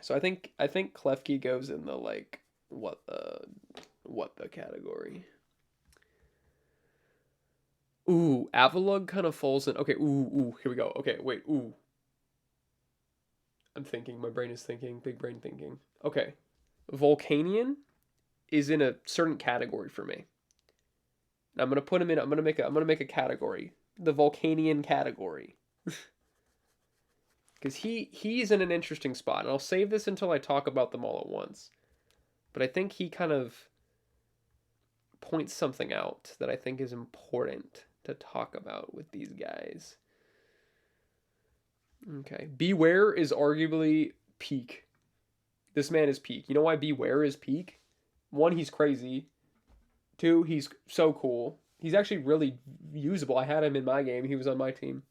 So I think Klefki goes in the like what the category. Ooh, Avalug kind of falls in. Okay, ooh, here we go. Okay, wait, ooh. I'm thinking, my brain is thinking, big brain thinking. Okay. Volcanion is in a certain category for me. And I'm gonna put him in. I'm gonna make a category. The Volcanion category. Because he's in an interesting spot. And I'll save this until I talk about them all at once. But I think he kind of points something out that I think is important to talk about with these guys. Okay. Beware is arguably peak. This man is peak. You know why Beware is peak? One, he's crazy. Two, he's so cool. He's actually really usable. I had him in my game. He was on my team.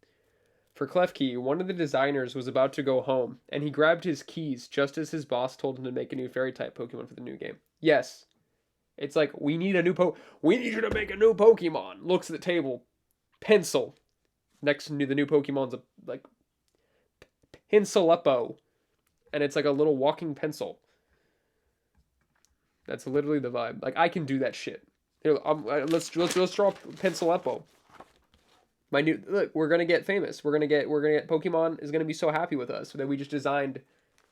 For Klefki, one of the designers was about to go home, and he grabbed his keys just as his boss told him to make a new fairy-type Pokemon for the new game. Yes. It's like, we need you to make a new Pokemon. Looks at the table. Pencil. Next to the new Pokemon's like Pinselepo. And it's like a little walking pencil. That's literally the vibe. Like, I can do that shit. Here, let's draw Pinselepo. Look, we're gonna get famous. We're gonna get Pokemon is gonna be so happy with us that we just designed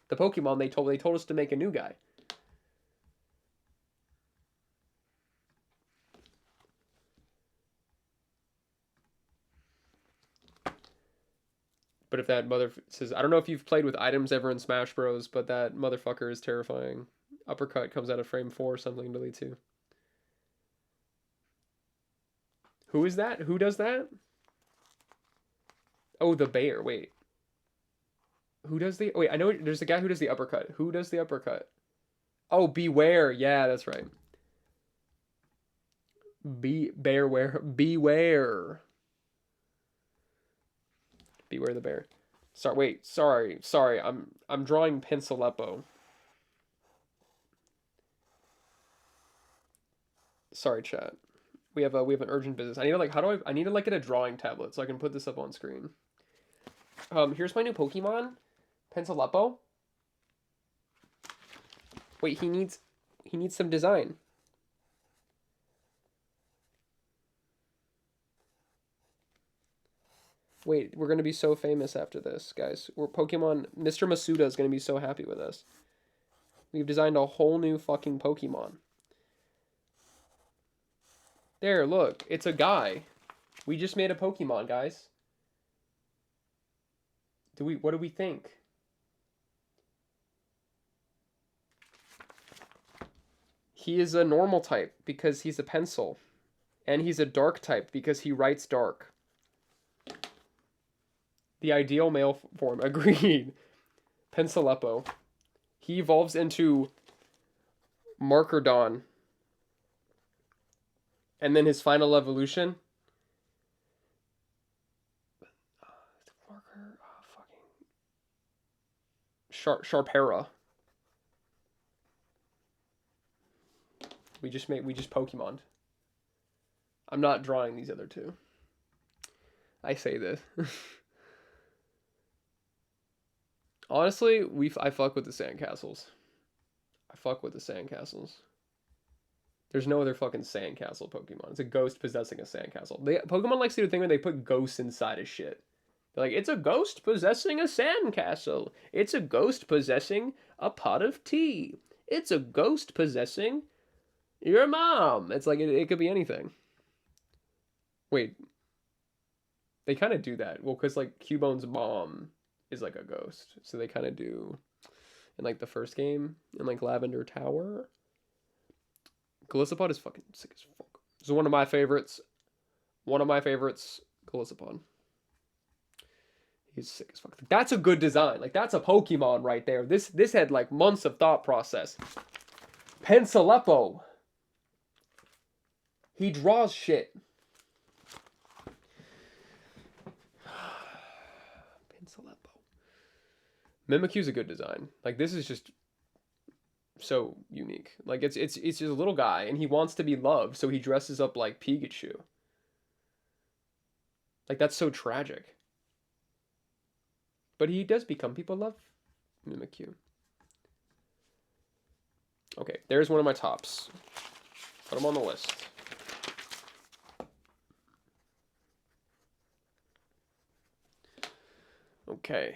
the Pokemon. They told us to make a new guy. But if that mother says, I don't know if you've played with items ever in Smash Bros, but that motherfucker is terrifying. Uppercut comes out of frame 4 or something, delete 2. Who is that? Who does that? Oh, the bear. Wait. Who does the... Wait, I know there's a guy who does the uppercut. Who does the uppercut? Oh, Beware. Yeah, that's right. Beware. Beware the bear. Sorry. I'm drawing Pinselepo. Sorry, chat. We have an urgent business. I need to like I need to like get a drawing tablet so I can put this up on screen. Here's my new Pokemon, Pinselepo. Wait, he needs some design. Wait, we're gonna be so famous after this, guys. Mr. Masuda is gonna be so happy with us. We've designed a whole new fucking Pokemon. There, look, it's a guy. We just made a Pokemon, guys. What do we think? He is a normal type because he's a pencil. And he's a dark type because he writes dark. The ideal male form. Agreed. Pinselepo. He evolves into Markerdon. And then his final evolution. Sharpera. We just Pokemoned. I'm not drawing these other two. I say this. Honestly, I fuck with the sandcastles. There's no other fucking sandcastle Pokemon. It's a ghost possessing a sandcastle. Pokemon likes to do a thing where they put ghosts inside of shit. They're like, it's a ghost possessing a sandcastle. It's a ghost possessing a pot of tea. It's a ghost possessing your mom. It's like, it could be anything. Wait. They kind of do that. Well, because, like, Cubone's mom is, like, a ghost. So they kind of do in, like, the first game. In, like, Lavender Tower. Golisopod is fucking sick as fuck. This is one of my favorites. One of my favorites, Golisopod. He's sick as fuck. That's a good design. Like, that's a Pokemon right there. This had, like, months of thought process. Penselepo. He draws shit. Penselepo. Mimikyu's a good design. Like, this is just so unique. Like, it's just a little guy, and he wants to be loved, so he dresses up like Pikachu. Like, that's so tragic. But he does become, people love Mimikyu. Okay, there's one of my tops. Put him on the list. Okay.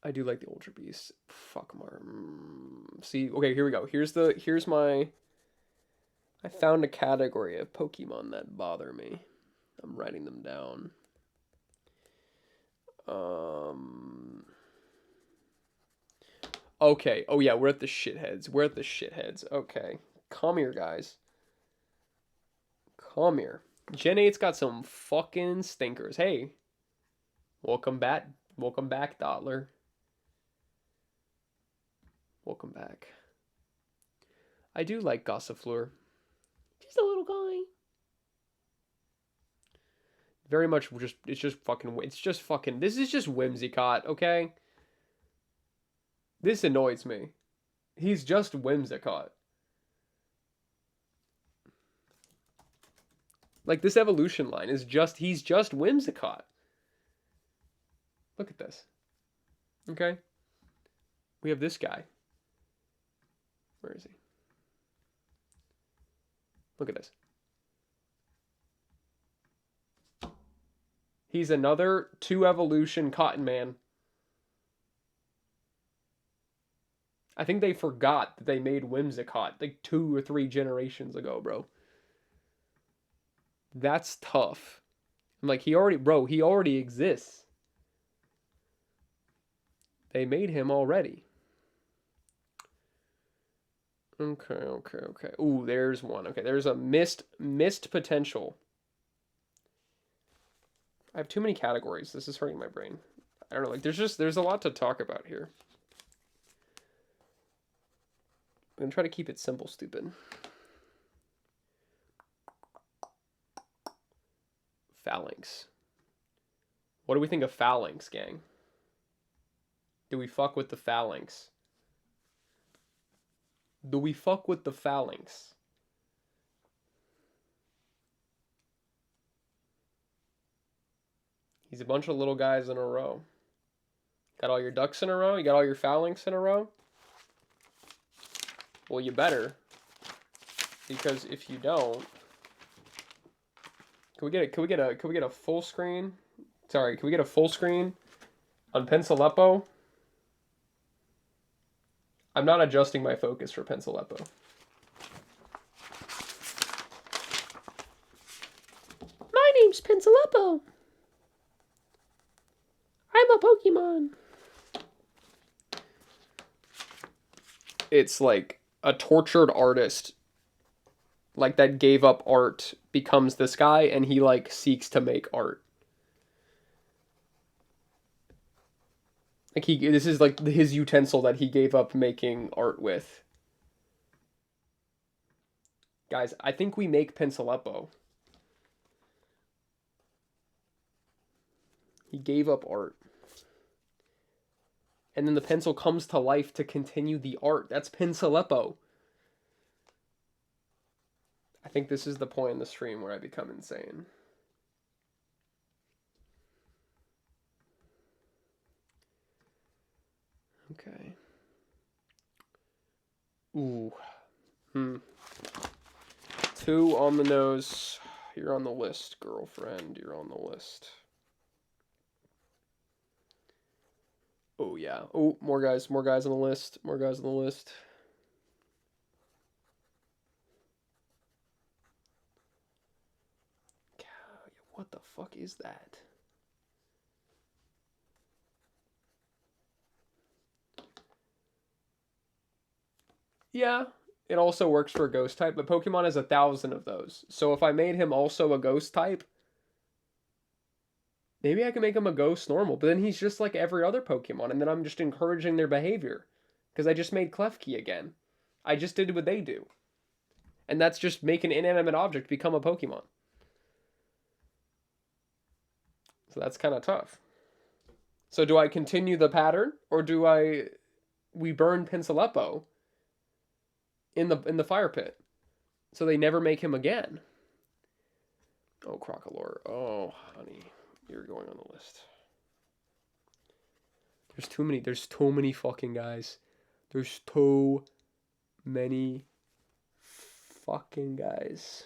I do like the Ultra Beast. Fuck Mar. See, okay, here we go. Here's my. I found a category of Pokemon that bother me. I'm writing them down. Okay. Oh yeah, we're at the shitheads. We're at the shitheads. Okay. Come here, guys. Come here. Gen 8's got some fucking stinkers. Hey. Welcome back. Welcome back, Dottler. Welcome back. I do like Gossifleur. Just a little guy. Very much just, it's just fucking, this is just Whimsicott, okay? This annoys me. He's just Whimsicott. Like, this evolution line is just, he's just Whimsicott. Look at this. Okay? We have this guy. Where is he? Look at this. He's another 2 evolution Cotton Man. I think they forgot that they made Whimsicott like 2 or 3 generations ago, bro. That's tough. I'm like, he already exists. They made him already. Okay. Ooh, there's one. Okay, there's a missed potential. I have too many categories. This is hurting my brain. I don't know. Like, there's a lot to talk about here. I'm gonna try to keep it simple, stupid. Phalanx. What do we think of Phalanx, gang? Do we fuck with the Phalanx? Do we fuck with the Phalanx? He's a bunch of little guys in a row. Got all your ducks in a row? You got all your Phalanx in a row? Well, you better. Because if you don't... Can we get a full screen? Sorry, can we get a full screen on Penselepo? I'm not adjusting my focus for Penselepo. My name's Penselepo. I'm a Pokemon. It's like a tortured artist, like, that gave up art, becomes this guy, and he, like, seeks to make art. Like, this is like his utensil that he gave up making art with. Guys, I think we make Penselepo. He gave up art. And then the pencil comes to life to continue the art. That's Penselepo. I think this is the point in the stream where I become insane. Okay. Ooh. 2 on the nose. You're on the list, girlfriend. You're on the list. Oh, yeah. Oh, more guys on the list. More guys on the list. What the fuck is that? Yeah, it also works for a ghost type, but Pokemon has 1,000 of those. So if I made him also a ghost type, maybe I can make him a ghost normal, but then he's just like every other Pokemon, and then I'm just encouraging their behavior. Because I just made Klefki again. I just did what they do. And that's just make an inanimate object become a Pokemon. So that's kind of tough. So do I continue the pattern, or do we burn Pinsalepo in the fire pit, so they never make him again? Oh, Crocolore. Oh, honey, you're going on the list. There's too many. There's too many fucking guys. There's too many fucking guys.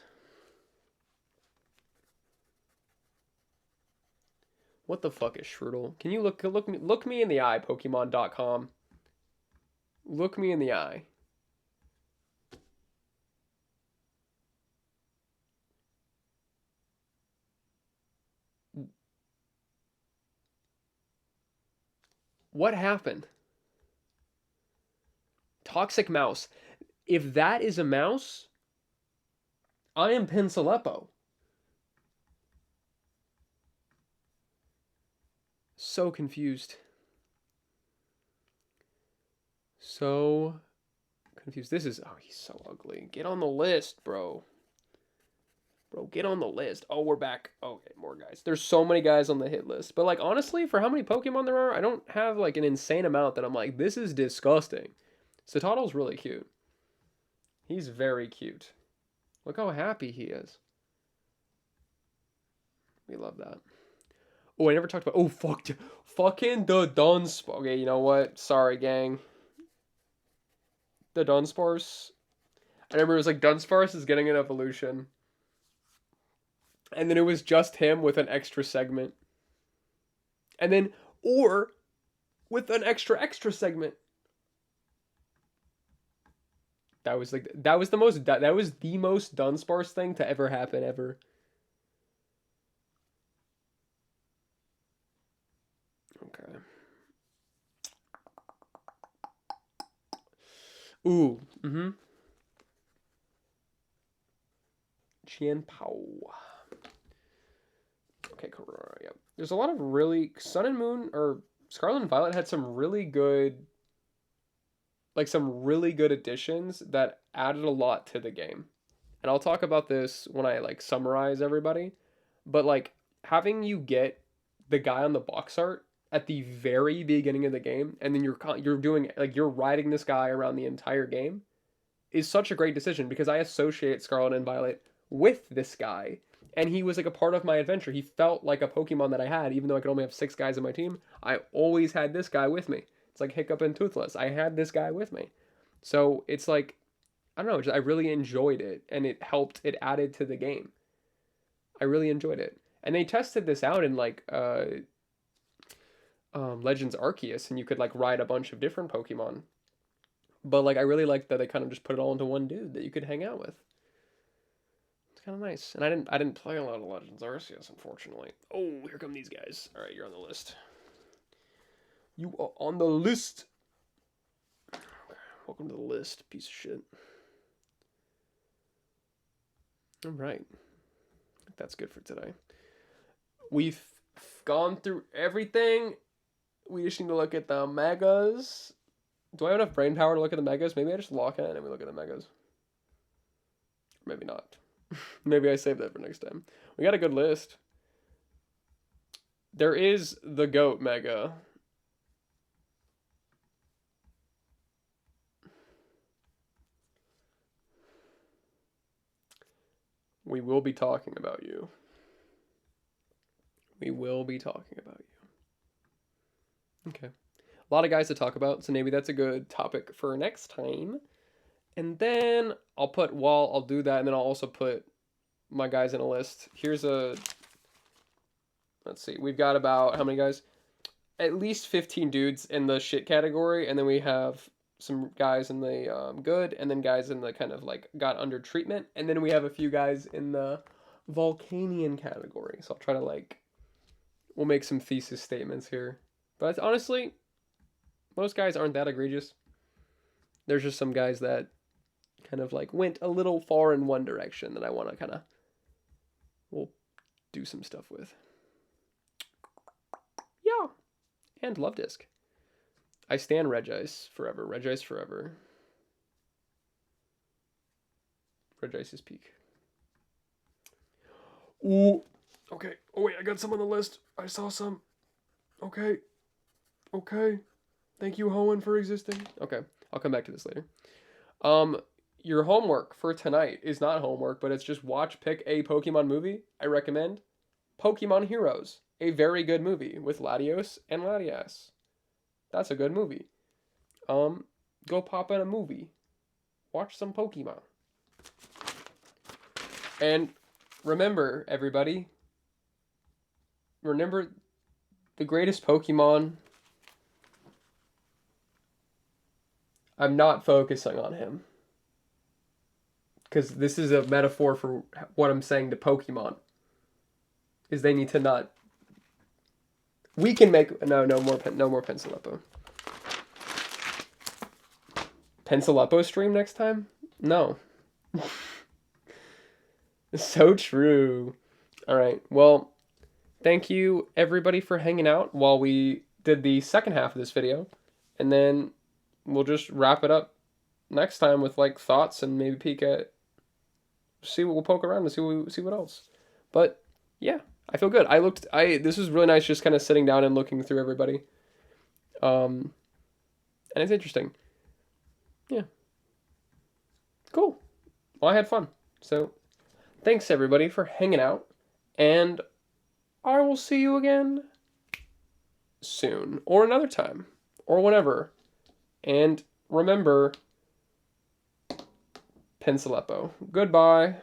What the fuck is Shroodle? Can you look me in the eye, Pokemon.com? Look me in the eye. What happened? Toxic mouse. If that is a mouse, I am Pinsalepo. So confused. So confused. This is... Oh, he's so ugly. Get on the list, bro. Bro, get on the list. Oh, we're back. Okay, more guys. There's so many guys on the hit list. But, like, honestly, for how many Pokemon there are, I don't have, like, an insane amount that I'm like, this is disgusting. Citoddle's really cute. He's very cute. Look how happy he is. We love that. Oh, I never talked about... Oh, fuck. Fucking the Dunsparce. Okay, you know what? Sorry, gang. The Dunsparce. I remember it was like, Dunsparce is getting an evolution. And then it was just him with an extra segment. And then, or with an extra segment. That was like, that was the most Dunsparce thing to ever happen ever. Okay. Ooh, Qianpao. Okay, Corona, yep. There's a lot of really... Sun and Moon, or Scarlet and Violet had some really good... Like, some really good additions that added a lot to the game. And I'll talk about this when I, like, summarize everybody. But, like, having you get the guy on the box art at the very beginning of the game, and then you're doing... Like, you're riding this guy around the entire game, is such a great decision, because I associate Scarlet and Violet with this guy, and he was like a part of my adventure. He felt like a Pokemon that I had, even though I could only have 6 guys on my team. I always had this guy with me. It's like Hiccup and Toothless. I had this guy with me. So it's like, I don't know, I really enjoyed it, and it added to the game. I really enjoyed it. And they tested this out in like Legends Arceus, and you could like ride a bunch of different Pokemon. But like, I really liked that they kind of just put it all into one dude that you could hang out with. Kind of nice. And I didn't play a lot of Legends Arceus, unfortunately. Oh, here come these guys. All right, you're on the list. You are on the list. Welcome to the list, piece of shit. All right. I think that's good for today. We've gone through everything. We just need to look at the megas. Do I have enough brain power to look at the megas? Maybe I just lock in and we look at the megas. Maybe not. Maybe I save that for next time. We got a good list. There is the GOAT Mega. We will be talking about you. We will be talking about you. Okay. A lot of guys to talk about, so maybe that's a good topic for next time. And then I'll do that, and then I'll also put my guys in a list. Here's a... Let's see. We've got about... How many guys? At least 15 dudes in the shit category, and then we have some guys in the good, and then guys in the kind of like got under treatment, and then we have a few guys in the Volcanion category. So I'll try to like... We'll make some thesis statements here. But honestly, most guys aren't that egregious. There's just some guys that kind of like went a little far in one direction that I want to kind of, we'll do some stuff with. Yeah. And Love Disc. I stand Regice forever. Regice forever. Regice is peak. Ooh. Okay. Oh, wait. I got some on the list. I saw some. Okay. Okay. Thank you, Hoenn, for existing. Okay. I'll come back to this later. Your homework for tonight is not homework, but it's just pick a Pokemon movie. I recommend Pokemon Heroes, a very good movie with Latios and Latias. That's a good movie. Go pop in a movie. Watch some Pokemon. And remember, everybody, remember the greatest Pokemon. I'm not focusing on him, because this is a metaphor for what I'm saying to Pokemon. Is they need to not. We can make no more Pencileppo. Pencileppo stream next time? No. So true. All right. Well, thank you everybody for hanging out while we did the second half of this video, and then we'll just wrap it up next time with like thoughts and maybe peek at, we'll poke around and see what else. But yeah, I feel good. This was really nice just kind of sitting down and looking through everybody. And it's interesting. Yeah. Cool. Well, I had fun. So thanks everybody for hanging out, and I will see you again soon or another time or whenever. And remember, Pencileppo. Goodbye.